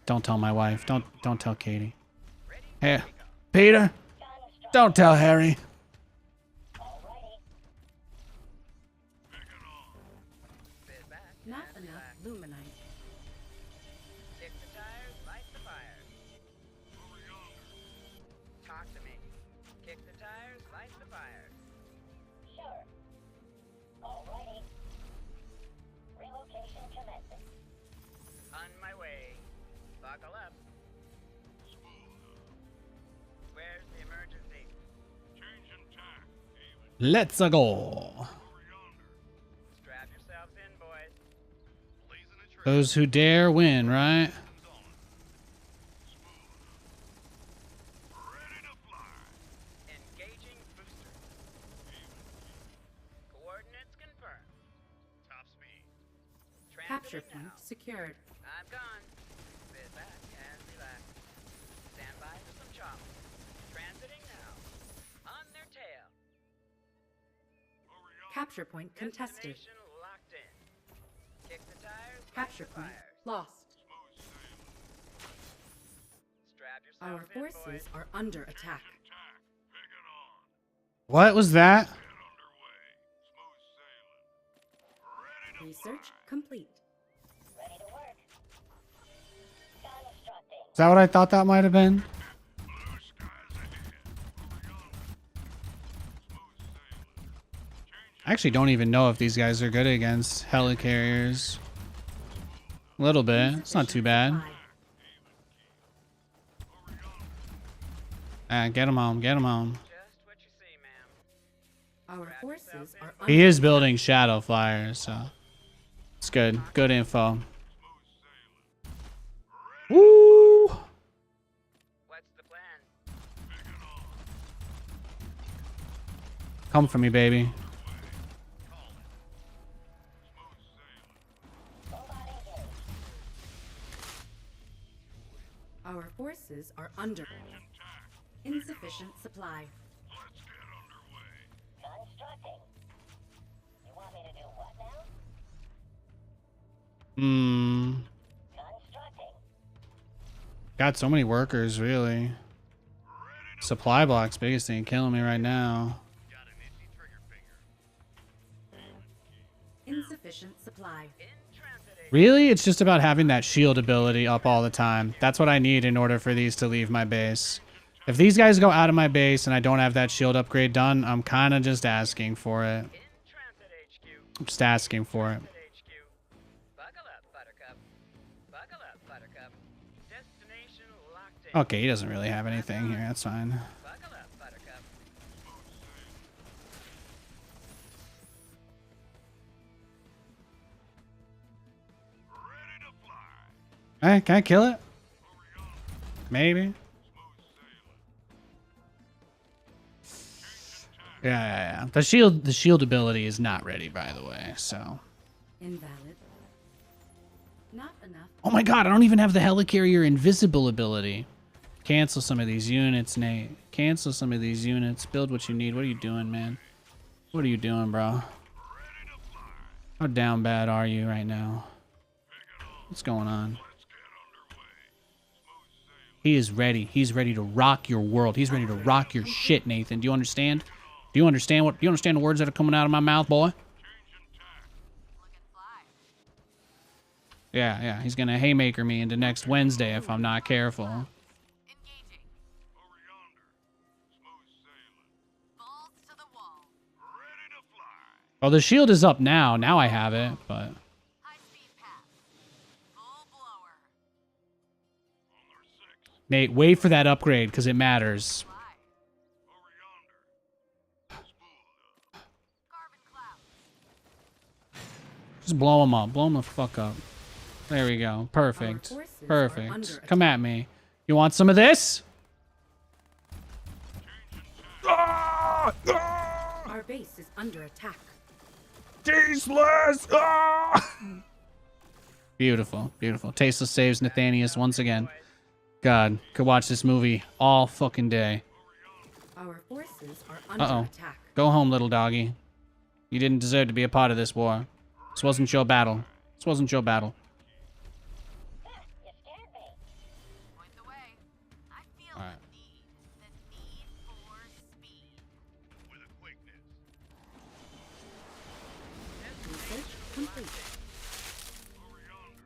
Don't tell my wife. Don't tell Katie. Hey, Peter. Don't tell Harry. Alrighty. Sit back Not and enough relax. luminite. Kick the tires, light the fires. Talk to me. Kick the tires, light the fires. Sure. Alrighty. Relocation commencing. On my way. Buckle up. Where's the emergency? Changing tack. Even Let's go. over yonder. Strap yourselves in, boys. Blazing a trail. Those who dare win, right? Systems on. Smooth. Ready to fly. Engaging booster. Coordinates confirmed. Top speed. Capture Transiting point now. secured. I'm gone. Sit back and relax. Stand by for some chop. Transiting now. On their tail. Over yonder. Capture point contested. Destination locked in. Kick the tires. light Capture the point fires. lost. Smooth sailing. Strap Our yourselves in, boys. forces are under attack. Changing tack. Picking on. What was that? Get underway. Smooth sailing. Ready to Research fly. complete. Ready to work. Constructing. Is that what I thought that might have been? Blue skies ahead. Over yonder. Smooth sailing. I actually don't even know if these guys are good against helicarriers. A little bit. It's not too bad. Supply. Get him home. Get him home. Just what you see, ma'am. Our forces are He under is building shadow flyers, so it's good. Good info. Woo! What's the plan? Come for me, baby. Robot engaged. Our forces are under insufficient supply. Let's get underway. Constructing. You want me to do what now? Constructing. Got so many workers, really. Supply block's biggest thing killing me right now. Got an itchy trigger finger. Insufficient supply. In transit. Really? It's just about having that shield ability up all the time. That's what I need in order for these to leave my base. If these guys go out of my base and I don't have that shield upgrade done, I'm kind of just asking for it. In transit HQ. I'm just asking for it. Transit HQ. Buckle up, Buttercup. Buckle up, Buttercup. Destination locked in. Okay, he doesn't really have anything here. That's fine. Buckle up, Buttercup. Ready to fly. Hey, can I kill it? Maybe. Yeah. The shield ability is not ready, by the way. So. Invalid. Not enough. Oh my god, I don't even have the helicarrier invisible ability. Cancel some of these units, Nate. Cancel some of these units. Build what you need. What are you doing, man? What are you doing, bro? How down bad are you right now? What's going on? He is ready. He's ready to rock your world. He's ready to rock your shit, Nathan. Do you understand? Do you understand the words that are coming out of my mouth, boy? Yeah. He's gonna haymaker me into next Wednesday if I'm not careful. Engaging. Over yonder. Smooth sailing. Balls to the wall. Ready to fly. Oh, the shield is up now. Now I have it, but High speed path. Full blower. On their six. Nate, wait for that upgrade because it matters. Fly. Over yonder. Spool. Carbon cloud. Just blow him up. Blow him the fuck up. There we go. Perfect. Our forces are Perfect. under Come at me. You want some of this? Our base is under attack. Tasteless! Beautiful. Beautiful. Tasteless saves Nathanias once again. God, could watch this movie all fucking day. Our forces are under Uh-oh. attack. Go home, little doggy. You didn't deserve to be a part of this war. This wasn't your battle. This wasn't your battle. You scared me. Point the way. I feel All right. the need for speed. With a quickness. Research complete. Over yonder.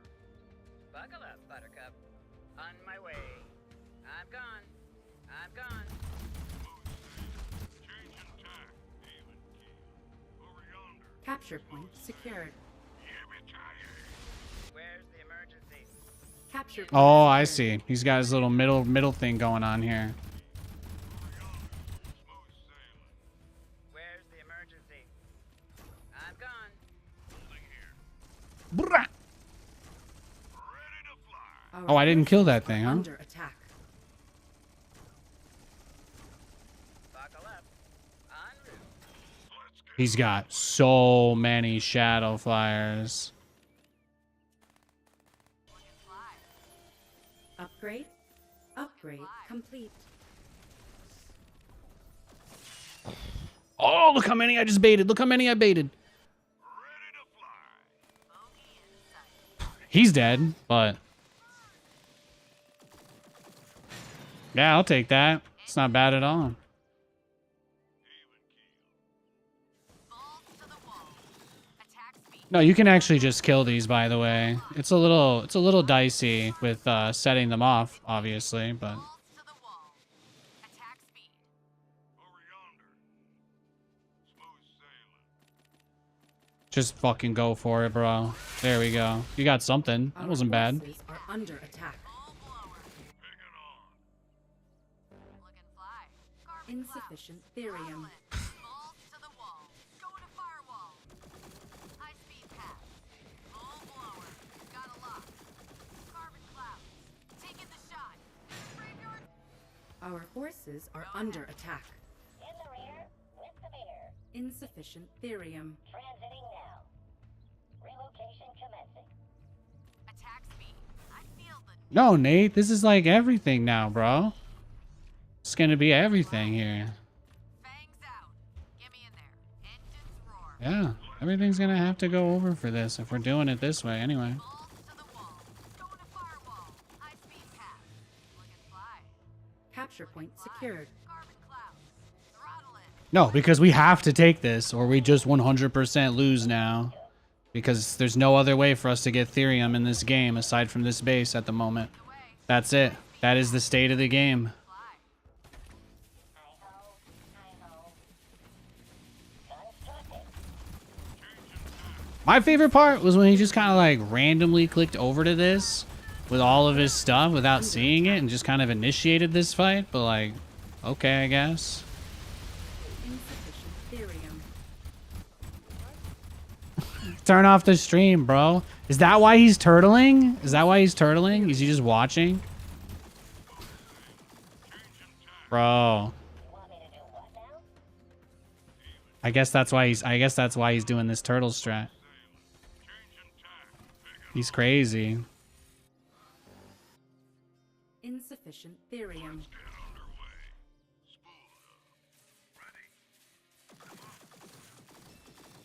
Buckle up, Buttercup. On my way. I'm gone. I'm gone. Changing tack. Even keel. Over yonder. Capture point secured. Where's the emergency? Capture point Oh, I secured. see. He's got his little middle thing going on here. Smooth sailing. Where's the emergency? I'm gone. Holding here. Brah. Ready to fly. Our Oh, I didn't kill forces that thing, are huh? Under attack. Buckle up. En route. Let's go. He's got so many shadow flyers. Look and fly. Upgrade. Upgrade complete. Oh, look how many I just baited. Look how many I baited. Ready to fly. Bogey in sight. He's dead, but... Yeah, I'll take that. It's not bad at all. Balls to the wall. Attack speed. No, you can actually just kill these, by the way. It's a little dicey with setting them off, obviously, but Balls to the wall. Attack speed. Over yonder. Smooth sailing. just fucking go for it, bro. There we go. You got something. That Our wasn't bad. forces are under attack. Full blower. Bring it on. Look and fly. Carbon cloud. Insufficient therium. Balls to the wall. Go to firewall. High speed path. Full blower. Got a lock. Carbon cloud. Taking the shot. Graveyard. Our forces are under attack. In the rear, with the beer. Insufficient therium. Transiting now. Relocation commencing. Attack speed. I feel the No, Nate, this is like everything now, bro. It's gonna be everything here. fangs out. Get me in there. Engines roar. Yeah, everything's gonna have to go over for this if we're doing it this way anyway. Balls to the wall. Going to firewall. High speed path. Look and fly. Capture point secured. Carbon cloud. Throttle it. No, because we have to take this or we just 100% lose now. Because there's no other way for us to get Therium in this game aside from this base at the moment. Away. That's it. That is the state of the game. Fly. Hi-ho. Hi-ho. Constructing. My favorite part was when he just kind of like randomly clicked over to this with all of his stuff without seeing it and just kind of initiated this fight. But like, okay, I guess. Insufficient therium. Turn off the stream, bro. Is that why he's turtling? Is that why he's turtling? Is he just watching? Bro. You want me to do what now? I guess that's why he's doing this turtle strat. He's crazy. Insufficient therium.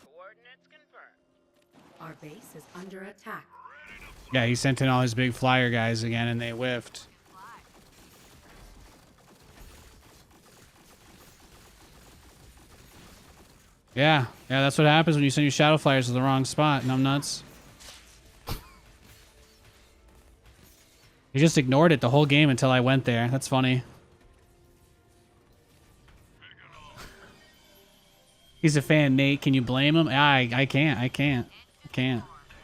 Coordinates confirmed. Our base is under attack. Yeah, he sent in all his big flyer guys again and they whiffed. Fly. Yeah, that's what happens when you send your shadow flyers to the wrong spot. Numbnuts. He just ignored it the whole game until I went there. That's funny. He's a fan, Nate. Can you blame him? I can't.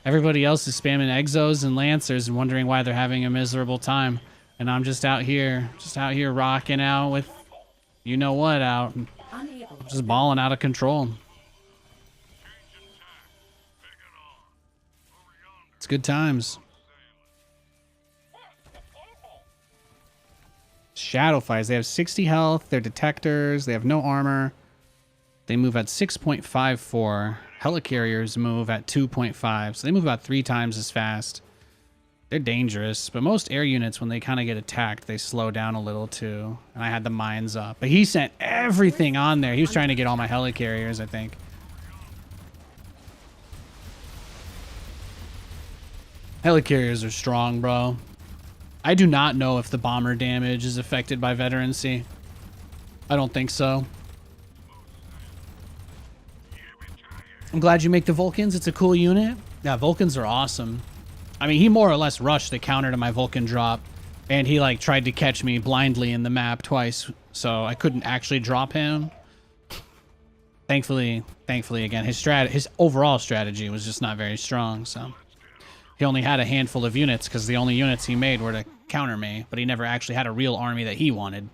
Everybody else is spamming exos and lancers and wondering why they're having a miserable time. And I'm just out here rocking out with you know what out. Unable to Just balling out of control. It's good times. Shadow fires. They have 60 health. They're detectors. They have no armor. They move at 6.54. Helicarriers move at 2.5. So they move about 3 times as fast. They're dangerous. But most air units, when they kind of get attacked, they slow down a little too. And I had the mines up. But he sent everything on there. He was trying to get all my helicarriers, I think. Helicarriers are strong, bro. I do not know if the bomber damage is affected by veterancy. I don't think so. I'm glad you make the Vulcans. It's a cool unit. Yeah, Vulcans are awesome. I mean, he more or less rushed the counter to my Vulcan drop. And he, like, tried to catch me blindly in the map twice. So I couldn't actually drop him. Thankfully, again, his overall strategy was just not very strong, so... He only had a handful of units because the only units he made were to counter me, but he never actually had a real army that he wanted,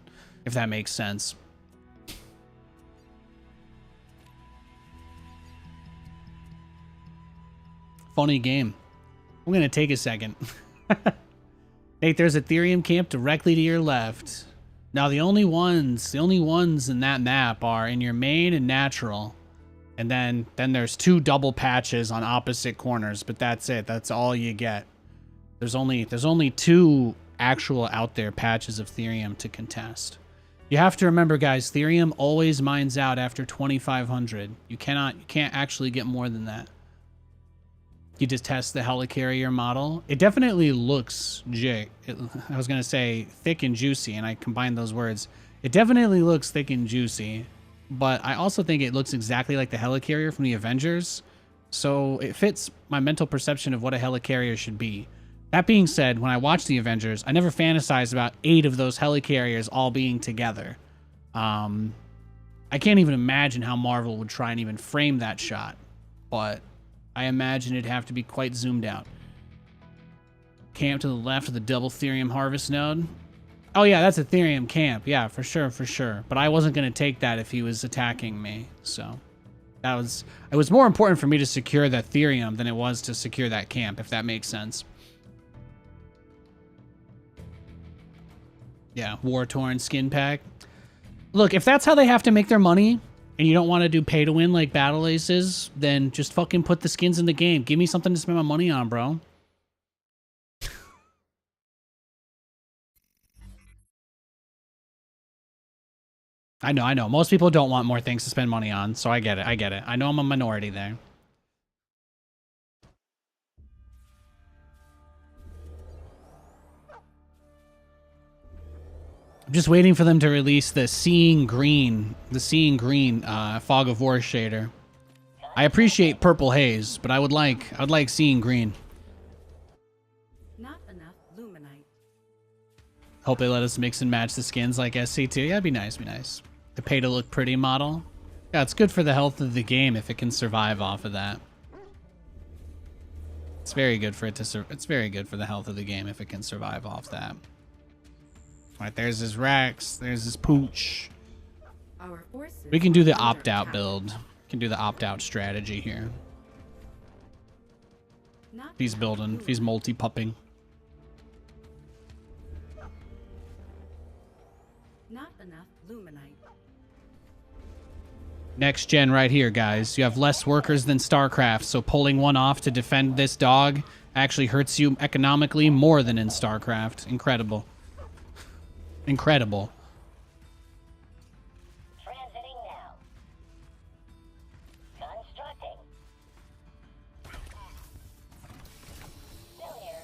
if that makes sense. Funny game. I'm going to take a second. Nate, there's a Therium camp directly to your left. Now, the only ones in that map are in your main and natural. And then there's 2 double patches on opposite corners, but that's it. That's all you get. There's only 2 actual out there patches of Therium to contest. You have to remember, guys, Therium always mines out after 2,500. You can't actually get more than that. You just test the helicarrier model. It definitely looks I was gonna say thick and juicy, and I combined those words. It definitely looks thick and juicy. But I also think it looks exactly like the helicarrier from the Avengers. So it fits my mental perception of what a helicarrier should be. That being said, when I watched the Avengers, I never fantasized about 8 of those helicarriers all being together. I can't even imagine how Marvel would try and even frame that shot. But I imagine it'd have to be quite zoomed out. Camp to the left of the double Therium harvest node. Oh yeah, that's a Therium camp. Yeah, for sure. But I wasn't going to take that if he was attacking me. So it was more important for me to secure that Therium than it was to secure that camp, if that makes sense. Yeah, war-torn skin pack. Look, if that's how they have to make their money, and you don't want to do pay-to-win like Battle Aces, then just fucking put the skins in the game. Give me something to spend my money on, bro. I know. Most people don't want more things to spend money on, so I get it. I know I'm a minority there. I'm just waiting for them to release the Seeing Green Fog of War shader. I appreciate Purple Haze, but I would like Seeing Green. Not enough luminite. Hope they let us mix and match the skins like SC2. Yeah, it'd be nice, The pay to look pretty model. Yeah, it's good for the health of the game if it can survive off of that. It's very good for it's very good for the health of the game if it can survive off that. All right, there's his Rex, there's his Pooch. Our forces We can do the are under opt-out attack. build. We can do the opt-out strategy here. Not He's enough building, he's luminite. multi-pupping. Not enough luminite. Next gen right here, guys. You have less workers than StarCraft, so pulling one off to defend this dog actually hurts you economically more than in StarCraft. Incredible. Incredible. Transiting now. Constructing. Still here.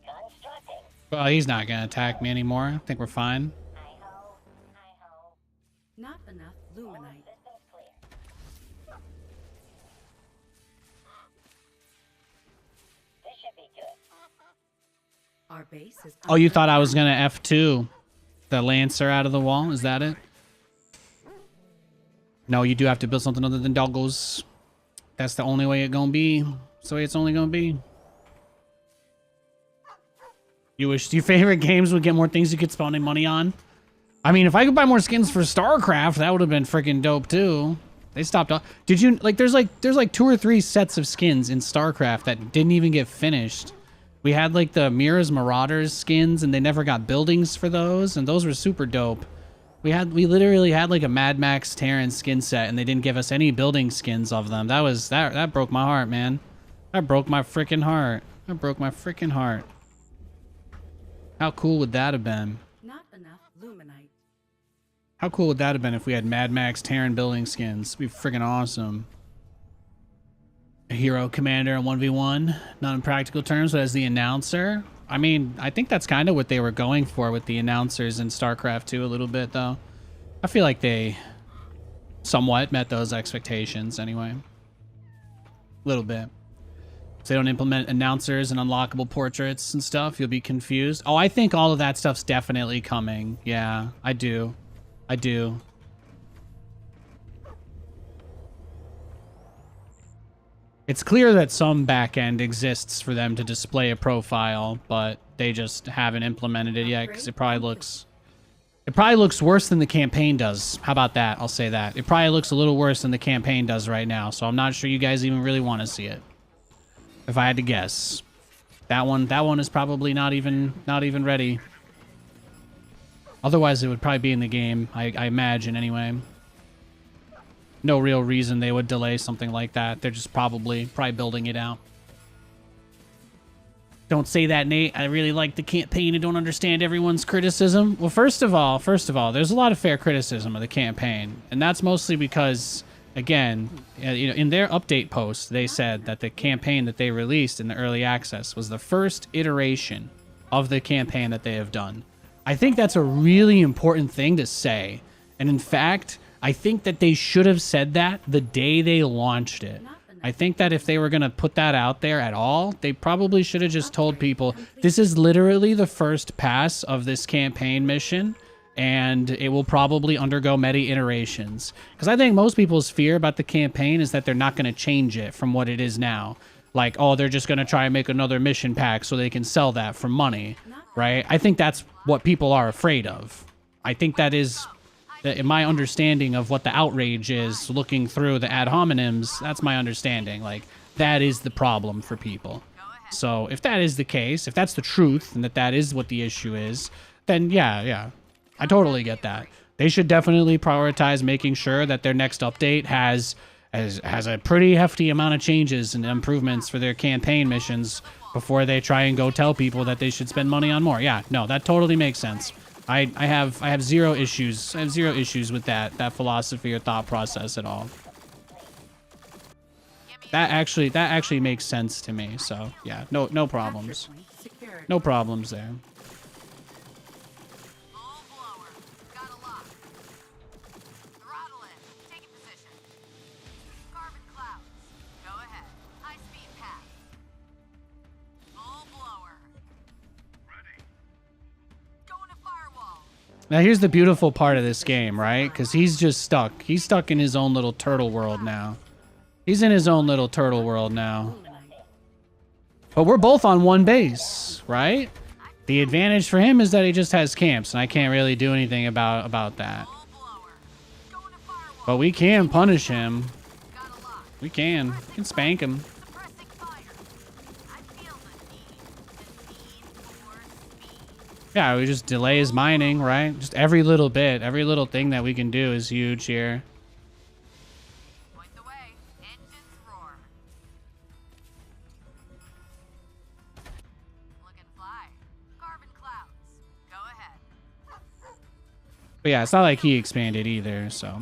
Constructing. Well, he's not going to attack me anymore. I think we're fine. Hi-ho. Hi-ho. Not enough luminite. Systems clear. Our base is Oh, you under thought I was attack. gonna F2 the Lancer out of the wall? Is that it? No, you do have to build something other than doggos. That's the only way it gonna be. That's the way it's only gonna be. You wish your favorite games would get more things you could spend money on? I mean, if I could buy more skins for StarCraft, that would have been freaking dope too. They stopped. Did you like? There's like 2 or 3 sets of skins in StarCraft that didn't even get finished. We had like the Mira's Marauders skins, and they never got buildings for those, and those were super dope. We literally had like a Mad Max Terran skin set, and they didn't give us any building skins of them. That broke my heart, man. That broke my freaking heart. That broke my freaking heart. How cool would that have been? Not enough luminite. How cool would that have been if we had Mad Max Terran building skins? It'd be freaking awesome. A hero commander in 1v1, not in practical terms, but as the announcer. I mean, I think that's kind of what they were going for with the announcers in StarCraft 2 a little bit, though. I feel like they somewhat met those expectations anyway. A little bit. If they don't implement announcers and unlockable portraits and stuff, you'll be confused. Oh, I think all of that stuff's definitely coming. Yeah, I do. I do. It's clear that some backend exists for them to display a profile, but they just haven't implemented it yet because it probably looks worse than the campaign does. How about that? I'll say that. It probably looks a little worse than the campaign does right now, so I'm not sure you guys even really want to see it. If I had to guess. That one is probably not even ready. Otherwise it would probably be in the game, I imagine anyway. No real reason they would delay something like that. They're just probably building it out. Don't say that, Nate. I really like the campaign and don't understand everyone's criticism. Well, first of all, there's a lot of fair criticism of the campaign, and that's mostly because, again, you know, in their update post, they said that the campaign that they released in the early access was the first iteration of the campaign that they have done. I think that's a really important thing to say, and in fact, I think that they should have said that the day they launched it. I think that if they were going to put that out there at all, they probably should have just told people, this is literally the first pass of this campaign mission, and it will probably undergo many iterations. Because I think most people's fear about the campaign is that they're not going to change it from what it is now. Like, oh, they're just going to try and make another mission pack so they can sell that for money, right? I think that's what people are afraid of. I think that is... in my understanding of what the outrage is, looking through the ad hominems, that's my understanding. Like, that is the problem for people. So if that is the case, if that's the truth, and that is what the issue is, then yeah, I totally get that. They should definitely prioritize making sure that their next update has a pretty hefty amount of changes and improvements for their campaign missions before they try and go tell people that they should spend money on more. Yeah, no, that totally makes sense. I have zero issues. I have zero issues with that philosophy or thought process at all. That actually makes sense to me. So yeah, no problems. No problems there. All blower. Got a lock. Throttle in. Taking position. Carbon clouds. Go ahead. High speed path. All blower. Ready. Going to firewall. Now here's the beautiful part of this game, right? Because he's just stuck. He's stuck in his own little turtle world now. He's in his own little turtle world now. But we're both on one base, right? The advantage for him is that he just has camps, and I can't really do anything about that. All blower. Going to firewall. But we can punish him. Got a lock. We can spank him. Suppressing fire. I feel the need for speed. Yeah, we just delay his mining, right? Just every little bit, every little thing that we can do is huge here. Point the way. Engines roar. Look and fly. Carbon clouds. Go ahead. But yeah, it's not like he expanded either, so.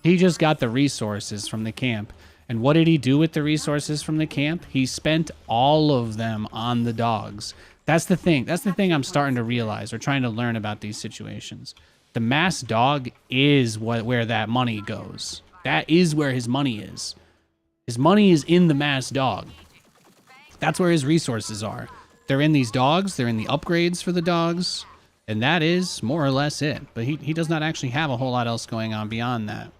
He just got the resources from the camp. And what did he do with the resources from the camp? He spent all of them on the dogs. That's the thing. That's the thing I'm starting to realize or trying to learn about these situations. The mass dog is where that money goes. That is where his money is. His money is in the mass dog. That's where his resources are. They're in these dogs. They're in the upgrades for the dogs. And that is more or less it. But he does not actually have a whole lot else going on beyond that.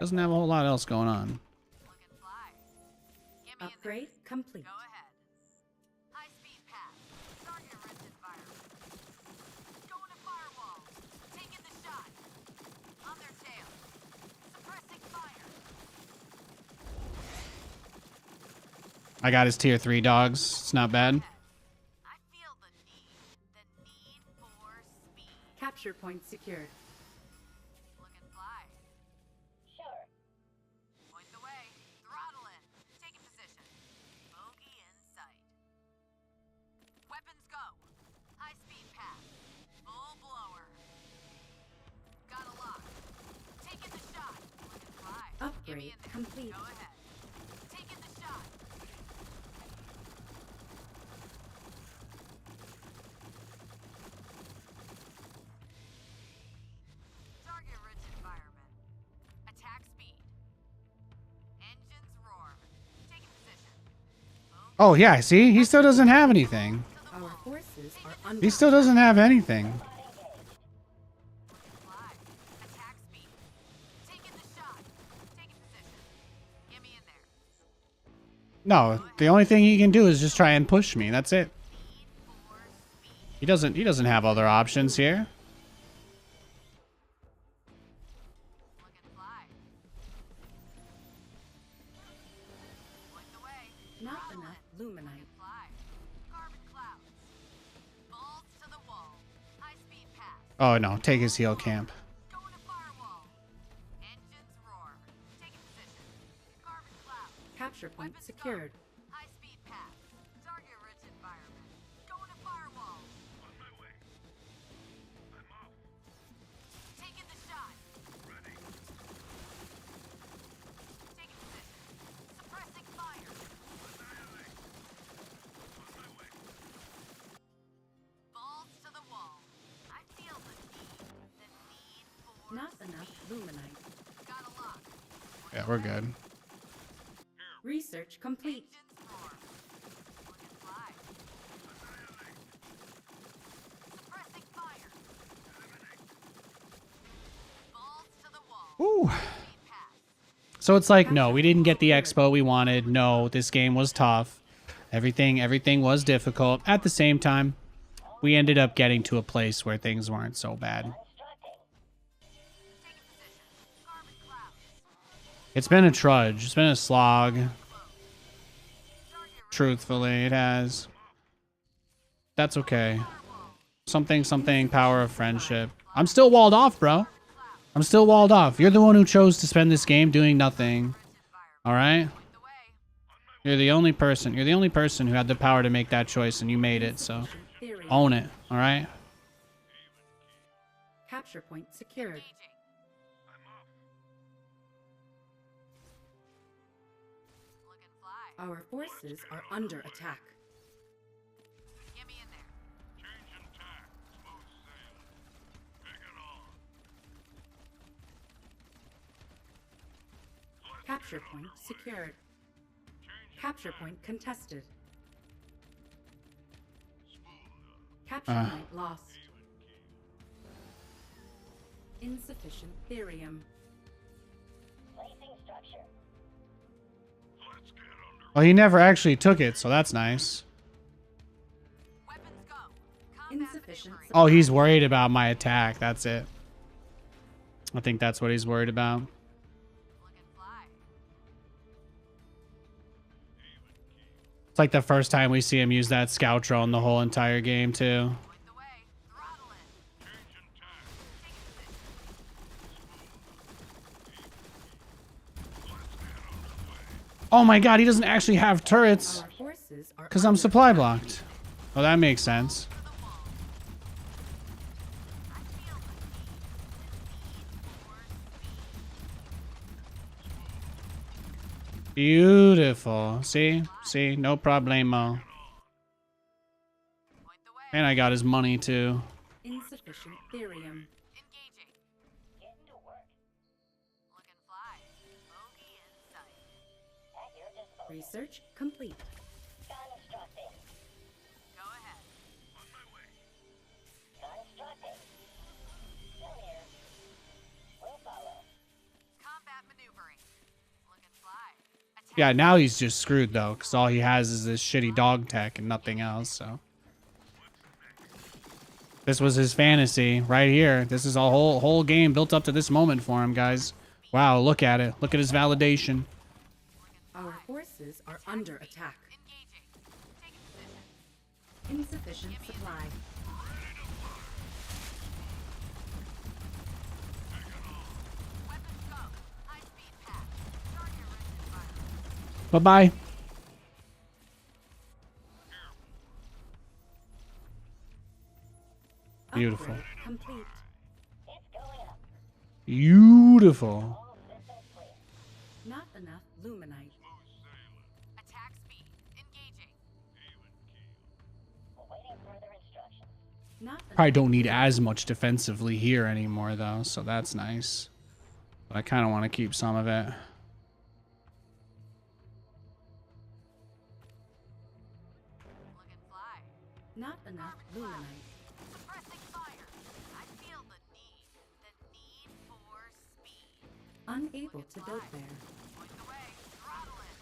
Doesn't have a whole lot else going on. Look and fly. Get me in there. Upgrade complete. Go ahead. High-speed path. Target-rich environment. Going to firewall. Taking the shot. On their tail. Suppressing fire. I got his tier 3 dogs. It's not bad. I feel the need. The need for speed. Capture point secured. Look and fly. Sure. Point the way. Throttle in. Taking position. Bogey in sight. Weapons go. High-speed path. Full blower. Got a lock. Taking the shot. Look and fly. Get me Upgrade in there. complete. Go ahead. Taking the shot. Target-rich environment. Attack speed. Engines roar. Taking position. Oh, yeah. See? He still doesn't have anything. Our forces are under He still doesn't have anything. Fly. Attack speed. Taking the shot. Taking position. Get me in there. No, the only thing he can do is just try and push me. That's it. Need for speed. He doesn't have other options here. Look and fly. Point the way. not Throttle enough in. luminite. Fly. Carbon clouds. Balls to the wall. High speed path. Oh, no. Take his heal camp. Going to firewall. Engines roar. Taking position. Carbon clouds. Capture point Weapons secured. go. High speed path. Target rich environment. Going to firewall. On my way. I'm off. Taking the shot. Ready. Taking position. Suppressing fire. Annihilate. On my way. Balls to the wall. I feel the need. The need for Not enough luminite. Got a lock. Yeah, we're good. Research complete. Engines roar. Look and fly. Annihilate. Suppressing fire. Eliminate. Balls to the wall. Ooh. Speed pass. So it's like, no, we didn't get the expo we wanted. No, this game was tough. Everything was difficult. At the same time, we ended up getting to a place where things weren't so bad. Constructing. Taking position. Carbon clouds. It's been a trudge. It's been a slog. Target Truthfully, it has. That's okay. firewall. Something, power of friendship. I'm still walled off, bro. I'm still walled off. You're the one who chose to spend this game doing nothing. All right? Point the way. You're the only person. You're the only person who had the power to make that choice, and you made it. So Theory. own it. All right? Capture point secured. Engaging. I'm off. Look and fly. Our forces are under attack. Get me in there. Changing tack. Smooth sailing. Bring it on. Capture point secured. Capture point contested. Capture point lost. Insufficient therium. Placing structure. Let's get under. Well, he never actually took it, so that's nice. Weapons go. Combat Insufficient maneuvering. Oh, he's worried about my attack. That's it. I think that's what he's worried about. Look and fly. It's like the first time we see him use that scout drone the whole entire game, too. Point the way. Throttle in. Changing tack. Taking position. Oh my god, he doesn't actually have turrets. Our forces are Because I'm under supply attack. blocked. Oh, that makes sense. To the wall. I feel the need. The need for speed. Beautiful. See? No problemo. Point the way. And I got his money, too. Insufficient therium. Engaging. Getting to work. Look and fly. Bogey in sight. At your disposal. Research complete. Constructing. Yeah, now he's just screwed though, because all he has is this shitty dog tech and nothing else, so. This was his fantasy right here. This is a whole game built up to this moment for him, guys. Wow, look at it. Look at his validation. Our forces are under attack. Engaging. Taking position. Insufficient supply. Weapons go. High speed path. Target ready fire. Bye-bye. Beautiful. Upgrade complete. It's going up. Beautiful. All systems clear. Not enough luminite. Attack speed. Engaging. Awaiting further instructions. Not Probably enough. don't need as much defensively here anymore, though, so that's nice. But I kind of want to keep some of it. Looking fly. Not enough luminite. Suppressing fire. I feel the need. The need for speed. Unable to build there. Point the way. Throttle it.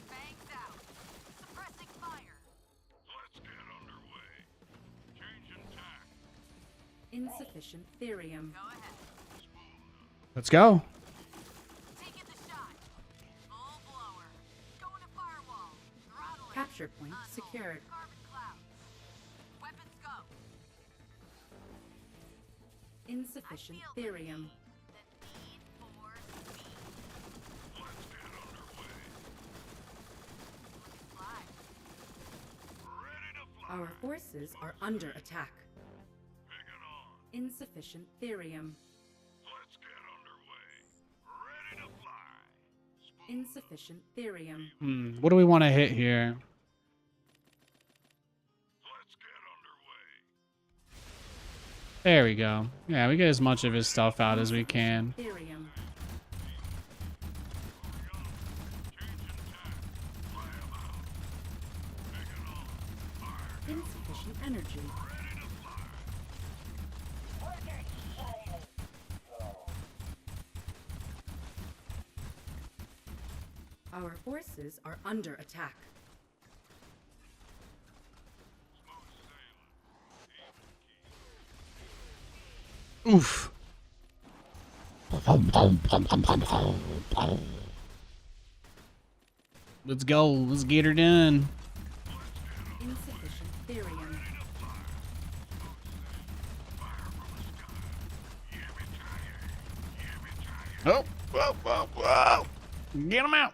Bangs out. Suppressing fire. Let's get underway. Changing tack. Insufficient therium. Go ahead. Let's go. Taking the shot. Full blower. Going to firewall. Throttle it. Capture point Unhold. secured. Carbon clouds. Weapons go. Insufficient Feel the therium. need. The need for speed. Let's get underway. Looking fly. Ready to fly. Our forces are under attack. Bring it on. Insufficient therium. Let's get underway. Ready to fly. Insufficient therium. What do we want to hit here? Let's get underway. There we go. Yeah, we get as much of his stuff out as we can. Therium. Insufficient energy. Our forces are under attack. Oof. Let's go. Let's get her done. Insufficient therium. Oh, whoa, whoa, whoa. Get him out.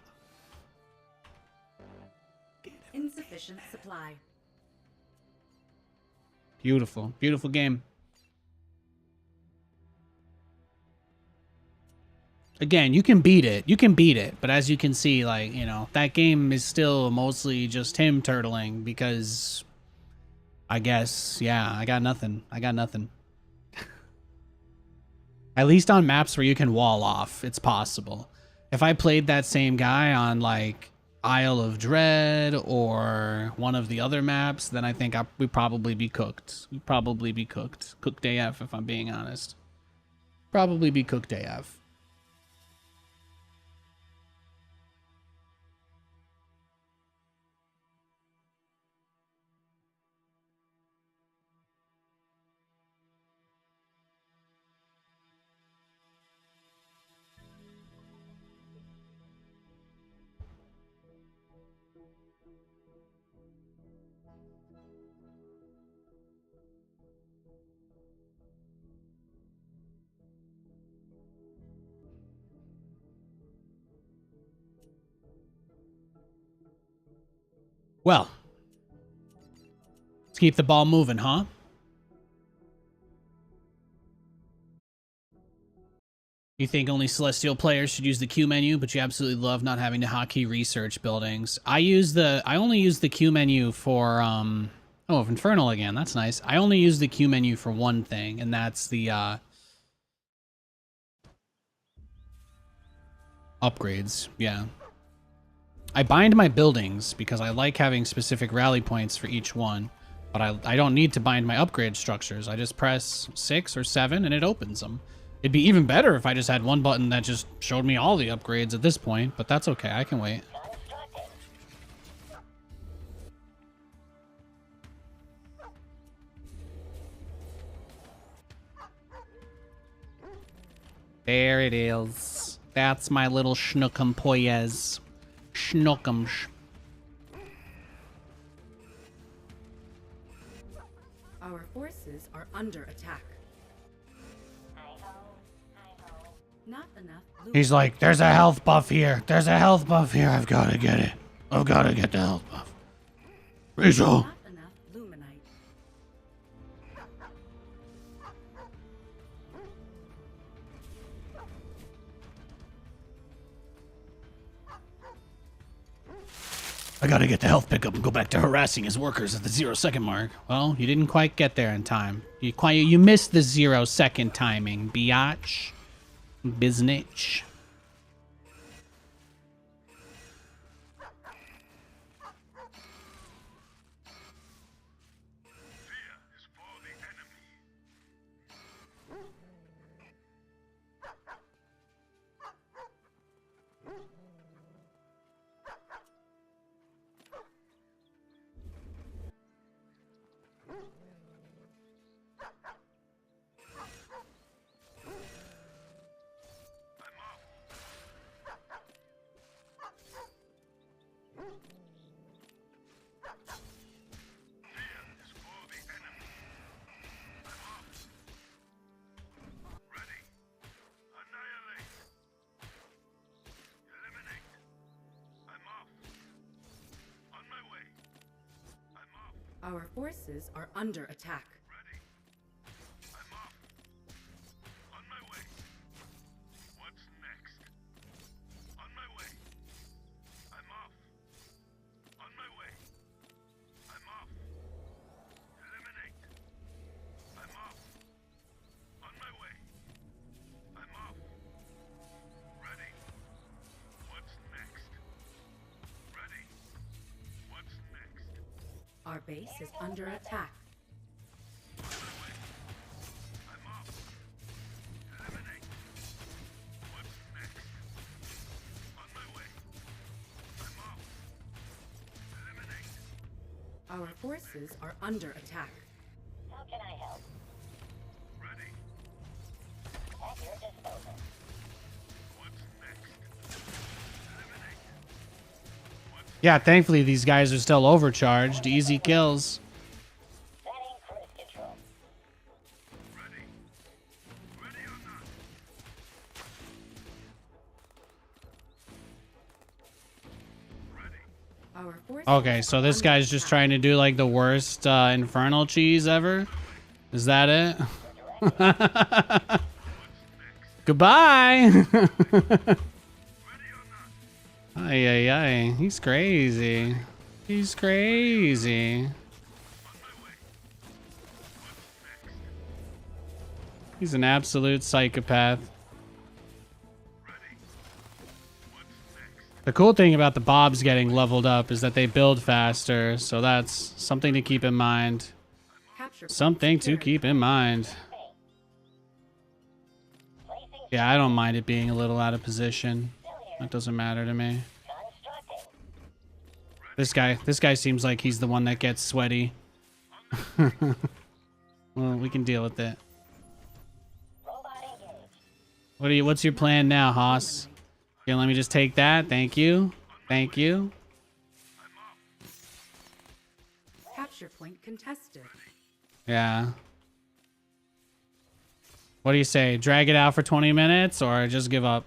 Insufficient supply. Beautiful. Beautiful game. Again, you can beat it. You can beat it. But as you can see, like, you know, that game is still mostly just him turtling because I guess, yeah, I got nothing. I got nothing. At least on maps where you can wall off, it's possible. If I played that same guy on, like, Isle of Dread or one of the other maps, then I think we'd probably be cooked. We'd probably be cooked. Cooked AF, if I'm being honest. Probably be cooked AF. Well, let's keep the ball moving, huh? You think only Celestial players should use the Q menu, but you absolutely love not having to hotkey research buildings. I only use the Q menu for oh, Infernal again. That's nice. I only use the Q menu for one thing, and that's the upgrades. Yeah. I bind my buildings because I like having specific rally points for each one, but I don't need to bind my upgrade structures. I just press 6 or 7 and it opens them. It'd be even better if I just had one button that just showed me all the upgrades at this point, but that's okay. I can wait. Time strike. There it is. That's my little schnookum poyez. Schnookums. Our forces are under attack. Not enough luminite. He's like, there's a health buff here. There's a health buff here. I've got to get it. I've got to get the health buff. Rachel. Not enough luminite. I gotta get the health pickup and go back to harassing his workers at the 0-second mark. Well, you didn't quite get there in time. You missed the 0-second timing, biatch. Biznitch. Fear is for the enemy. Fear is for the enemy. I'm off. Ready. Annihilate. Eliminate. I'm off. On my way. I'm off. Our forces are under attack. Ready. I'm off. On my way. What's next? On my way. I'm off. On my way. I'm off. Eliminate. I'm off. On my way. I'm off. Ready. What's next? Ready. What's next? Our base is under attack. I'm off. Eliminate. What's next? On my way. I'm off. Eliminate. Our forces are under attack. How can I help? Ready. At your disposal. What's next? Eliminate. Yeah, thankfully these guys are still overcharged. Easy kills. Setting cruise control. Ready. Ready or not? Ready. Our forces Okay, so are this under guy's just attack. trying to do like the worst infernal cheese ever. Is that it? Goodbye. Ay, ay, ay. He's crazy. He's crazy. He's an absolute psychopath. The cool thing about the Bobs getting leveled up is that they build faster, so that's something to keep in mind. Capture point Something to secured. keep in mind. Placing Yeah, I don't mind it being a little out of position. That doesn't matter to me. constructing. This guy seems like he's the one that gets sweaty. Well, we can deal with it. Robot engaged. What's your plan now, Haas? Okay, let me just take that. Thank you. Thank you. Capture point contested. Yeah. What do you say? Drag it out for 20 minutes or just give up?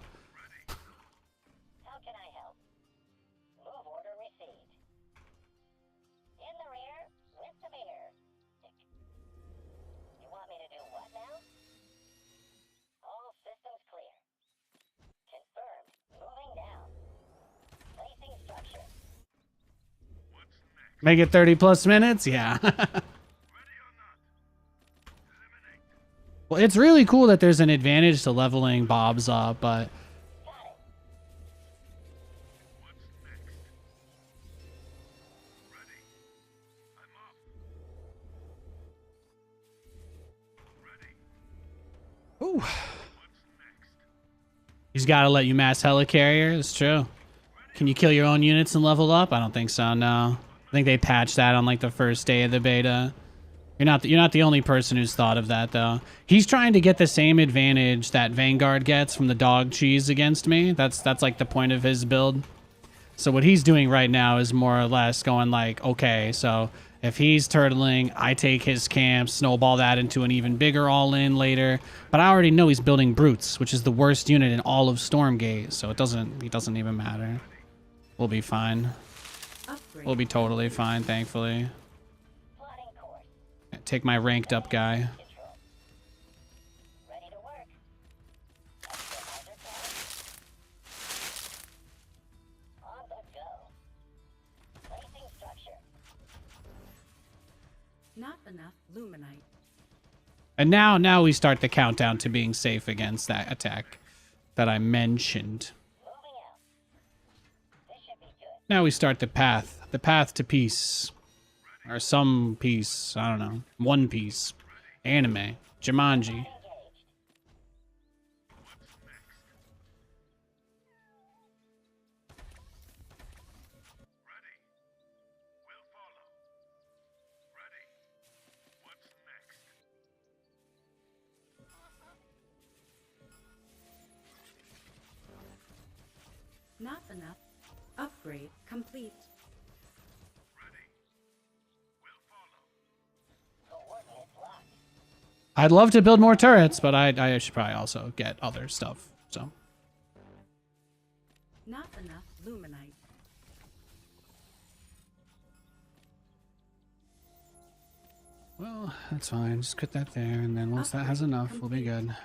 How can I help? Move order received. In the rear, with the mirror. You want me to do what now? All systems clear. Confirmed. Moving down. Placing structure. Make it 30 plus minutes? Yeah. Well, it's really cool that there's an advantage to leveling Bobs up, but Got it. ooh. He's got to let you mass helicarrier. It's true. Can you kill your own units and level up? I don't think so, no. I think they patched that on like the first day of the beta. You're not the only person who's thought of that though. He's trying to get the same advantage that Vanguard gets from the dog cheese against me. That's like the point of his build. So what he's doing right now is more or less going like, okay, so if he's turtling, I take his camp, snowball that into an even bigger all-in later. But I already know he's building brutes, which is the worst unit in all of Stormgate, so it doesn't even matter. We'll be fine. Upgrade. We'll be totally fine, thankfully. Plotting course. Take my ranked up guy. Control. Ready to work. Optimizer planning. On the go. Placing structure. Not enough luminite. And now we start the countdown to being safe against that attack that I mentioned. Moving out. This should be good. Now we start the path to peace. Or some peace, I don't know. One Piece. Anime. Jumanji. Engaged. Ready. We'll follow. Ready. What's next? Not enough. Upgrade complete. Ready. We'll follow. Coordinates locked. I'd love to build more turrets, but I should probably also get other stuff. So Not enough luminite. well, that's fine. Just put that there, and then once that has enough, we'll be good.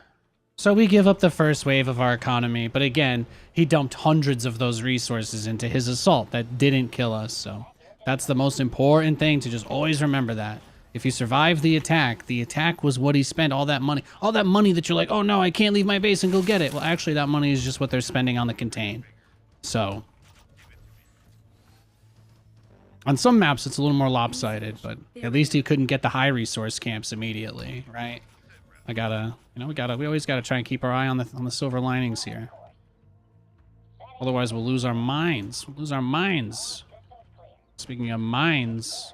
So we give up the first wave of our economy, but again, he dumped hundreds of those resources into his assault that didn't kill us, so that's the most important thing to just always remember that. If you survive the attack was what he spent all that money. All that money that you're like, oh no, I can't leave my base and go get it. Well, actually, that money is just what they're spending on the contain. So on some maps, it's a little more lopsided, but at least he couldn't get the high resource camps immediately, right? We always gotta try and keep our eye on the silver linings here. Otherwise, we'll lose our minds. We'll lose our minds. Speaking of minds,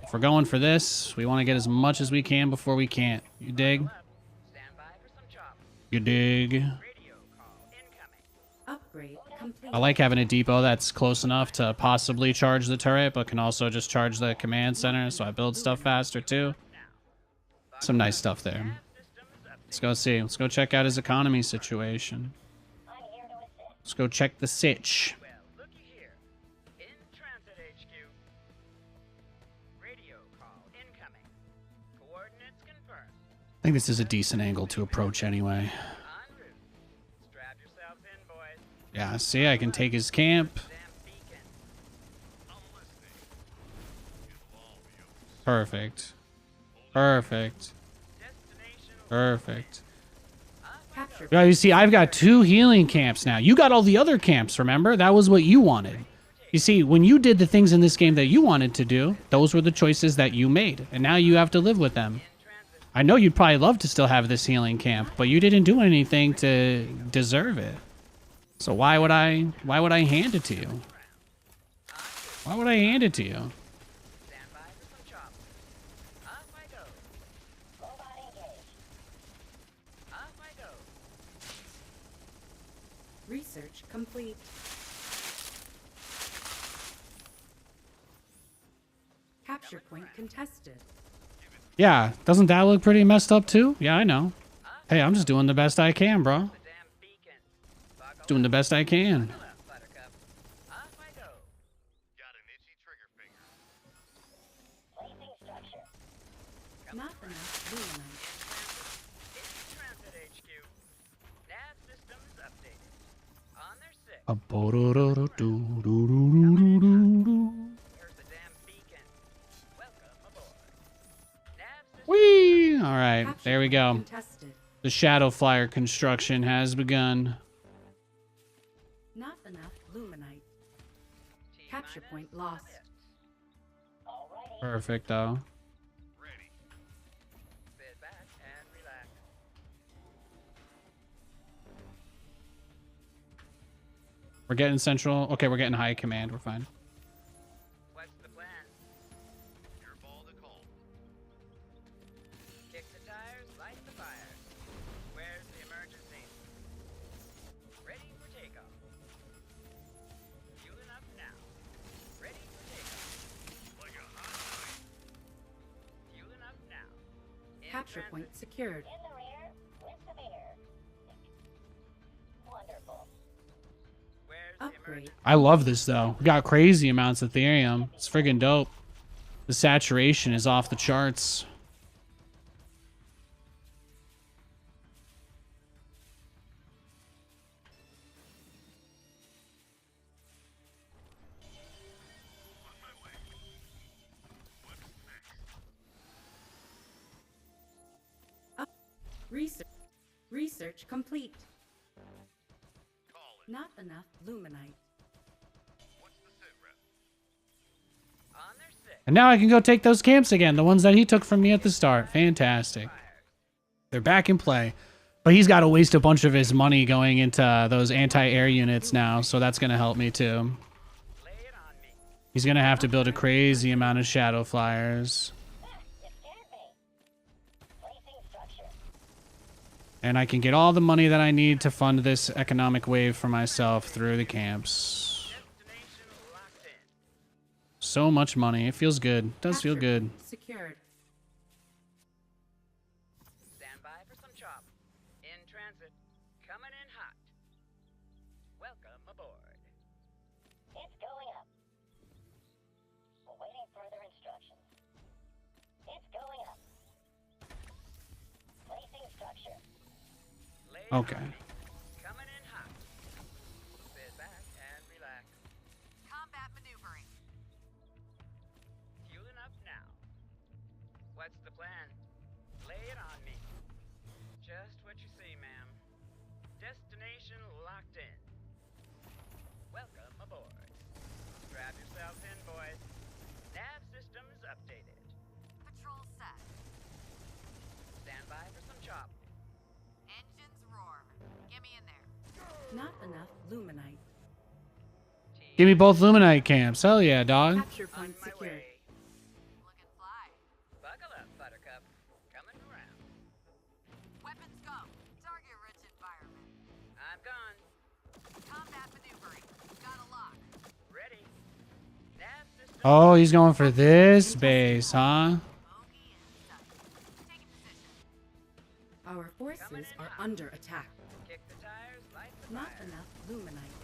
if we're going for this, we want to get as much as we can before we can't. You dig? Stand by for some chopping. You dig? Radio call incoming. Upgrade complete. I like having a depot that's close enough to possibly charge the turret, but can also just charge the command center, so I build stuff faster too. Some nice stuff there. Let's go see. Let's go check out his economy situation. I'm here to assist. Let's go check the sitch. Well, looky here. In transit HQ. Radio call incoming. Coordinates confirmed. I think this is a decent angle to approach anyway. En route. Strap yourselves in, boys. Yeah, see, I can take his camp. Damn beacon. I'm listening. It'll all be over. Perfect. Perfect. Destination Perfect. Capture. Yeah, you see, I've got 2 healing camps now. You got all the other camps, remember? That was what you wanted. You see, when you did the things in this game that you wanted to do, those were the choices that you made. And now you have to live with them. I know you'd probably love to still have this healing camp, but you didn't do anything to deserve it. So why would I hand it to you? Why would I hand it to you? stand by for some chopping. Off I go. Robot engaged. Off I go. Research complete. Capture point contested. Yeah, doesn't that look pretty messed up too? Yeah, I know. Hey, I'm just doing the best I can, bro. The damn beacon. Buckle Doing the best I can. up, Buttercup. Off I go. Got an itchy trigger finger. Placing structure. Not enough luminite. In transit HQ. Nav systems updated. On their 6. Here's the damn beacon. Welcome aboard. Nav systems Whee! All right, Capture there we point go. Contested. The Shadow Flyer construction has begun. Not enough luminite. T Capture minus point lost. Alrighty. Perfect, though. Ready. Sit back and relax. We're getting central. Okay, we're getting high command. We're fine. What's the plan? Your ball to call. In Capture transit. point secured. In the rear with Severe. Wonderful. Where's the Upgrade. emergency? I love this though. We got crazy amounts of Ethereum. It's friggin' dope. The saturation is off the charts. Research. Research complete. Call it. Not enough luminite. What's the sit rep? On their six. And now I can go take those camps again, the ones that he took from me at the start. Fantastic. They're back in play. But he's got to waste a bunch of his money going into those anti-air units now, so that's going to help me too. Lay it on me. He's going to have to build a crazy amount of shadow flyers. You scared me. Placing structure. And I can get all the money that I need to fund this economic wave for myself through the camps. Destination locked in. So much money. It feels good. It does feel Capture good. point secured. Stand by for some chop. In transit. Coming in hot. Welcome aboard. It's going up. Awaiting further instructions. It's going up. Placing structure. Lay it Okay. on me. Coming in hot. Sit back and relax. Combat maneuvering. Fueling up now. What's the plan? Lay it on me. Just what you see, ma'am. Destination locked in. Welcome aboard. Strap yourselves in, boys. Nav systems updated. Patrol set. Stand by for some chop. Engines roar. Get me in there. Not enough luminite. Give me both Luminite camps. Hell yeah, dog. Capture On point my secured. way. Looking fly. Buckle up, Buttercup. Coming around. Weapons go. Target-rich environment. I'm gone. Combat maneuvering. Got a lock. Ready. Nav systems. Oh, he's going for this base, huh? Bogey in sight. Taking position. Our forces are under attack. Kick the tires, light the Not fire. enough luminite.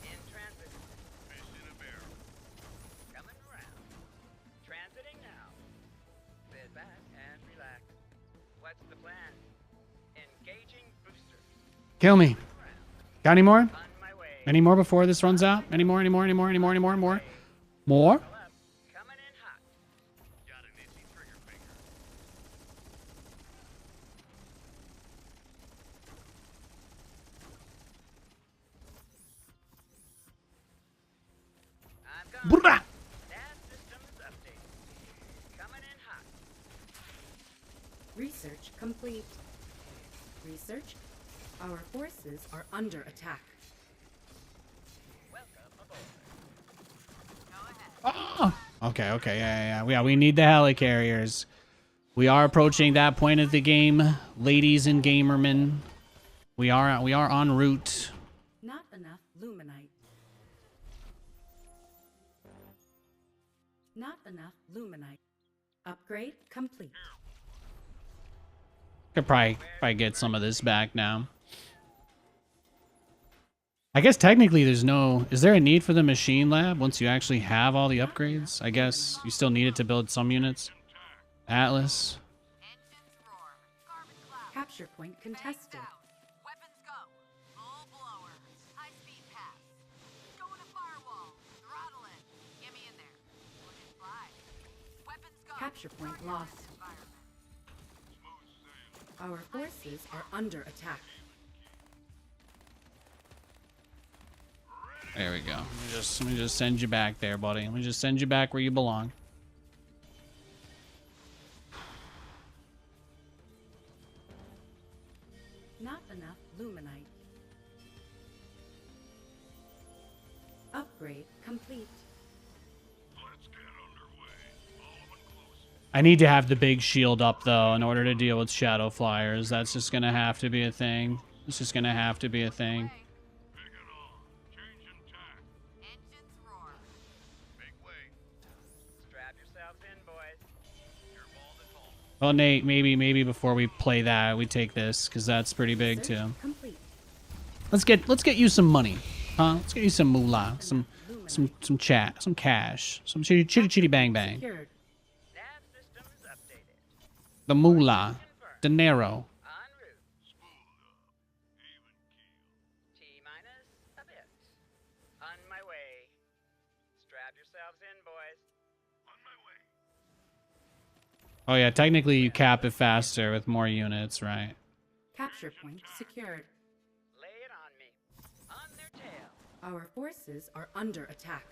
In transit. Fish in a barrel. Coming around. Transiting now. Sit back and relax. What's the plan? Engaging boosters. Kill me. Around. Got any more? On my way. Any more before this runs out? Any more? More? More? Buckle up. Coming in hot. Got an itchy trigger finger. I'm gone. Brrrah. Nav systems updated. Coming in hot. Research complete. Research. Our forces are under attack. Welcome aboard. Go ahead. Oh. Okay. Yeah. We need the helicarriers. We are approaching that point of the game, ladies and gamermen. We are en route. Not enough luminite. Not enough luminite. Upgrade complete. Could probably get some of this back now. I guess technically there's no... Is there a need for the machine lab once you actually have all the upgrades? I guess you still need it to build some units. Atlas. Engines roar. Carbon cloud. Capture point contested. Out. Weapons go. Full blower. High speed pass. Going to firewall. Throttle it. Get me in there. Looking fly. Weapons go. Capture point Target lost. environment. Our forces are under attack. There we go. Let me just send you back there, buddy. Let me just send you back where you belong. Not enough luminite. Upgrade complete. Let's get underway. Following close. I need to have the big shield up, though, in order to deal with shadow flyers. That's just going to have to be a thing. It's just going to have to be a thing. Way. Big it on. Changing tack. Engines roar. Make way. Strap yourselves in, boys. Well, Nate, maybe before we play that, we take this because that's pretty big Research too. complete. Let's get you some money, huh? Let's get you some moolah, some chat, some cash, some chitty bang bang. Secured. Nav systems updated. The moolah, Confirmed. dinero. En route. T minus a bit. On my way. Strap yourselves in, boys. On my way. Oh yeah, technically you cap it faster with more units, right? Capture point secured. Lay it on me. On their tail. Our forces are under attack.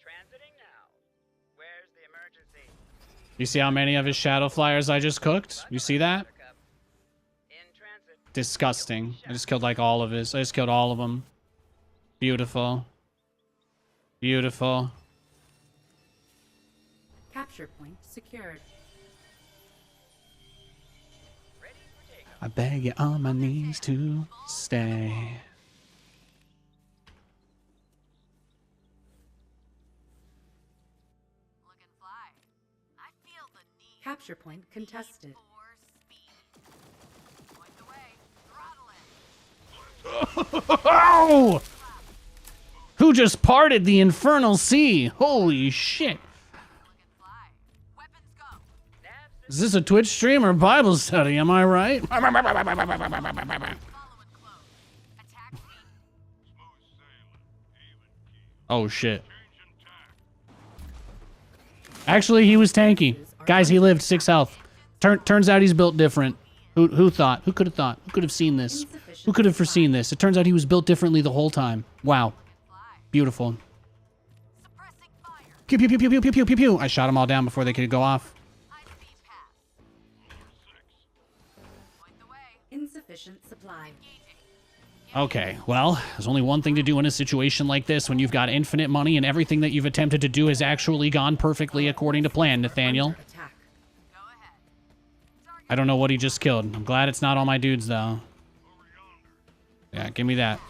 Transiting now. Where's the emergency? You see how many of his shadow flyers I just cooked? You see that? Buttercup. In transit. Disgusting. I just killed like all of his. I just killed all of them. Beautiful. Beautiful. Capture point secured. Ready for takeoff. I beg you on my knees to stay. Looking fly. I feel the need Capture point contested. for speed. Point the way. Throttle it. Oh! Who just parted the infernal sea? Holy shit. Looking fly. Weapons go. Nav Is this a Twitch stream or Bible study? Am I right? Following close. Attack speed. Oh shit. Actually, he was tanky. Guys, he lived 6 health. Turns out he's built different. Who thought? Who could have thought? Who could have seen this? Who could have foreseen this? It turns out he was built differently the whole time. Wow. Fly. Beautiful. Suppressing fire. Pew pew pew pew pew pew pew pew pew. I shot them all down before they could go off. High speed pass. Point the way. Insufficient supply. Okay, well, there's only one thing to do in a situation like this when you've got infinite money and everything that you've attempted to do has actually gone perfectly according to plan, Nathaniel. Under attack. Go ahead. I don't know what he just killed. I'm glad it's not all my dudes, though. Yeah, give me that.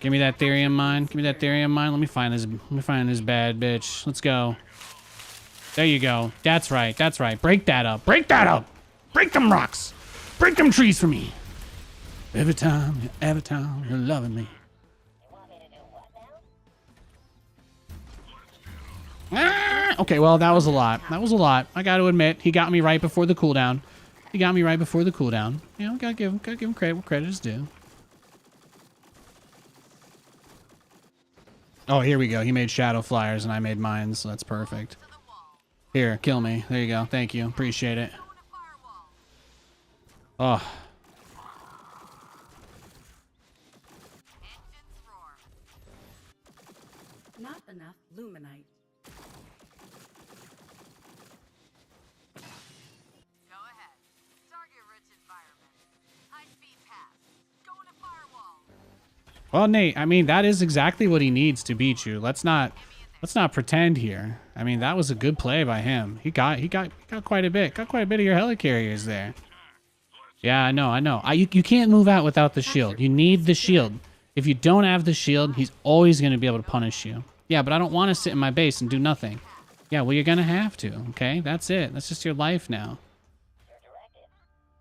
Give me that therium mine. Give me that therium mine. Let me find this bad bitch. Let's go. There you go. That's right. That's right. Break that up. Break that up. Break them rocks. Break them trees for me. Every time you're loving me. You want me to do what now? Ah! Okay, well, that was a lot. That was a lot. I got to admit, he got me right before the cooldown. He got me right before the cooldown. You know, gotta give him credit where credit is due. Oh, here we go. He made shadow flyers and I made mines, so that's perfect. To the wall. Here, kill me. There you go. Thank you. Appreciate it. Going to firewall. Oh, Engines roar. Not enough luminite. Go ahead. Target-rich environment. High-speed pass. Going to firewall. well, Nate. I mean, that is exactly what he needs to beat you. Let's not pretend here. I mean, that was a good play by him. He got quite a bit. Got quite a bit of your helicarriers there. Yeah, I know. You can't move out without the shield. You need the shield. If you don't have the shield, he's always going to be able to punish you. Yeah, but I don't want to sit in my base and do nothing. Yeah, well, you're going to have to, okay? That's it. That's just your life now. Your directive.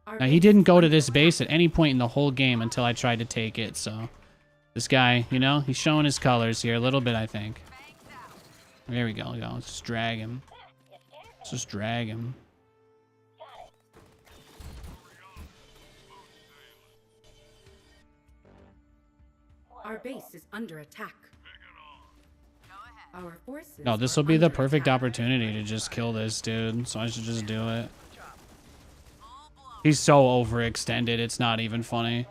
Our Now, he base didn't is go to under this attack. base at any point in the whole game until I tried to take it, so... This guy, you know, he's showing his colors here a little bit, I think. Bangs out. There we go. Let's just drag him. You scared me. Let's just drag him. Got it. Our base is under attack. Go ahead. Our forces. No, this are will be the under perfect attack. opportunity to just kill this dude, so I should just do it. Full blow. He's so overextended, it's not even funny.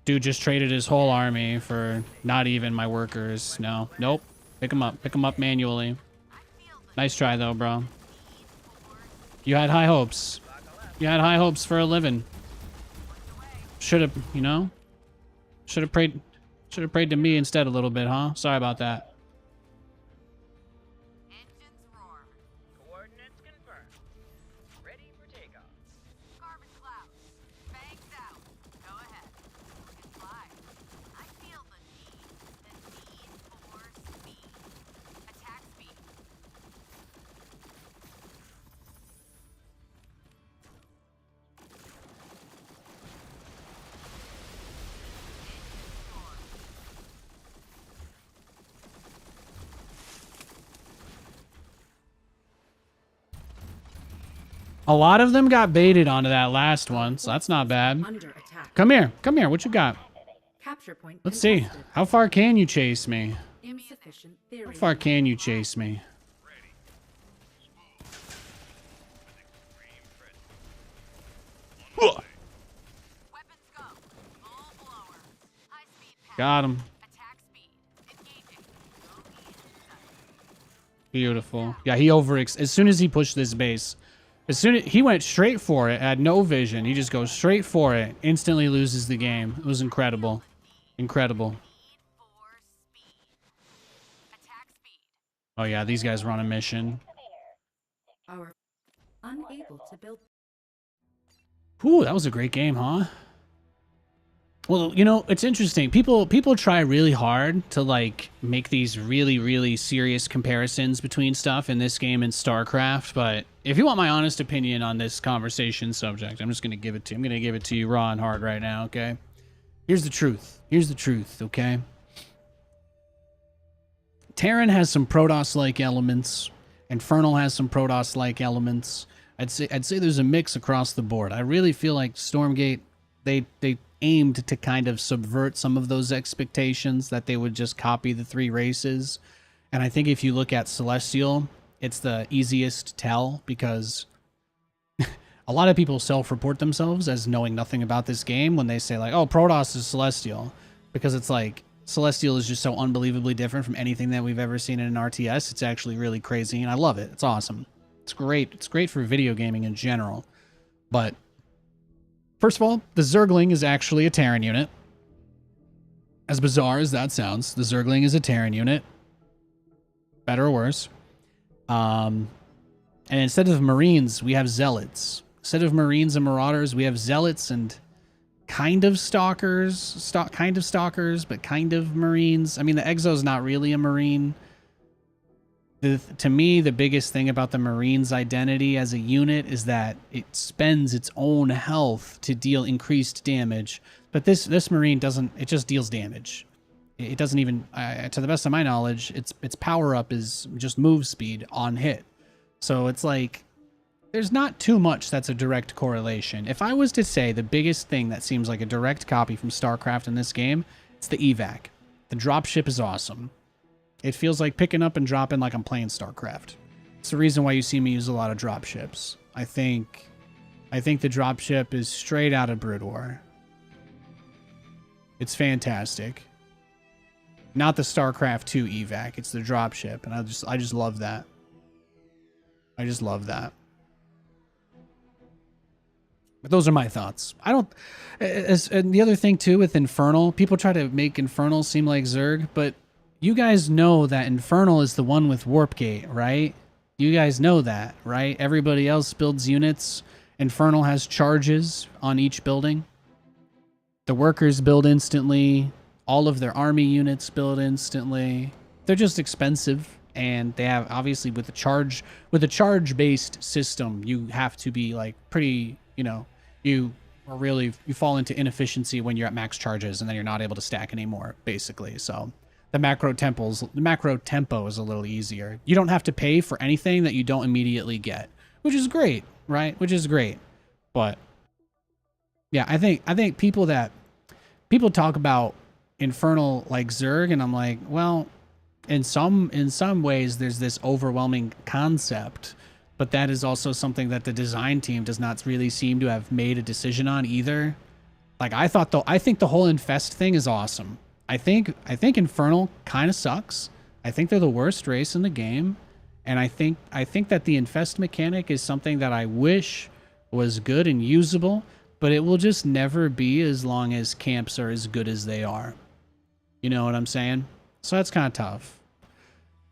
Dude just traded his whole army for not even my workers. No, nope. Pick him up manually. I feel the Nice try though, bro. need for You had high hopes. You had high hopes for a living. Should have, you know? Should have prayed to me instead a little bit, huh? Sorry about that. engines roar. Coordinates confirmed. Ready for takeoff. Carbon clouds. Bangs out. Go ahead. We can fly. I feel the need for speed. Attack speed. A lot of them got baited onto that last one, so that's not bad. Under attack. Come here. Come here. What you got? Capture point Let's see. contested. How far can you chase me? Insufficient theory. How far can you chase me? Weapons go. Full blower. High speed path. Got him. Attack speed. Engaging. Bogey in sight. Beautiful. Yeah, he as soon as he pushed this base, as soon as he went straight for it, had no vision. He just goes straight for it, instantly loses the game. It was incredible. Incredible. Need for speed. Attack speed. Oh yeah, these guys were on a mission. Our unable to build. Ooh, that was a great game, huh? Well, you know, it's interesting. People try really hard to like make these really serious comparisons between stuff in this game and StarCraft, but if you want my honest opinion on this conversation subject, I'm just going to give it to you. I'm going to give it to you raw and hard right now, okay? Here's the truth. Here's the truth, okay? Terran has some Protoss-like elements. Infernal has some Protoss-like elements. I'd say there's a mix across the board. I really feel like Stormgate, they aimed to kind of subvert some of those expectations that they would just copy the three races. And I think if you look at Celestial, it's the easiest tell because a lot of people self-report themselves as knowing nothing about this game when they say like, oh, Protoss is Celestial, because it's like Celestial is just so unbelievably different from anything that we've ever seen in an RTS. It's actually really crazy and I love it. It's awesome. It's great. It's great for video gaming in general. But first of all, the Zergling is actually a Terran unit. As bizarre as that sounds, the Zergling is a Terran unit. Better or worse. And instead of Marines, we have Zealots. Instead of Marines and Marauders, we have Zealots and kind of Stalkers. Kind of Stalkers, but kind of Marines. I mean, the Exo's not really a Marine. To me, the biggest thing about the Marines' identity as a unit is that it spends its own health to deal increased damage. But this Marine doesn't. It just deals damage. It doesn't even, to the best of my knowledge, its power up is just move speed on hit. So it's like, there's not too much that's a direct correlation. If I was to say the biggest thing that seems like a direct copy from StarCraft in this game, it's the evac. The dropship is awesome. It feels like picking up and dropping like I'm playing StarCraft. It's the reason why you see me use a lot of dropships. I think the dropship is straight out of Brood War. It's fantastic. Not the StarCraft 2 evac, it's the dropship, and I just love that. I just love that. But those are my thoughts. I don't... and the other thing, too, with Infernal, people try to make Infernal seem like Zerg, but you guys know that Infernal is the one with Warp Gate, right? You guys know that, right? Everybody else builds units. Infernal has charges on each building. The workers build instantly. All of their army units build instantly. They're just expensive. And they have, obviously, with a charge-based system, you have to be, like, pretty, you know, you fall into inefficiency when you're at max charges, and then you're not able to stack anymore, basically. So the macro tempo is a little easier. You don't have to pay for anything that you don't immediately get, which is great, right? Which is great. But yeah, I think people talk about Infernal like Zerg, and I'm like, well, in some ways there's this overwhelming concept, but that is also something that the design team does not really seem to have made a decision on either. Like I think the whole infest thing is awesome. I think Infernal kind of sucks. I think they're the worst race in the game, and I think that the infest mechanic is something that I wish was good and usable, but it will just never be as long as camps are as good as they are. You know what I'm saying? So that's kind of tough.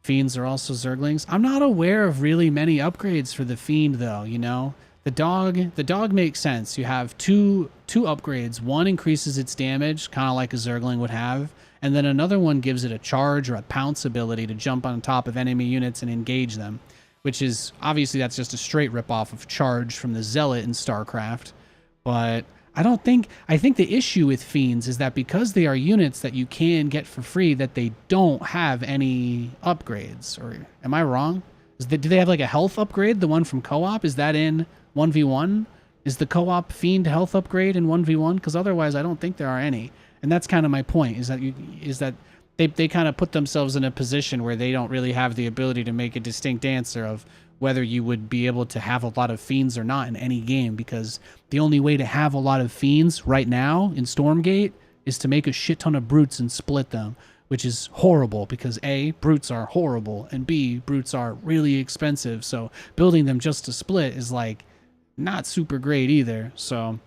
Fiends are also Zerglings. I'm not aware of really many upgrades for the Fiend, though, you know? The dog makes sense. You have two upgrades. One increases its damage, kind of like a Zergling would have, and then another one gives it a charge or a pounce ability to jump on top of enemy units and engage them, which is, obviously, that's just a straight ripoff of charge from the Zealot in StarCraft. But I think the issue with Fiends is that because they are units that you can get for free, that they don't have any upgrades. Or am I wrong? Do they have like a health upgrade? The one from co-op? Is that in 1v1? Is the co-op fiend health upgrade in 1v1? Because otherwise I don't think there are any. And that's kind of my point, is that they kind of put themselves in a position where they don't really have the ability to make a distinct answer of whether you would be able to have a lot of fiends or not in any game, because the only way to have a lot of fiends right now in Stormgate is to make a shit ton of brutes and split them, which is horrible because A, brutes are horrible, and B, brutes are really expensive. So building them just to split is like not super great either. So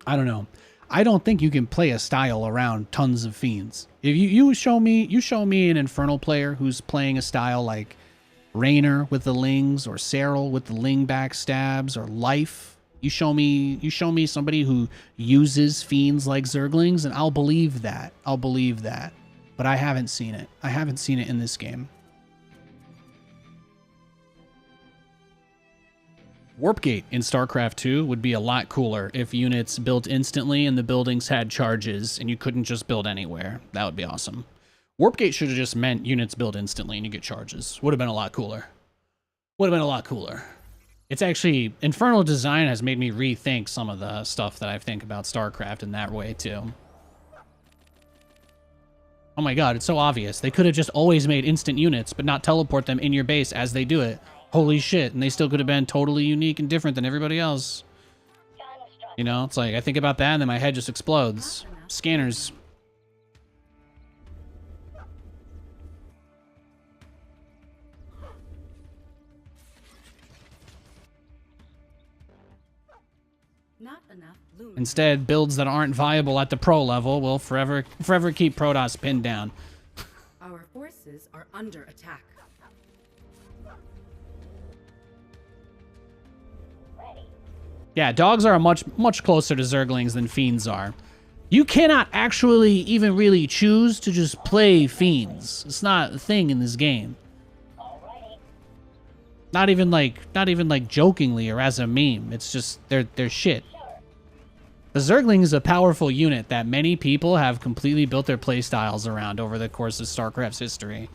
I don't know. I don't think you can play a style around tons of fiends. If you show me an Infernal player who's playing a style like Raynor with the Lings or Cyril with the Ling backstabs or Life. You show me somebody who uses fiends like Zerglings, and I'll believe that. I'll believe that. But I haven't seen it. I haven't seen it in this game. Warpgate in StarCraft 2 would be a lot cooler if units built instantly and the buildings had charges and you couldn't just build anywhere. That would be awesome. Warpgate should have just meant units build instantly and you get charges. Would have been a lot cooler. Would have been a lot cooler. It's actually, Infernal design has made me rethink some of the stuff that I think about StarCraft in that way too. Oh my god, it's so obvious. They could have just always made instant units, but not teleport them in your base as they do it. Holy shit, and they still could have been totally unique and different than everybody else. You know, it's like, I think about that and then my head just explodes. Scanners. Not enough lumen. Instead, builds that aren't viable at the pro level will forever keep Protoss pinned down. Our forces are under attack. Yeah, dogs are much closer to Zerglings than fiends are. You cannot actually even really choose to just play fiends. It's not a thing in this game. Not even like jokingly or as a meme. It's just they're shit. The Zergling is a powerful unit that many people have completely built their playstyles around over the course of StarCraft's history.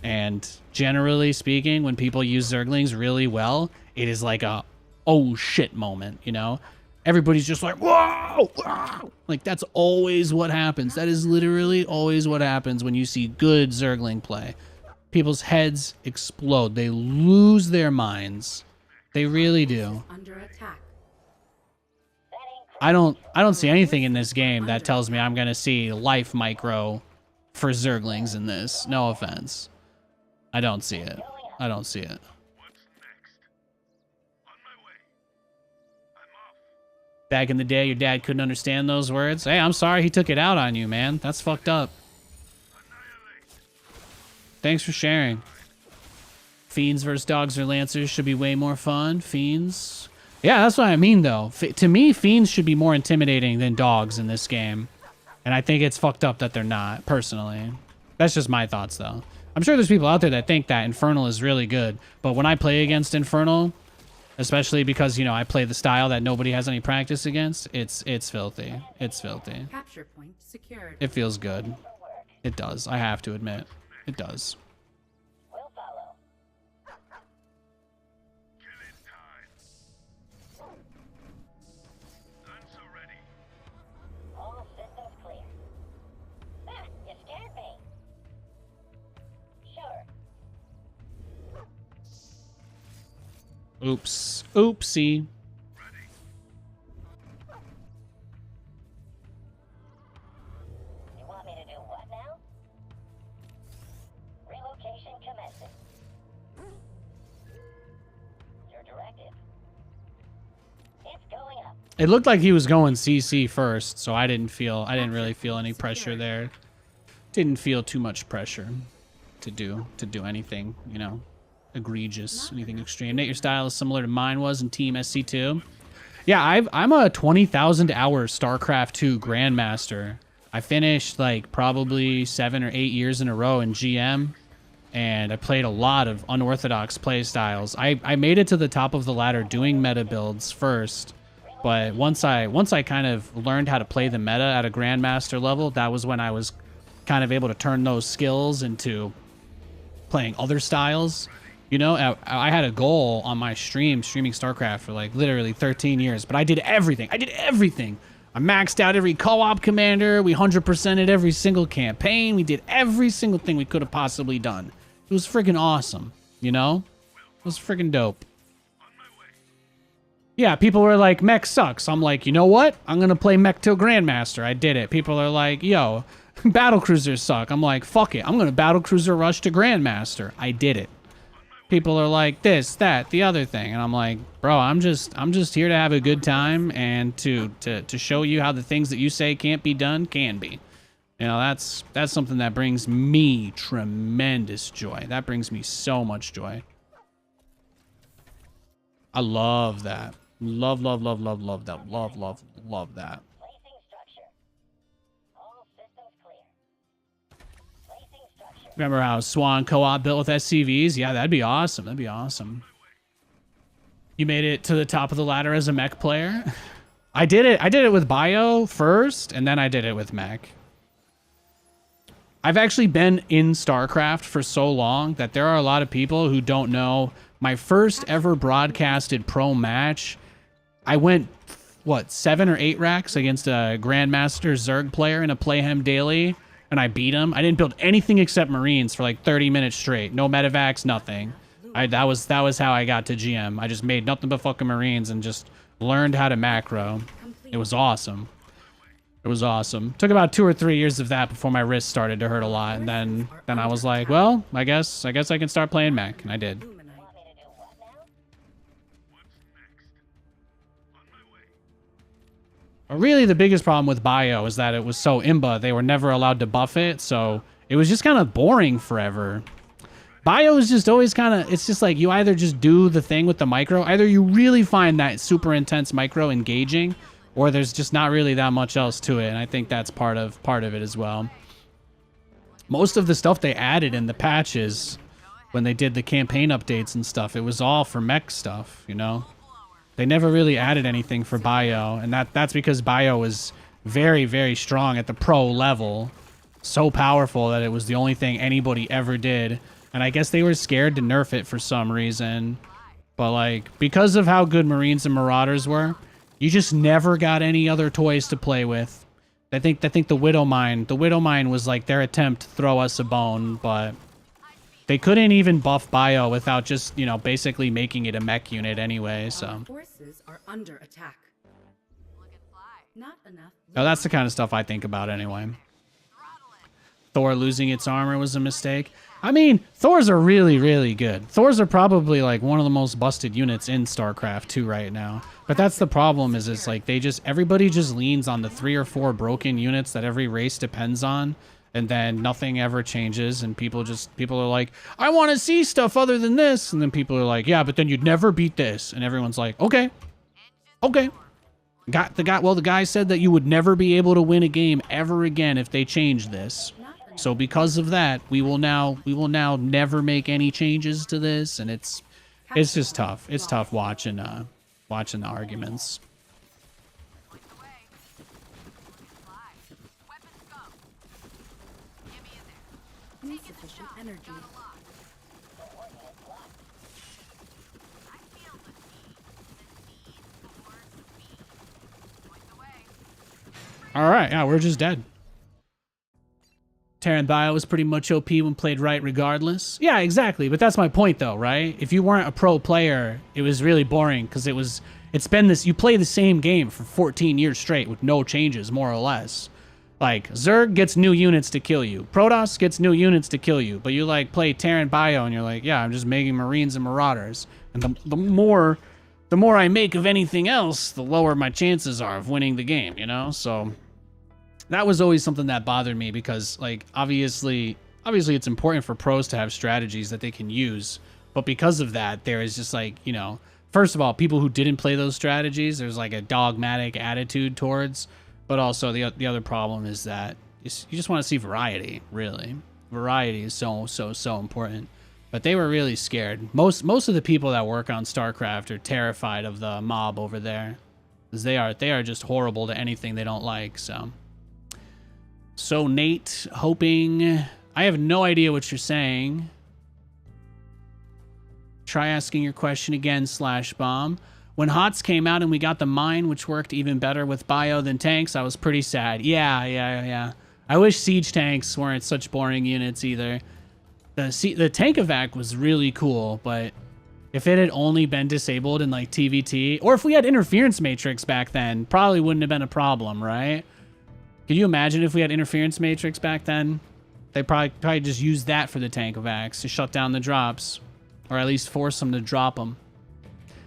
And generally speaking, when people use Zerglings really well, it is like a oh shit moment, you know? Everybody's just like, whoa, whoa! Like, that's always what happens. That is literally always what happens when you see good Zergling play. People's heads explode. They lose their minds. They really do. Under attack. I don't see anything in this game that tells me I'm gonna see life micro for Zerglings in this. No offense. I don't see it. I don't see it. Back in the day, your dad couldn't understand those words. Hey, I'm sorry he took it out on you, man. That's fucked up. Thanks for sharing. Fiends versus dogs or lancers should be way more fun. Fiends. Yeah, that's what I mean, though. To me, fiends should be more intimidating than dogs in this game. And I think it's fucked up that they're not, personally. That's just my thoughts, though. I'm sure there's people out there that think that Infernal is really good. But when I play against Infernal, especially because, you know, I play the style that nobody has any practice against, it's filthy. It's filthy. Capture point secured. It feels good. It does. I have to admit. It does. We'll follow. Killing time. Guns are ready. All systems clear. Ah, you scared me. Sure. Oops. Oopsie. You want me to do what now? Relocation commencing. Your directive. It's going up. It looked like he was going CC first, so I didn't really feel any pressure there. Didn't feel too much pressure to do anything, you know, egregious, anything extreme. Nate, your style is similar to mine was in Team SC2. Yeah, I'm a 20,000 hour StarCraft 2 Grandmaster. I finished like probably 7 or 8 years in a row in GM, and I played a lot of unorthodox play styles. I made it to the top of the ladder doing meta builds first, but once I kind of learned how to play the meta at a Grandmaster level, that was when I was kind of able to turn those skills into playing other styles. You know, I had a goal on my streaming StarCraft for like literally 13 years, but I did everything. I maxed out every co-op commander. We 100%ed every single campaign. We did every single thing we could have possibly done. It was freaking awesome, you know? It was freaking dope. Yeah, people were like, mech sucks. I'm like, you know what? I'm going to play mech till Grandmaster. I did it. People are like, yo, battle cruisers suck. I'm like, fuck it. I'm going to battle cruiser rush to Grandmaster. I did it. People are like this, that, the other thing. And I'm like, bro, I'm just here to have a good time and to show you how the things that you say can't be done can be. You know, that's something that brings me tremendous joy. That brings me so much joy. I love that. Love that. Love that. Placing structure. All systems clear. Placing structure. Remember how Swan co-op built with SCVs? Yeah, that'd be awesome. That'd be awesome. You made it to the top of the ladder as a mech player? I did it with Bio first, and then I did it with mech. I've actually been in StarCraft for so long that there are a lot of people who don't know my first ever broadcasted pro match. I went, what, 7 or 8 racks against a Grandmaster Zerg player in a Playhem Daily, and I beat him. I didn't build anything except Marines for like 30 minutes straight. No medevacs, nothing. That was how I got to GM. I just made nothing but fucking Marines and just learned how to macro. It was awesome. It was awesome. Took about 2 or 3 years of that before my wrist started to hurt a lot, and then I was like, well, I guess I can start playing mech, and I did. Want me to do what now? Really, the biggest problem with Bio is that it was so imba. They were never allowed to buff it, so it was just kind of boring forever. Bio is just always kind of, it's just like you either just do the thing with the micro, either you really find that super intense micro engaging, or there's just not really that much else to it, and I think that's part of it as well. Most of the stuff they added in the patches when they did the campaign updates and stuff, it was all for mech stuff, you know? They never really added anything for Bio, and that's because Bio was very, very strong at the pro level. So powerful that it was the only thing anybody ever did. And I guess they were scared to nerf it for some reason. But like, because of how good Marines and Marauders were, you just never got any other toys to play with. I think the Widowmine was like their attempt to throw us a bone, but they couldn't even buff Bio without just, you know, basically making it a mech unit anyway, so. Our forces are under attack. Look at fly. Not enough. Oh, that's the kind of stuff I think about anyway. Thor losing its armor was a mistake. I mean, Thors are really, really good. Thors are probably like one of the most busted units in StarCraft 2 right now. But that's the problem is it's like everybody just leans on the 3 or 4 broken units that every race depends on. And then nothing ever changes, and people are like, I want to see stuff other than this. And then people are like, yeah, but then you'd never beat this. And everyone's like, okay. The guy said that you would never be able to win a game ever again if they change this. So because of that, we will now never make any changes to this, and it's just tough. It's tough watching the arguments. Point the way. Look at fly. Weapons go. Get me in there. Taking the Insufficient shot. energy. Got a lock. I feel the need. The need for speed. Point the way. All right, yeah, we're just dead. Terran Bio was pretty much OP when played right regardless. Yeah, exactly. But that's my point though, right? If you weren't a pro player, it was really boring because it's been this, you play the same game for 14 years straight with no changes, more or less. Like, Zerg gets new units to kill you. Protoss gets new units to kill you. But you like play Terran Bio and you're like, yeah, I'm just making Marines and Marauders. And the more I make of anything else, the lower my chances are of winning the game, you know? So that was always something that bothered me because, like, obviously it's important for pros to have strategies that they can use. But because of that, there is just like, you know, first of all, people who didn't play those strategies, there's like a dogmatic attitude towards. But also the other problem is that you just want to see variety, really. Variety is so important. But they were really scared. Most of the people that work on StarCraft are terrified of the mob over there. Because they are just horrible to anything they don't like, so. So Nate, hoping... I have no idea what you're saying. Try asking your question again, Slash Bomb. When HOTS came out and we got the mine, which worked even better with bio than tanks, I was pretty sad. Yeah. I wish siege tanks weren't such boring units either. The tank evac was really cool, but if it had only been disabled in like TVT, or if we had interference matrix back then, probably wouldn't have been a problem, right? Can you imagine if we had interference matrix back then? They probably just use that for the tank evacs to shut down the drops, or at least force them to drop them.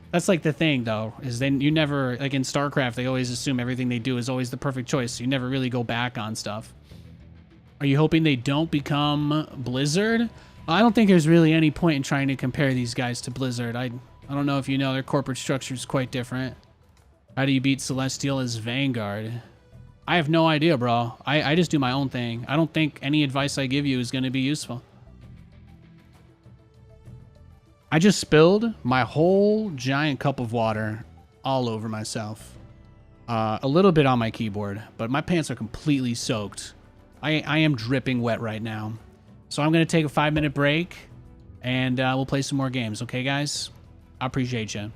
That's like the thing, though, is then you never, like in StarCraft, they always assume everything they do is always the perfect choice. So you never really go back on stuff. Are you hoping they don't become Blizzard? I don't think there's really any point in trying to compare these guys to Blizzard. I don't know if you know, their corporate structure is quite different. How do you beat Celestial as Vanguard? I have no idea, bro. I just do my own thing. I don't think any advice I give you is going to be useful. I just spilled my whole giant cup of water all over myself. A little bit on my keyboard, but my pants are completely soaked. I am dripping wet right now. So I'm going to take a 5-minute break, and we'll play some more games. Okay, guys? I appreciate you.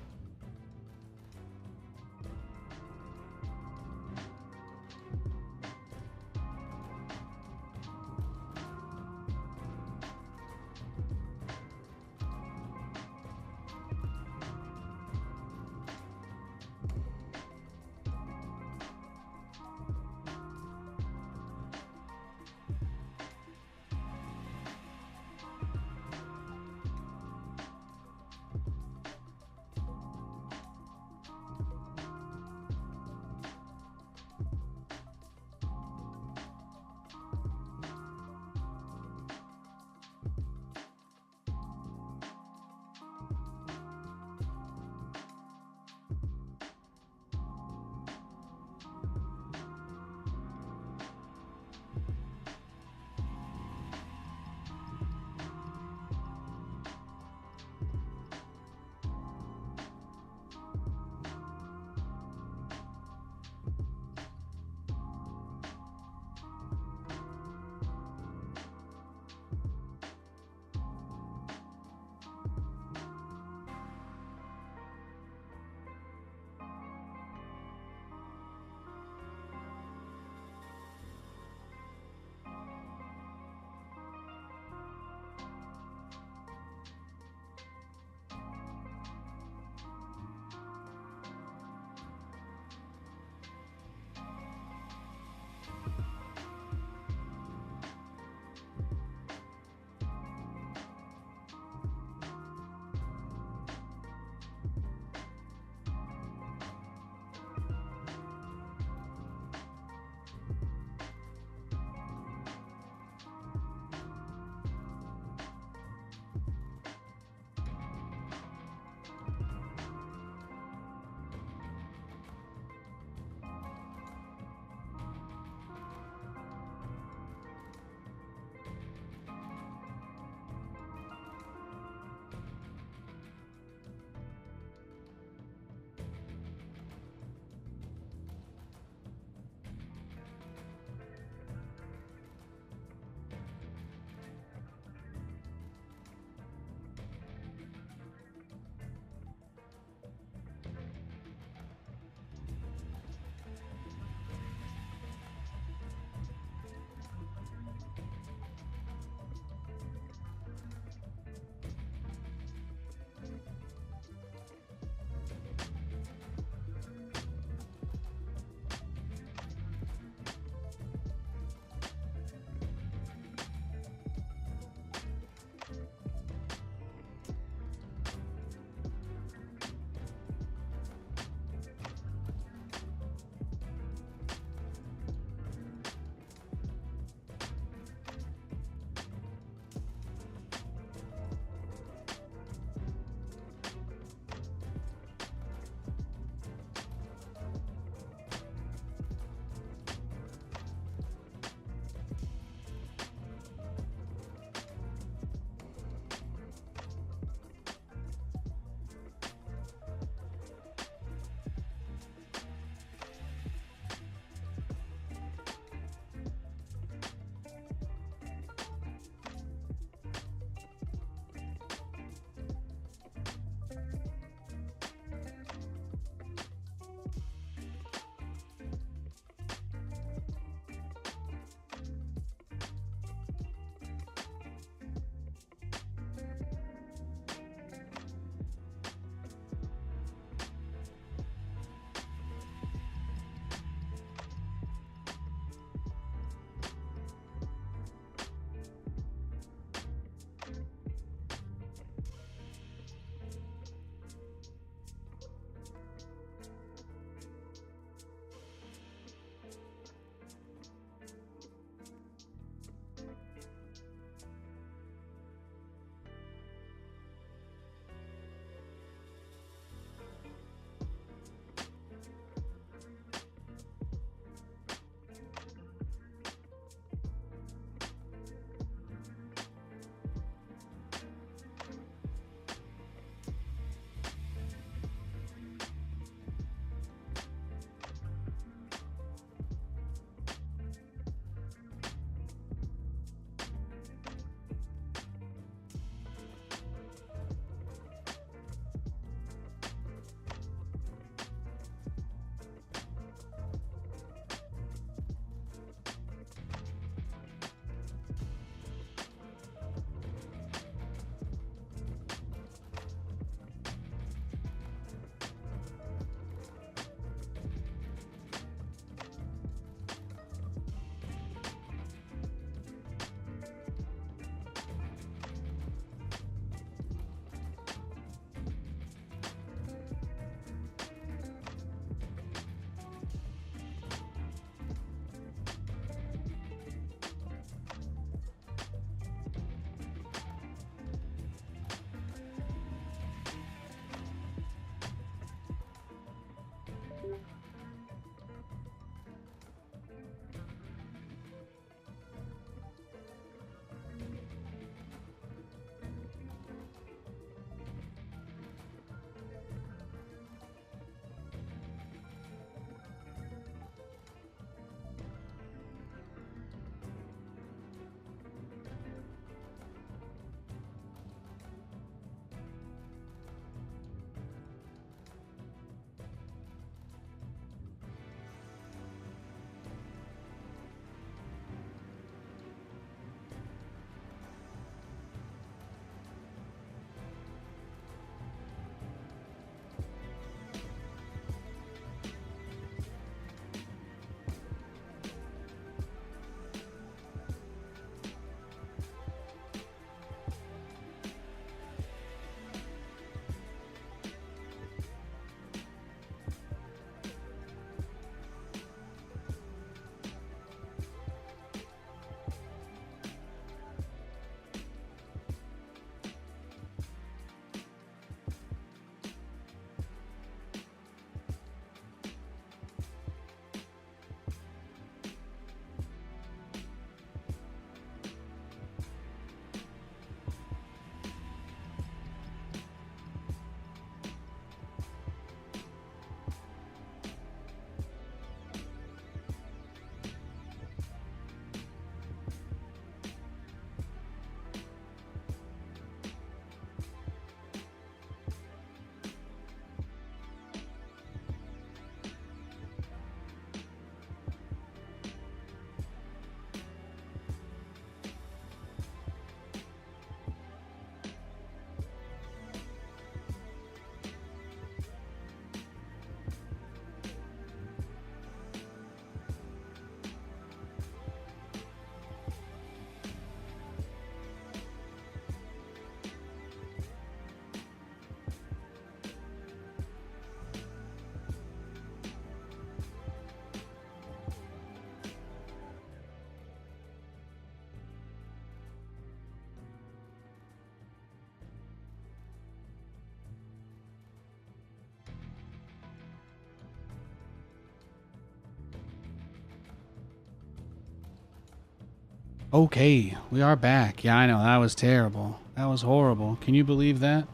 Okay, we are back. Yeah, I know, that was terrible. That was horrible. Can you believe that?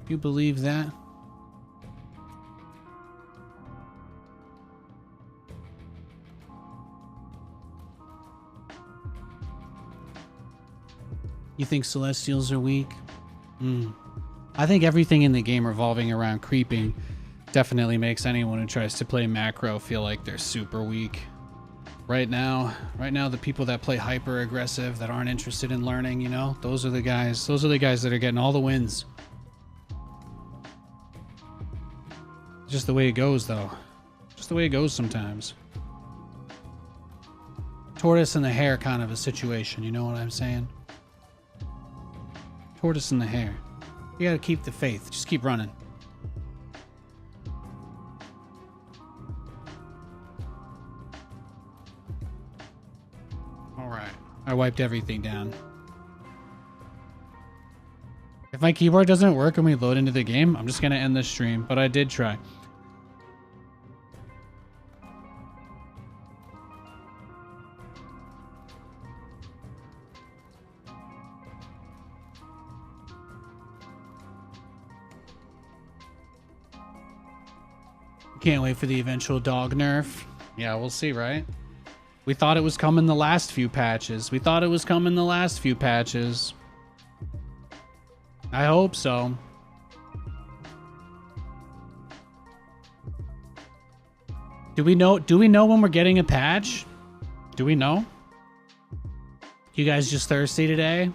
Can you believe that? You think Celestials are weak? I think everything in the game revolving around creeping definitely makes anyone who tries to play macro feel like they're super weak. Right now, the people that play hyper aggressive, that aren't interested in learning, you know, those are the guys that are getting all the wins. Just the way it goes, though. Just the way it goes sometimes. Tortoise and the hare kind of a situation, you know what I'm saying? Tortoise and the hare. You gotta keep the faith. Just keep running. Alright. I wiped everything down. If my keyboard doesn't work when we load into the game, I'm just gonna end the stream, but I did try. Can't wait for the eventual dog nerf. Yeah, we'll see, right? We thought it was coming the last few patches. I hope so. Do we know when we're getting a patch? Do we know? You guys just thirsty today?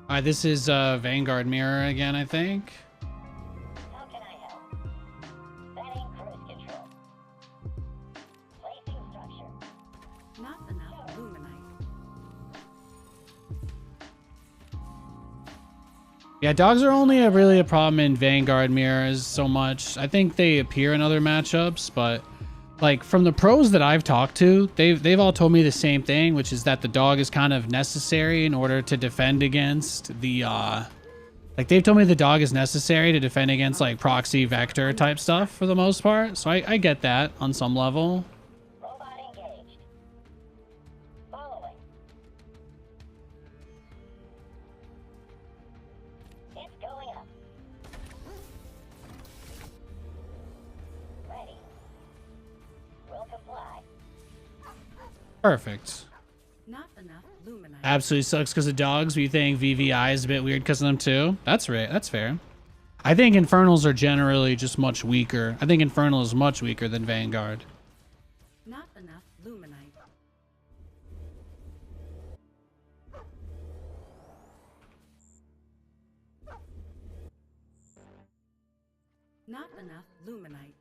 Alright, this is Vanguard Mirror again, I think. How can I help? Setting cruise control. Placing structure. Not enough luminite. Yeah, dogs are only really a problem in Vanguard Mirrors so much. I think they appear in other matchups, but like from the pros that I've talked to, they've all told me the same thing, which is that the dog is kind of necessary in order to defend against the like they've told me the dog is necessary to defend against like proxy vector type stuff for the most part. So I get that on some level. Robot engaged. Following. It's going up. Ready. Will comply. Perfect. Not enough luminite. Absolutely sucks because of dogs, but you think VVI is a bit weird because of them too? That's right. That's fair. I think Infernals are generally just much weaker. I think Infernal is much weaker than Vanguard. Not enough luminite. Not enough luminite.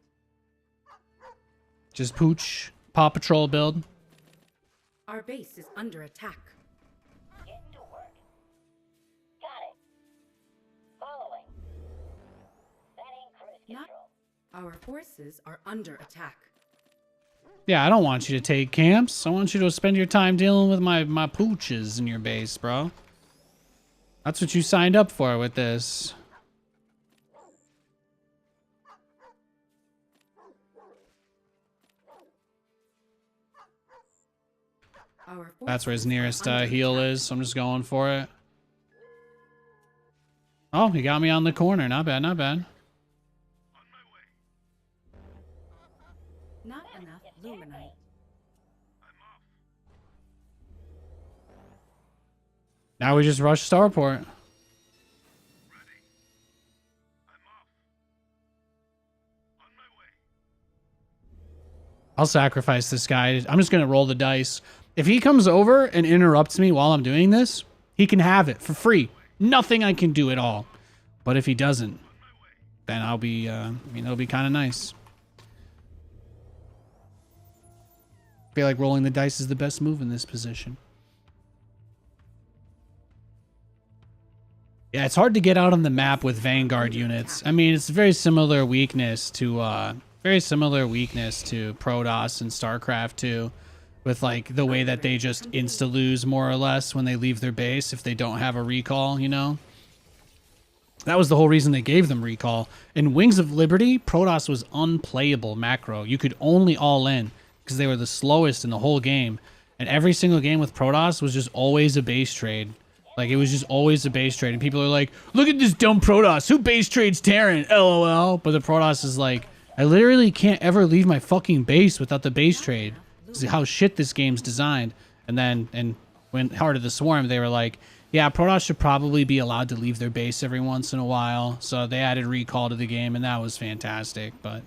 Just pooch. Paw Patrol build. Our base is under attack. Getting to work. Got it. Following. Setting cruise Not- control. Our forces are under attack. Yeah, I don't want you to take camps. I want you to spend your time dealing with my pooches in your base, bro. That's what you signed up for with this. Our That's where his forces are nearest under heal attack. is, so I'm just going for it. Oh, he got me on the corner. Not bad, not bad. Not enough luminite. Now we just rush Starport. I'll sacrifice this guy. I'm just going to roll the dice. If he comes over and interrupts me while I'm doing this, he can have it for free. Nothing I can do at all. But if he doesn't, then I'll be, it'll be kind of nice. I feel like rolling the dice is the best move in this position. Yeah, it's hard to get out on the map with Vanguard units. I mean, it's a very similar weakness to Very similar weakness to Protoss and StarCraft 2, with like the way that they just insta-lose more or less when they leave their base if they don't have a recall, you know? That was the whole reason they gave them recall. In Wings of Liberty, Protoss was unplayable macro. You could only all in because they were the slowest in the whole game. And every single game with Protoss was just always a base trade. Like, it was just always a base trade. And people are like, look at this dumb Protoss. Who base trades Terran? LOL. But the Protoss is like, I literally can't ever leave my fucking base without the base trade. See how shit this game's designed. And then, and when Heart of the Swarm, they were like, yeah, Protoss should probably be allowed to leave their base every once in a while. So they added recall to the game, and that was fantastic. But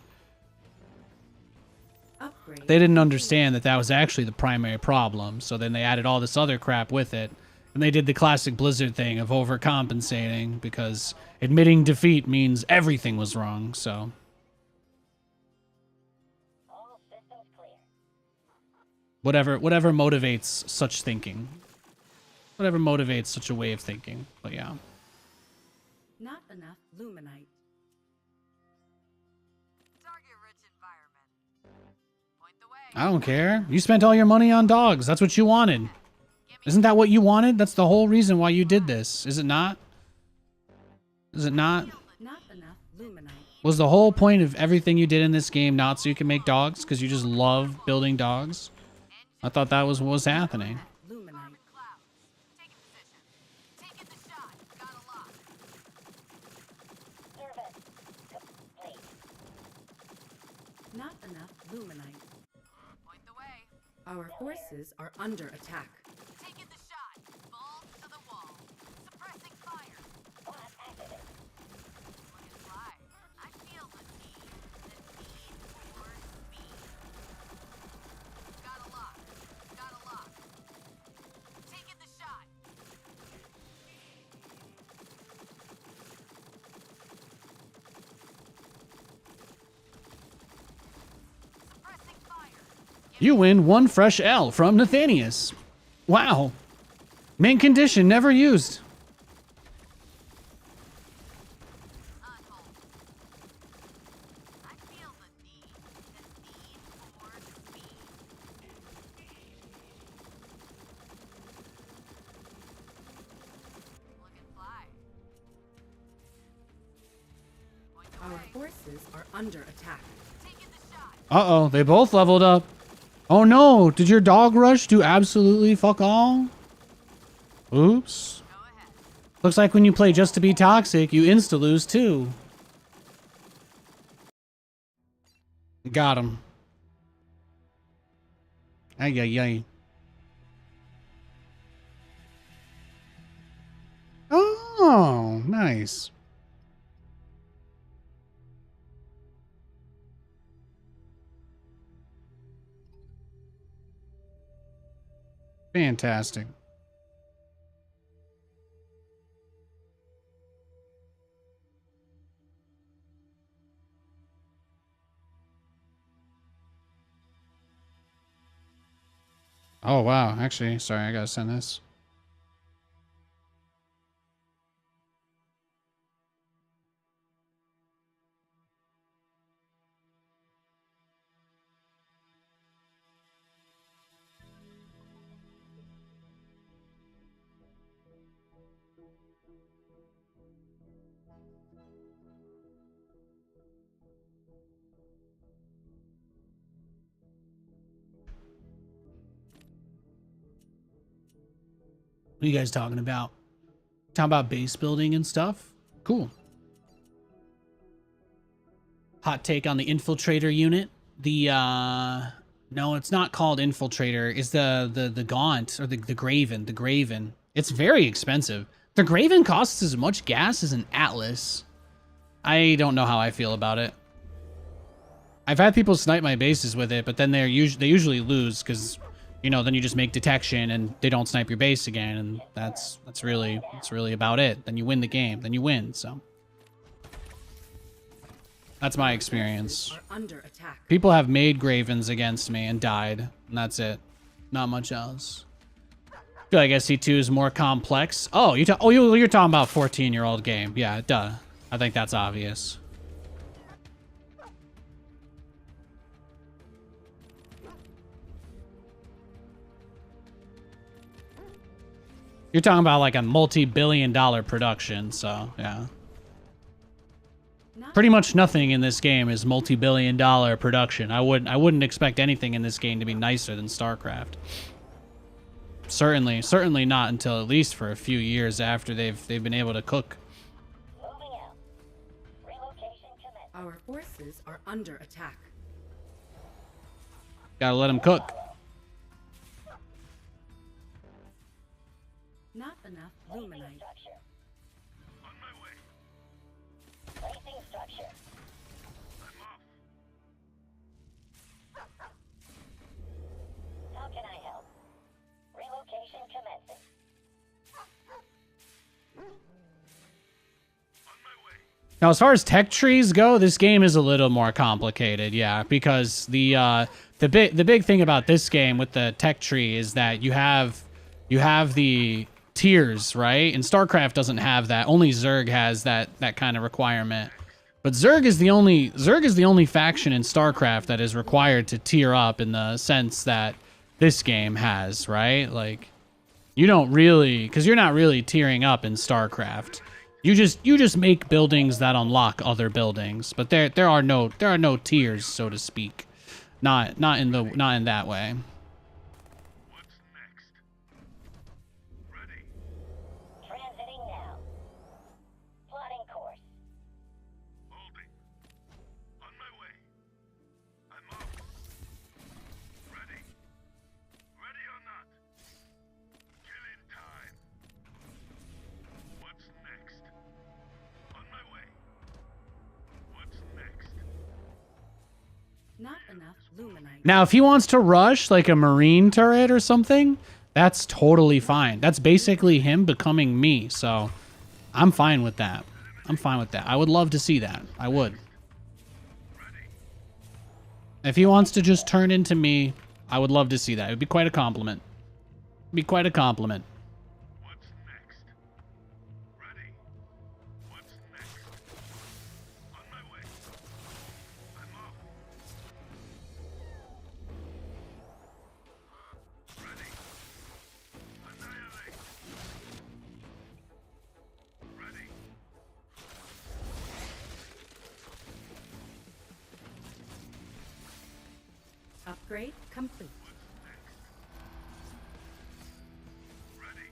they didn't understand that that was actually the primary problem. So then they added all this other crap with it. And they did the classic Blizzard thing of overcompensating because admitting defeat means everything was wrong. So All systems clear. whatever motivates such thinking. Whatever motivates such a way of thinking. But yeah. Not enough luminite. Target-rich environment. Point the way. I don't care. You spent all your money on dogs. That's what you wanted. Isn't that what you wanted? That's the whole reason why you did this. Is it not? Is it not? Not enough luminite. Was the whole point of everything you did in this game not so you can make dogs? Because you just love building dogs? I thought that was what was happening. Luminite. Clouds. Taking position. Taking the shot. Got a lock. Service complete. Not enough luminite. Point the way. Our forces are under attack. Taking the shot. Balls to the wall. Suppressing fire. Bot activated. Looking fly. I feel the need. The need for speed. Got a lock. Got a lock. Taking the shot. Suppressing fire. You win one fresh L from Nathanias. Wow. Main condition never used. On hold. I feel the need for speed. Looking fly. Point the Our way. forces are under attack. Taking the shot. Uh-oh, they both leveled up. Oh no, did your dog rush do absolutely fuck all? Oops. Go ahead. Looks like when you play Just to Be Toxic, you insta-lose too. Got him. Ay, ay, ay. Oh, nice. Fantastic. Oh, wow. Actually, sorry, I gotta send this. What are you guys talking about? Talking about base building and stuff? Cool. Hot take on the infiltrator unit. The no, it's not called infiltrator. It's the gaunt or the graven. The graven. It's very expensive. The graven costs as much gas as an atlas. I don't know how I feel about it. I've had people snipe my bases with it, but then they usually lose because, you know, then you just make detection and they don't snipe your base again, and that's really about it. Then you win the game. Then you win. So that's my experience. Are under attack. People have made Gravens against me and died, and that's it. Not much else. I feel like SC2 is more complex. Oh, you're talking about 14-year-old game. Yeah, duh. I think that's obvious. You're talking about like a multi-billion-dollar production, so yeah. Not Pretty much nothing in this game is multi-billion-dollar production. I wouldn't expect anything in this game to be nicer than StarCraft. Certainly not until at least for a few years after they've been able to cook. Moving out. Relocation commenced. our forces are under attack. Gotta let them cook. Not enough luminite. Structure. On my way. Placing structure. I'm off. How can I help? Relocation commencing. On my way. Now, as far as tech trees go, this game is a little more complicated, yeah, because the big thing about this game with the tech tree is that you have the tiers, right? And StarCraft doesn't have that. Only Zerg has that kind of requirement. But Zerg is the only faction in StarCraft that is required to tier up in the sense that this game has, right? Like, you don't really, because you're not really tiering up in StarCraft. You just make buildings that unlock other buildings, but there are no tiers, so to speak. Not in that way. What's next? Ready. Transiting now. Plotting course. Holding. On my way. I'm off. Ready. Ready or not. Killing time. What's next? On my way. What's next? Not enough luminite. Now, if he wants to rush like a marine turret or something, that's totally fine. That's basically him becoming me, so I'm fine with that. I'm fine with that. I would love to see that. I would. If he wants to just turn into me, I would love to see that. It would be quite a compliment. Be quite a compliment. What's next? Ready. What's next? On my way. I'm off. Ready. Annihilate. Ready. Upgrade complete. Ready.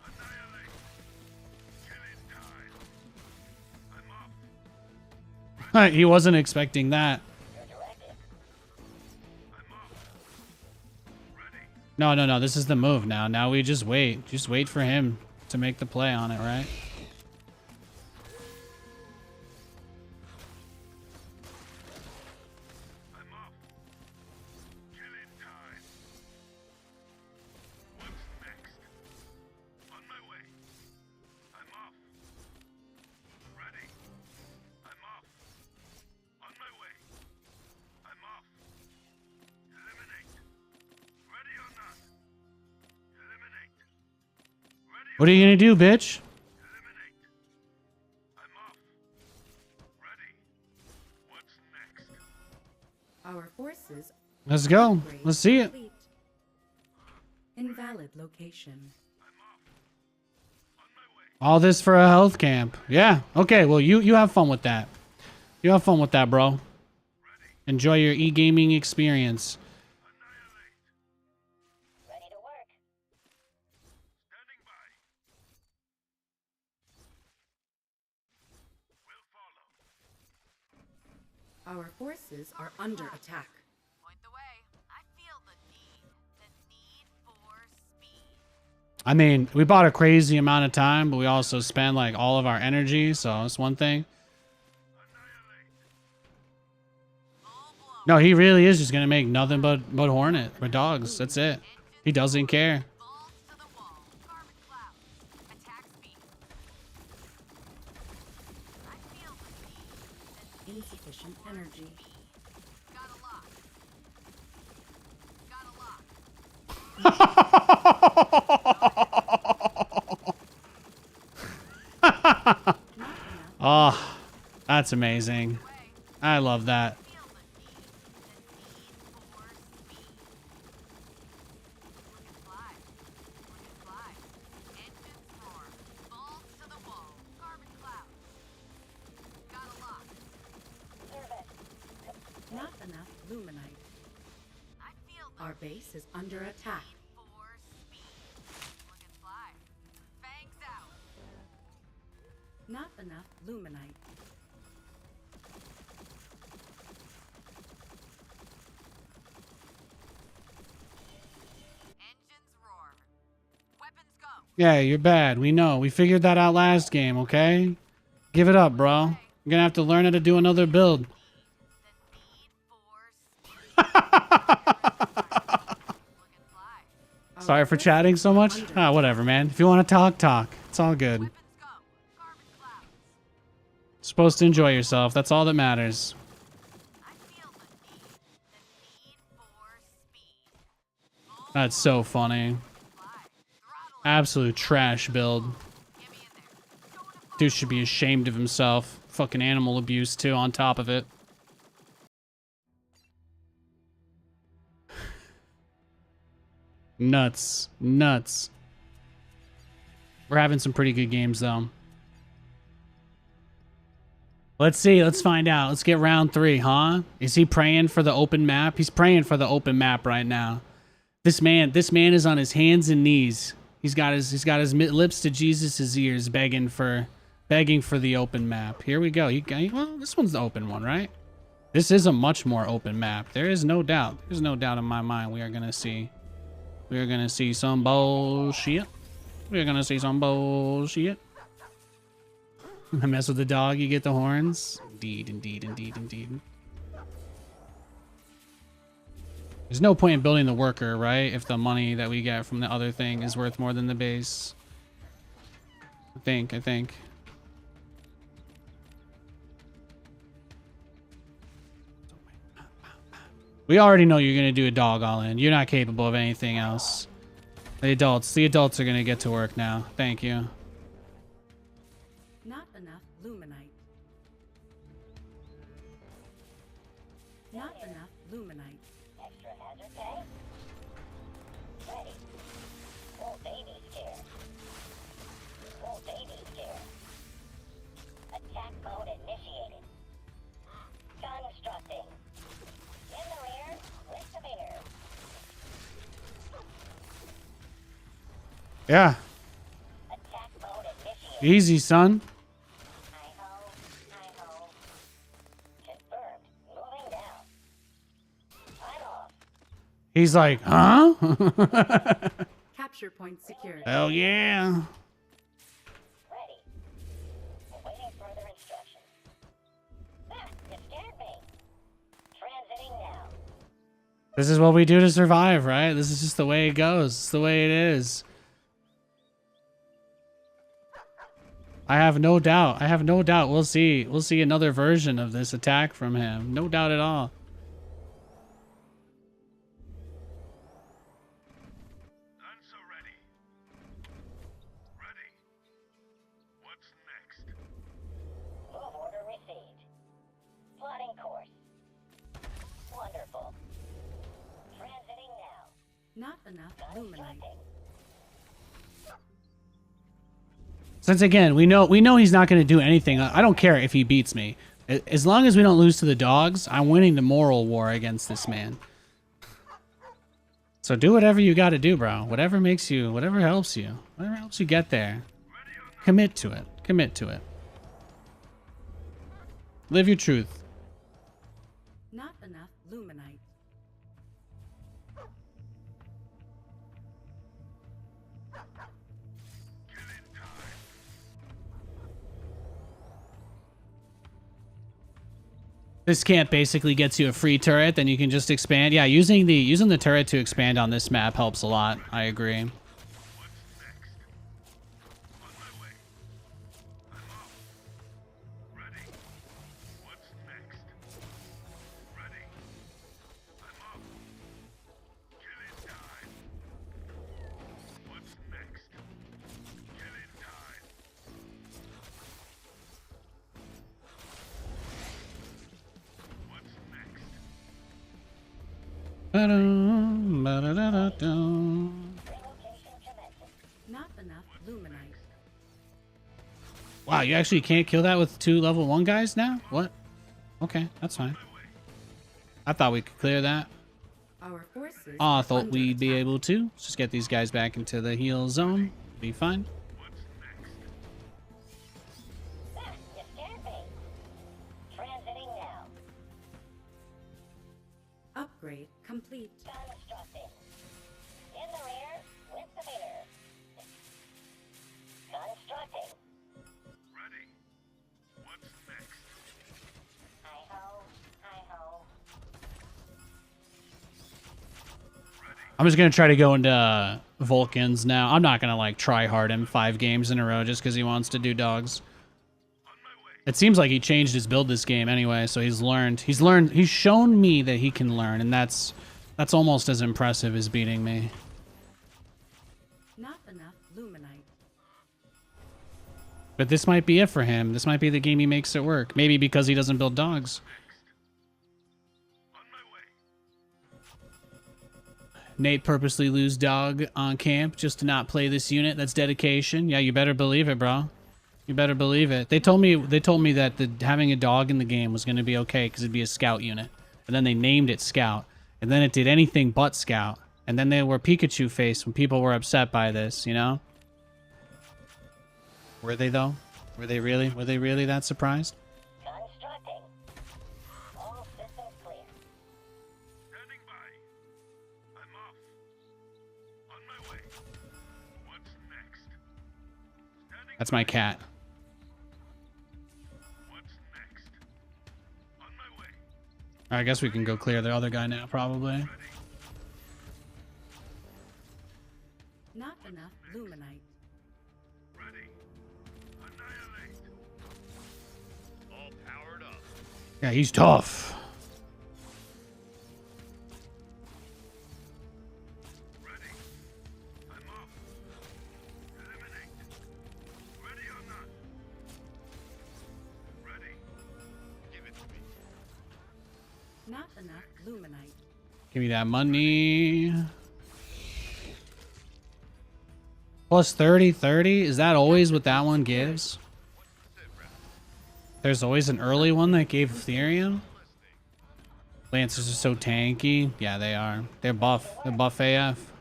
Annihilate. Killing time. I'm off. He wasn't expecting that. Your directive. I'm off. Ready. No. This is the move now. Now we just wait. Just wait for him to make the play on it, right? I'm off. Killing time. What's next? On my way. I'm off. Ready. I'm off. On my way. I'm off. Eliminate. Ready or not. Eliminate. Ready What are you gonna do, bitch? Eliminate. I'm off. Ready. What's next? Our forces Let's go. upgrade Let's see it. complete. Invalid location. On my way. All this for a health camp. Yeah. Okay. Well, you have fun with that. You have fun with that, bro. Enjoy your e-gaming experience. Annihilate. Ready to work. Standing by. Will follow. Our forces are under attack. Point the way. I feel the need for speed. I mean, we bought a crazy amount of time, but we also spent like all of our energy, so that's one thing. Full blown. No, he really is just gonna make nothing but Hornet or dogs. That's it. He doesn't care. Balls to the wall. Carbon cloud. Attack speed. I feel the Insufficient energy. Got a lock. Oh, that's amazing. I love that. Feel the need for speed. We can fly. Our base is under attack. For speed. Looking fly. Fangs out. Not enough luminite. Engines roar. Weapons go. Yeah, you're bad. We know. We figured that out last game, okay? Give it up, bro. You're gonna have to learn how to do another build. The need for speed. Looking fly. Sorry for chatting so much. Ah, whatever, man. If you want to talk, talk. It's all good. Weapons go. Carbon clouds. Supposed to enjoy yourself. That's all that matters. I feel the need. The need for speed. That's so funny. Fly. Throttle. Absolute trash build. Get me in there. Going to Dude should be ashamed of himself. Fucking animal abuse, too, on top of it. Nuts. Nuts. We're having some pretty good games, though. Let's see. Let's find out. Let's get round 3, huh? Is he praying for the open map? He's praying for the open map right now. This man is on his hands and knees. He's got his lips to Jesus' ears, begging for the open map. Here we go. Well, this one's the open one, right? This is a much more open map. There is no doubt. There's no doubt in my mind. We are gonna see some bullshit. We're gonna see some bullshit. I mess with the dog, you get the horns. Indeed, indeed, indeed, indeed. There's no point in building the worker, right? If the money that we get from the other thing is worth more than the base. I think. We already know you're gonna do a dog all in. You're not capable of anything else. The adults are gonna get to work now. Thank you. Not enough luminite. Not enough luminite. Extra hazard pay? Ready. Full baby scare. Full baby scare. Attack mode initiated. Constructing. In the rear, with the mirror. Yeah. Attack mode initiated. Easy, son. Hi-ho. Confirmed. Moving down. I'm off. He's like, huh? Capture point secured. Hell yeah. Ready. Awaiting further instructions. Ah, you scared me. Transiting now. This is what we do to survive, right? This is just the way it goes. It's the way it is. I have no doubt. We'll see another version of this attack from him. No doubt at all. Done so ready. Ready. What's next? Move order received. Plotting course. Wonderful. Transiting now. Not enough luminite. Constructing. Since again, we know he's not going to do anything. I don't care if he beats me. As long as we don't lose to the dogs, I'm winning the moral war against this man. So do whatever you got to do, bro. Whatever helps you get there. Commit to it. Live your truth. Not enough luminite. This camp basically gets you a free turret, then you can just expand. Yeah, using the turret to expand on this map helps a lot. I agree. What's next? On my way. I'm off. Ready. What's next? Ready. I'm off. Killing time. What's next? Killing time. What's next? Relocation commencing. Not enough luminite. Wow, you actually can't kill that with 2 level 1 guys now? What? Okay, that's fine. I thought we could clear that. Our forces I are thought under we'd be attack. able to. Let's just get these guys back into the heal zone. Be fine. Ah, you scared me. Transiting now. Upgrade complete. Constructing. In the rear, with the meter. Constructing. Ready. What's next? Hi-ho, hi-ho. I'm just gonna try to go into Vulcans now. I'm not gonna like try hard him 5 games in a row just because he wants to do dogs. It seems like he changed his build this game anyway, so he's learned. He's shown me that he can learn, and that's almost as impressive as beating me. Not enough luminite. But this might be it for him. This might be the game he makes it work. Maybe because he doesn't build dogs. On my way. Nate purposely lose dog on camp just to not play this unit. That's dedication. Yeah, you better believe it, bro. You better believe it. They told me that having a dog in the game was going to be okay because it'd be a scout unit. And then they named it Scout. And then it did anything but Scout. And then they were Pikachu face when people were upset by this, you know? Were they though? Were they really that surprised? Constructing. All systems clear. Standing by. I'm off. On my way. What's next? Standing That's my cat. What's next? On my way. I guess we can go clear the other guy now, probably. Ready. Not enough luminite. Ready. Annihilate. All powered up. Yeah, he's tough. Ready. I'm off. Eliminate. Ready or not? Ready. Give it to me. Not enough luminite. Give me that money. Plus 30, 30? Is that always what that one gives? There's always an early one that gave Ethereum? Lancers are so tanky. Yeah, they are. They're buff. They're buff AF.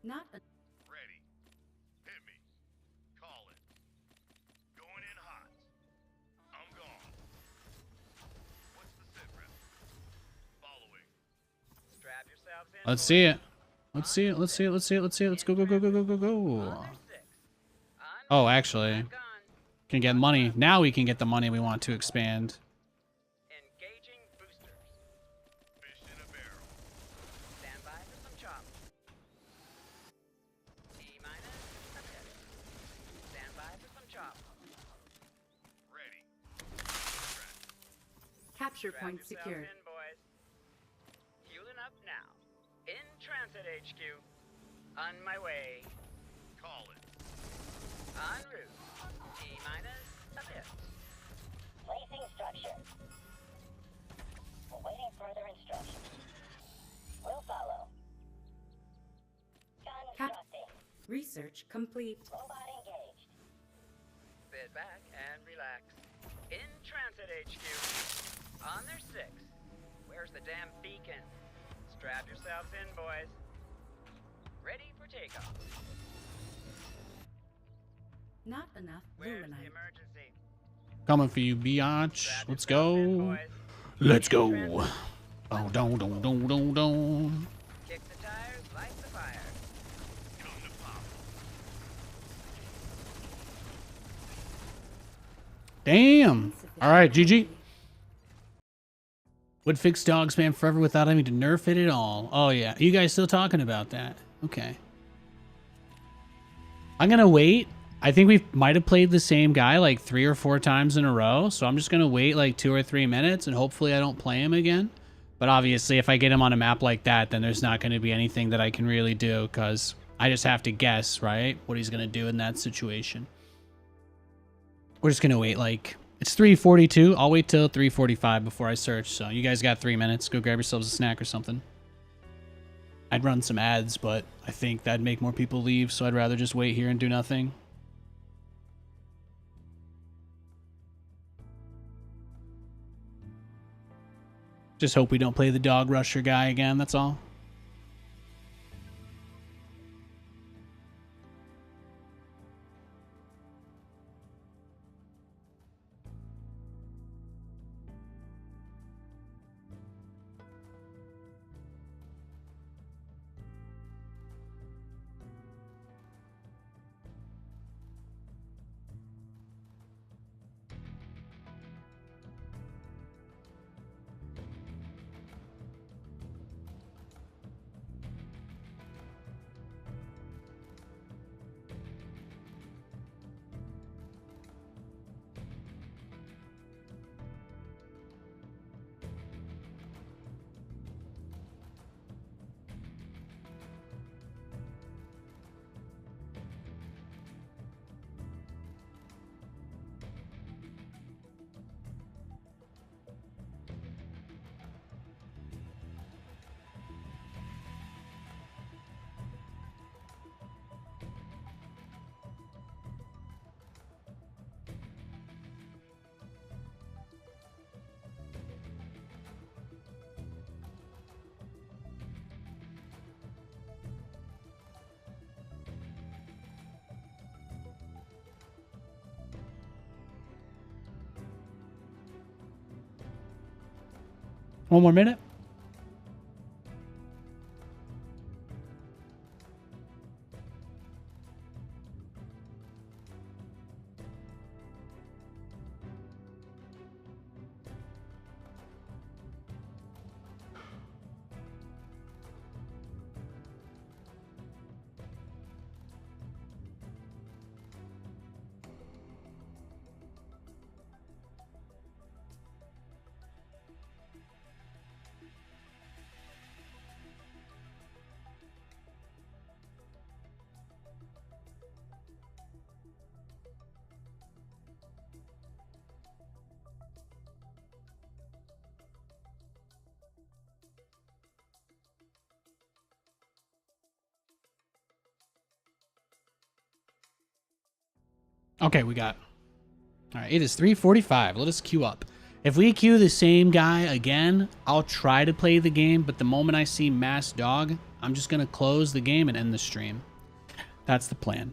Not a Ready. Hit me. Call it. Going in hot. I'm gone. What's the sit rep? Following. Strap yourselves in. Let's see it. Let's see it. Let's see it. Let's see it. Let's see it. Let's go, go, go, go, go, go, go. Oh, actually. Can get money. Now we can get the money we want to expand. Engaging boosters. Fish in a barrel. Stand by for some chop. T-minus a tip. Stand by for some chop. Ready. capture Strap point yourselves secured. in, boys. Fueling up now. In transit HQ. On my way. Call it. En route. T-minus a bit. Placing structure. Awaiting further instructions. Will follow. Constructing. Research complete. Robot engaged. Sit back and relax. In transit HQ. On their 6. Where's the damn beacon? Strap yourselves in, boys. Ready for takeoff. Not enough Where's the luminite. emergency? Coming for you, biatch. Strap Let's yourselves in, go. boys. Let's go. Transit. Oh, don't. Kick the tires, light the fire. Come to pop. Damn. All right, GG. Would fix dog spam forever without having to nerf it at all. Oh, yeah. You guys still talking about that? Okay. I'm going to wait. I think we might have played the same guy like 3 or 4 times in a row. So I'm just going to wait like 2 or 3 minutes and hopefully I don't play him again. But obviously, if I get him on a map like that, then there's not going to be anything that I can really do because I just have to guess, right? What he's going to do in that situation. We're just going to wait like... It's 3:42. I'll wait till 3:45 before I search. So you guys got 3 minutes. Go grab yourselves a snack or something. I'd run some ads, but I think that'd make more people leave. So I'd rather just wait here and do nothing. Just hope we don't play the dog rusher guy again, that's all. One more minute. Okay, we got. All right, it is 3:45. Let us queue up. If we queue the same guy again, I'll try to play the game, but the moment I see Mass Dog, I'm just going to close the game and end the stream. That's the plan.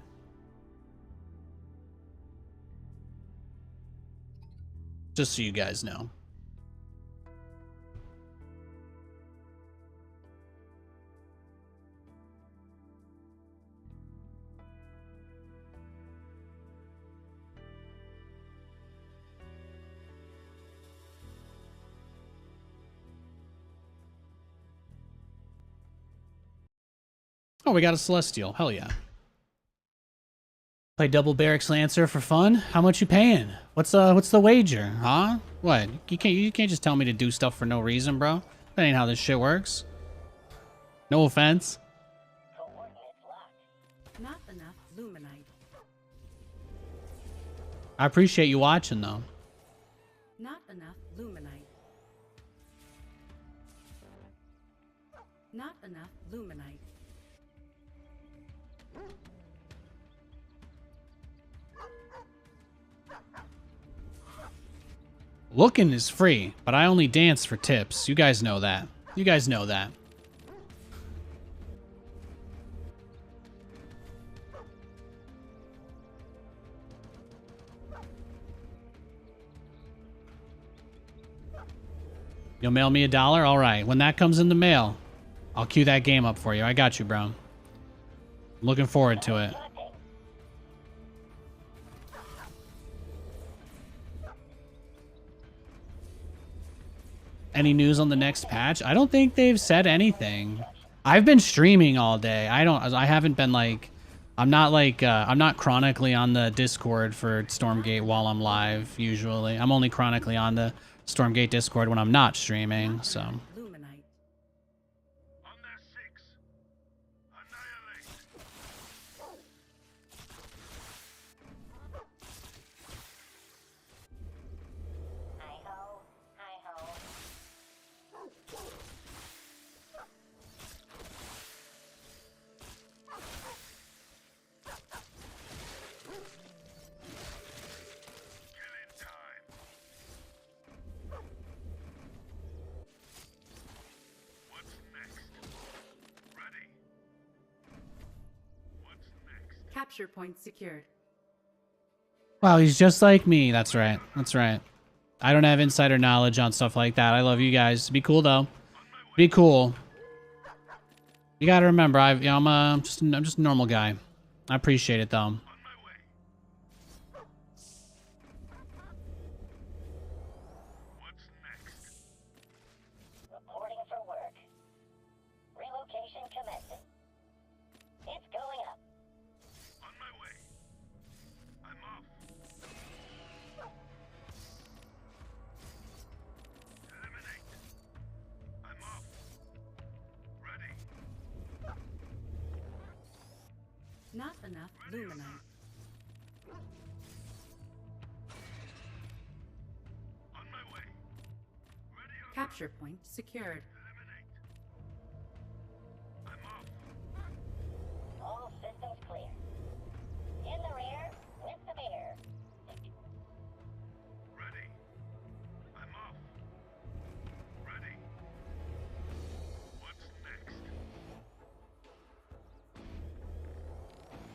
Just so you guys know. Oh, we got a Celestial. Hell yeah. Play double Barracks Lancer for fun? How much you paying? What's the wager, huh? What? You can't just tell me to do stuff for no reason, bro. That ain't how this shit works. No offense. Coordinates locked. Not enough luminite. I appreciate you watching though. Not enough luminite. Not enough luminite. Looking is free, but I only dance for tips. You guys know that. You guys know that. You'll mail me $1? All right. When that comes in the mail, I'll queue that game up for you. I got you, bro. Looking forward to it. Any news on the next patch? I don't think they've said anything. I've been streaming all day. I haven't been like, I'm not chronically on the Discord for Stormgate while I'm live usually. I'm only chronically on the Stormgate Discord when I'm not streaming, so. Luminite. On their six. Annihilate. Hi-ho, hi-ho. Killing time. Capture point secured. Wow, he's just like me. That's right. That's right. I don't have insider knowledge on stuff like that. I love you guys. Be cool though. Be cool. You gotta remember, I'm just a normal guy. I appreciate it though. Reporting for work. Relocation commencing. It's going up. On my way. I'm off. Eliminate. I'm off. Ready. Not enough luminite. On my way. Ready or Capture point secured. eliminate. I'm off. All systems clear. In the rear, with the beer. Ready. I'm off. Ready. What's next?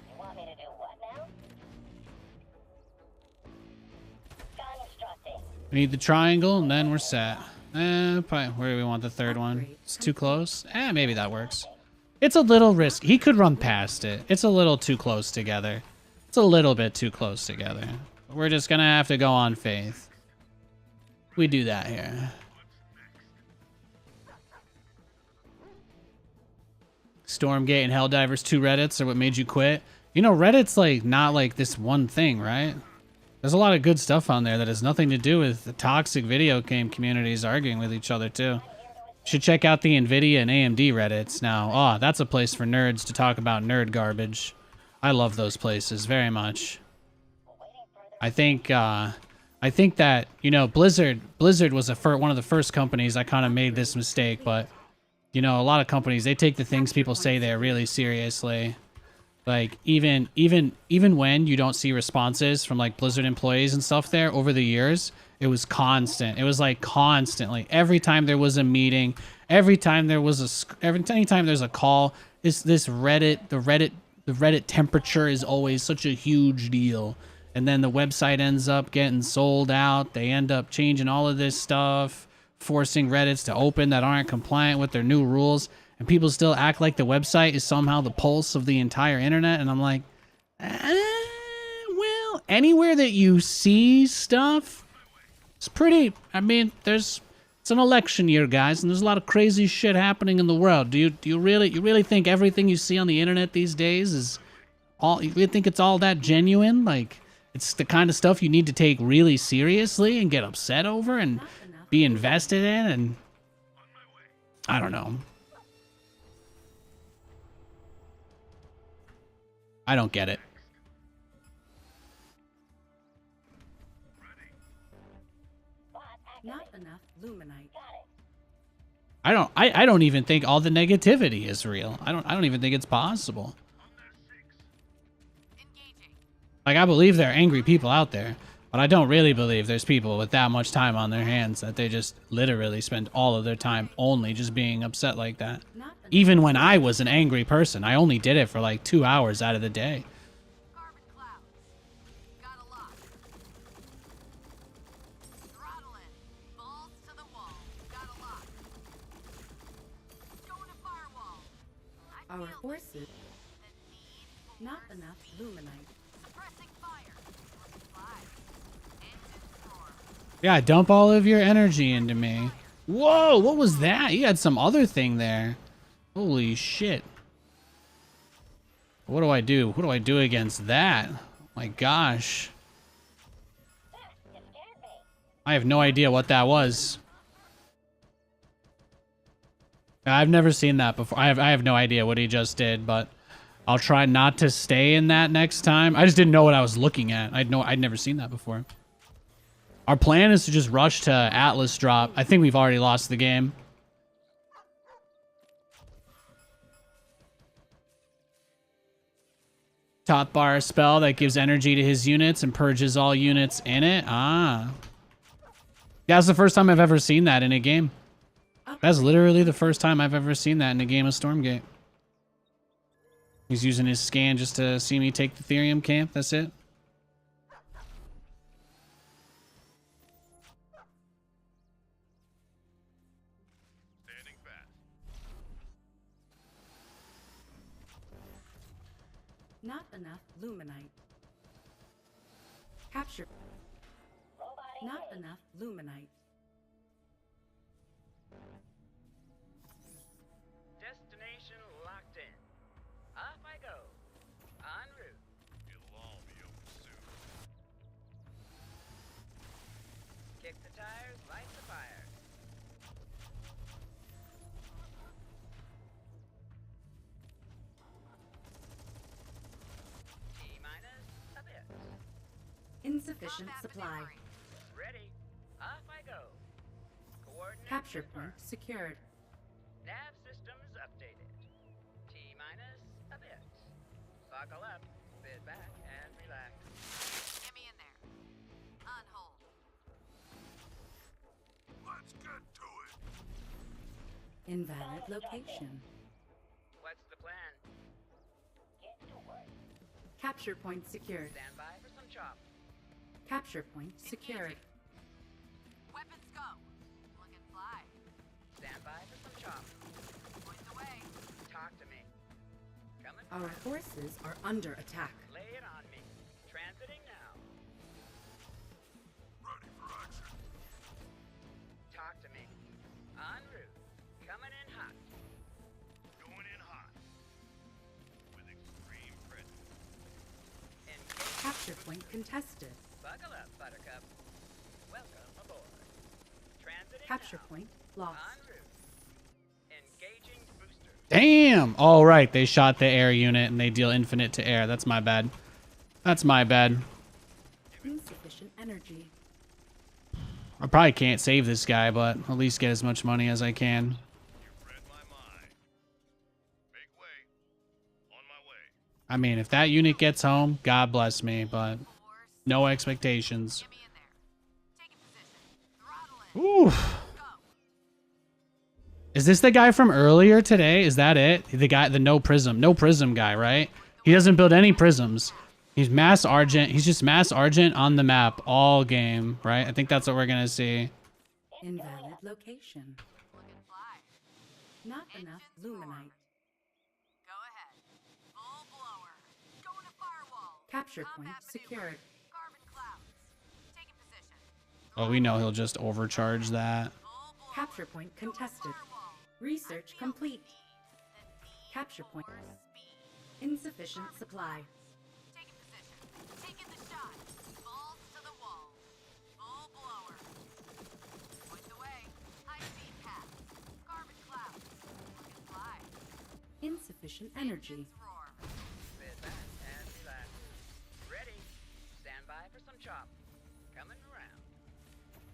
You want me to do what now? Constructing. We need the triangle, and then we're set. Probably where do we want the third one? It's too close? Maybe that works. It's a little risky. He could run past it. It's a little too close together. It's a little bit too close together. We're just gonna have to go on faith. We do that here. Stormgate and Helldivers 2 Reddits are what made you quit. You know, Reddit's like not like this one thing, right? There's a lot of good stuff on there that has nothing to do with the toxic video game communities arguing with each other too. Should check out the Nvidia and AMD Reddits now. Oh, that's a place for nerds to talk about nerd garbage. I love those places very much. I think that, you know, Blizzard was one of the first companies I kind of made this mistake, but you know, a lot of companies, they take the things people say there really seriously. Like even when you don't see responses from like Blizzard employees and stuff there over the years, it was constant. It was like constantly. Every time there was a meeting, anytime there's a call, the Reddit temperature is always such a huge deal. And then the website ends up getting sold out. They end up changing all of this stuff, forcing Reddits to open that aren't compliant with their new rules. And people still act like the website is somehow the pulse of the entire internet. And I'm like, well, anywhere that you see stuff, it's pretty, I mean, it's an election year, guys, and there's a lot of crazy shit happening in the world. Do you really think everything you see on the internet these days is all, you really think it's all that genuine? Like, it's the kind of stuff you need to take really seriously and get upset over and be invested in, and I don't know. I don't get it. Not enough luminite. I don't even think all the negativity is real. I don't even think it's possible. Like, I believe there are angry people out there, but I don't really believe there's people with that much time on their hands that they just literally spend all of their time only just being upset like that. Even when I was an angry person, I only did it for like 2 hours out of the day. Carbon clouds. Got a lock. Throttle in. Balls to the wall. Got a lock. Going to firewall. I Our feel forces. the need for Not enough luminite. suppressing fire. Five. Engines roar. Yeah, dump all of your energy into me. Whoa, what was that? You had some other thing there. Holy shit. What do I do? What do I do against that? Oh my gosh. I have no idea what that was. I've never seen that before. I have no idea what he just did, but I'll try not to stay in that next time. I just didn't know what I was looking at. I'd never seen that before. Our plan is to just rush to Atlas drop. I think we've already lost the game. Top bar spell that gives energy to his units and purges all units in it. Ah. That's the first time I've ever seen that in a game. That's literally the first time I've ever seen that in a game of Stormgate. He's using his scan just to see me take the Therium camp. That's it. Standing fast. Not enough luminite. Capture. Robot Not engaged. enough luminite. Destination locked in. Off I go. En route. It'll all be over soon. Kick the tires, light the fire. T-minus a bit. Insufficient Combat supply. maneuvering. Ready. Off I go. Coordinates Capture confirmed. point secured. Nav systems updated. T-minus a bit. Buckle up, sit back, and relax. Get me in there. On hold. Let's get to it. Invalid location. What's the plan? Get to work. Capture point secured. Stand by for some chop. Capture point secured. Weapons go. Looking fly. Stand by for some chop. Point the way. Talk to me. Coming. Our forces are under attack. Lay it on me. Transiting now. Ready for action. Talk to me. En route. Coming in hot. Going in hot. With extreme presence. Engage. Capture point contested. Buckle up, Buttercup. Welcome aboard. Transiting Capture now. point lost. En route. Engaging boosters. Damn. All right, they shot the air unit and they deal infinite to air. That's my bad. That's my bad. Insufficient energy. I probably can't save this guy, but at least get as much money as I can. You've read my mind. Make way. On my way. I mean, if that unit gets home, God bless me, but Force. no expectations. Get me in there. Taking position. Throttle in. Ooh. Go. Is this the guy from earlier today? Is that it? The guy, the no prism guy, right? He doesn't build any prisms. He's mass argent. He's just mass argent on the map all game, right? I think that's what we're gonna see. Invalid location. Looking fly. Not enough Engines forward. luminite. Go ahead. Full blower. Going to firewall. Capture point Combat secured. maneuver. Carbon clouds. Taking position. Oh, we know he'll just overcharge that. Full blower. Capture point contested. Firewall. Research complete. The need Capture point. for speed. Insufficient supply. Taking position. Taking the shot. Balls to the wall. Full blower. Point the way. High speed path. Carbon clouds. Looking fly. Insufficient energy. Engines roar. Sit back and relax. Ready. Stand by for some chop. Coming around.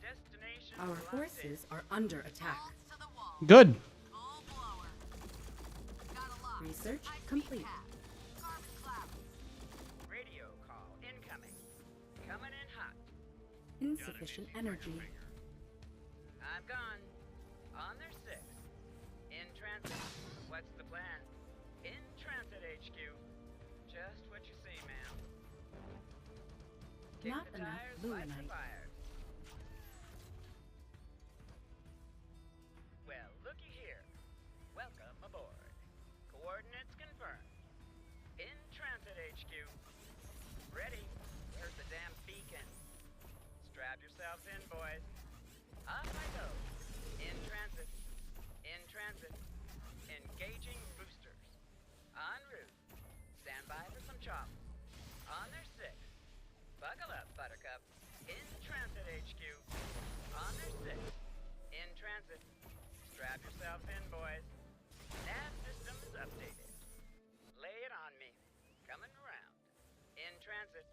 Destination Our locked forces are under attack. Balls to the wall. Good. Full blower. Got a lock. Research High speed complete. path. Carbon clouds. in. Radio call incoming. Coming in hot. Insufficient energy. I'm gone. On their six. In transit. What's the plan? In transit, HQ. Just what you see, ma'am. Kick Not the enough tires, light the luminite. fires. Well, looky here. Welcome aboard. Coordinates confirmed. In transit, HQ. Ready? Where's the damn beacon? Strap yourselves in, boys. Off I go. In transit. In transit. Engaging boosters. En route. Stand by for some chop. On their six. Buckle up, Buttercup. In transit, HQ. On their six. In transit. Strap yourselves in, boys. Nav systems updated. Lay it on me. Coming around. In transit.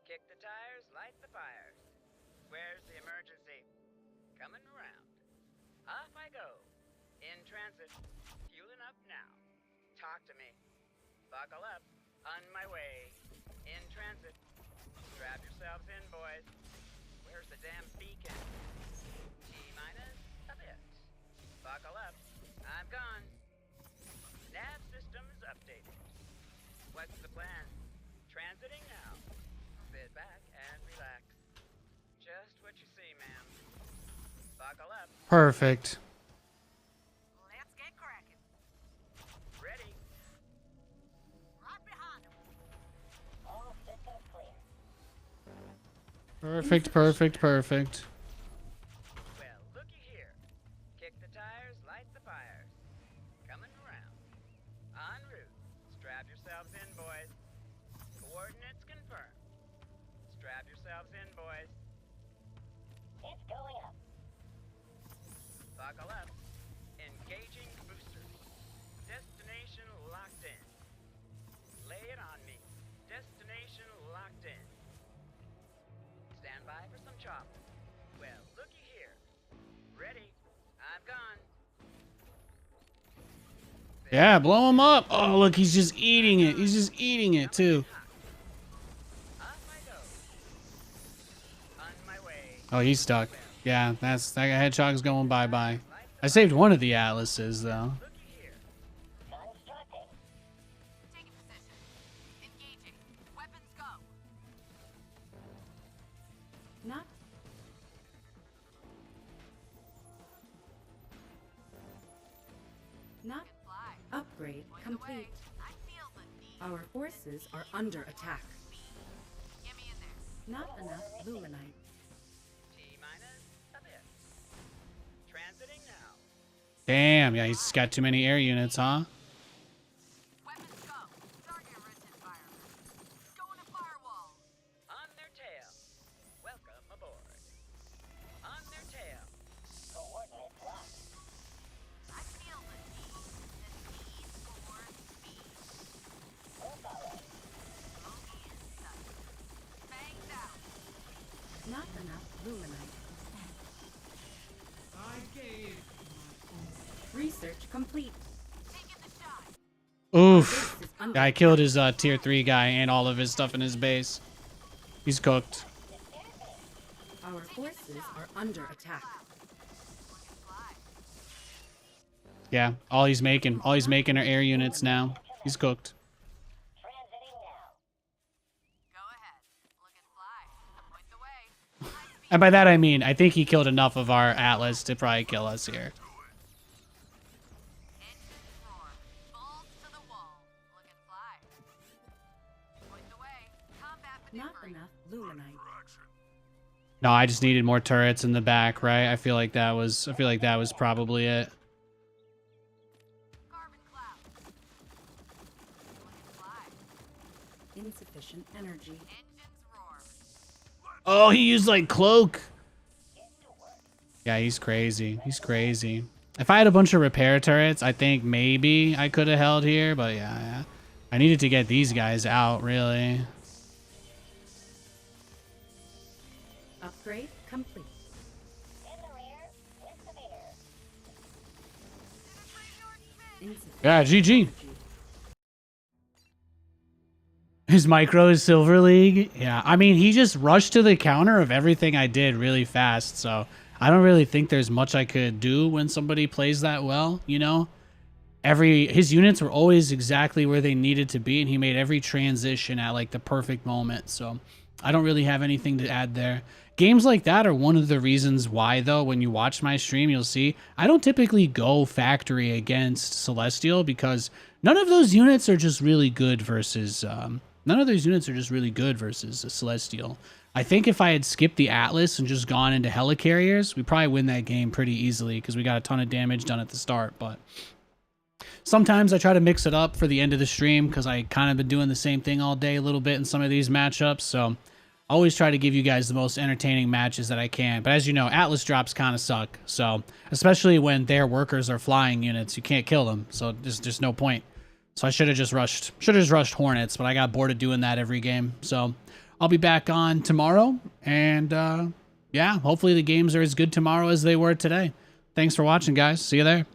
Kick the tires, light the fires. Where's the emergency? Coming around. Off I go. In transit. Fueling up now. Talk to me. Buckle up. On my way. In transit. Strap yourselves in, boys. Where's the damn beacon? T-minus a bit. Buckle up. I'm gone. Nav system is updated. What's the plan? Transiting now. Sit back and relax. Just what you see, ma'am. Buckle up. Perfect. Let's get cracking. Ready? Right behind him. All systems clear. Perfect, perfect, perfect. Well, looky here. Kick the tires, light the fires. Coming around. En route. Strap yourselves in, boys. Coordinates confirmed. Strap yourselves in, boys. It's going up. Buckle up. Engaging boosters. Destination locked in. Lay it on me. Destination locked in. Stand by for some chopping. Well, looky here. Ready? I'm gone. Yeah, blow him up. Oh, look, he's just eating it. He's just eating it, too. Off I go. On my way. Oh, he's stuck. Yeah, that hedgehog's going bye-bye. I saved one of the atlases, though. Looky here. Constructing. Taking position. Engaging. Weapons go. Not Fly. upgrade Point the way. complete. I feel the need. Our forces are under attack. Get me in there. Not enough luminite. T-minus a bit. Transiting now. Damn, yeah, he's got too many air units, huh? Weapons go. Target rent environment. Going to firewall. On their tail. Welcome aboard. On their tail. Coordinates locked. I feel the need. The need for speed. We'll follow. Bogey in sight. Banged out. Not enough luminite. Research complete. Taking the shot. Oof. Base is under Yeah, I killed his tier 3 guy and all of his stuff in his base. He's cooked. Our forces are under attack. Looking fly. Yeah, all he's making are air units now. He's cooked. Transiting now. Go ahead. Looking fly. Point the way. High speed. And by that I mean, I think he killed enough of our atlas to probably kill us here. Engines roar. Balls to the wall. Looking fly. Point the way. Combat Not maneuvering. enough luminite. No, I just needed more turrets in the back, right? I feel like that was probably it. Carbon cloud. Looking fly. Insufficient energy. Engines roar. Oh, he used like cloak. Yeah, he's crazy. He's crazy. If I had a bunch of repair turrets, I think maybe I could have held here, but yeah. I needed to get these guys out, really. Upgrade complete. In the rear. With the meter. Insufficient Yeah, GG. energy. His micro is Silver League. Yeah, I mean, he just rushed to the counter of everything I did really fast, so I don't really think there's much I could do when somebody plays that well, you know? His units were always exactly where they needed to be, and he made every transition at like the perfect moment, so I don't really have anything to add there. Games like that are one of the reasons why, though, when you watch my stream, you'll see I don't typically go factory against Celestial because none of those units are just really good versus Celestial. I think if I had skipped the Atlas and just gone into Helicarriers, we probably win that game pretty easily because we got a ton of damage done at the start. But sometimes I try to mix it up for the end of the stream because I kind of been doing the same thing all day a little bit in some of these matchups. So I always try to give you guys the most entertaining matches that I can. But as you know, Atlas drops kind of suck. So especially when their workers are flying units, you can't kill them. So there's just no point. So I should have just rushed Hornets, but I got bored of doing that every game. So I'll be back on tomorrow. And yeah, hopefully the games are as good tomorrow as they were today. Thanks for watching, guys. See you there.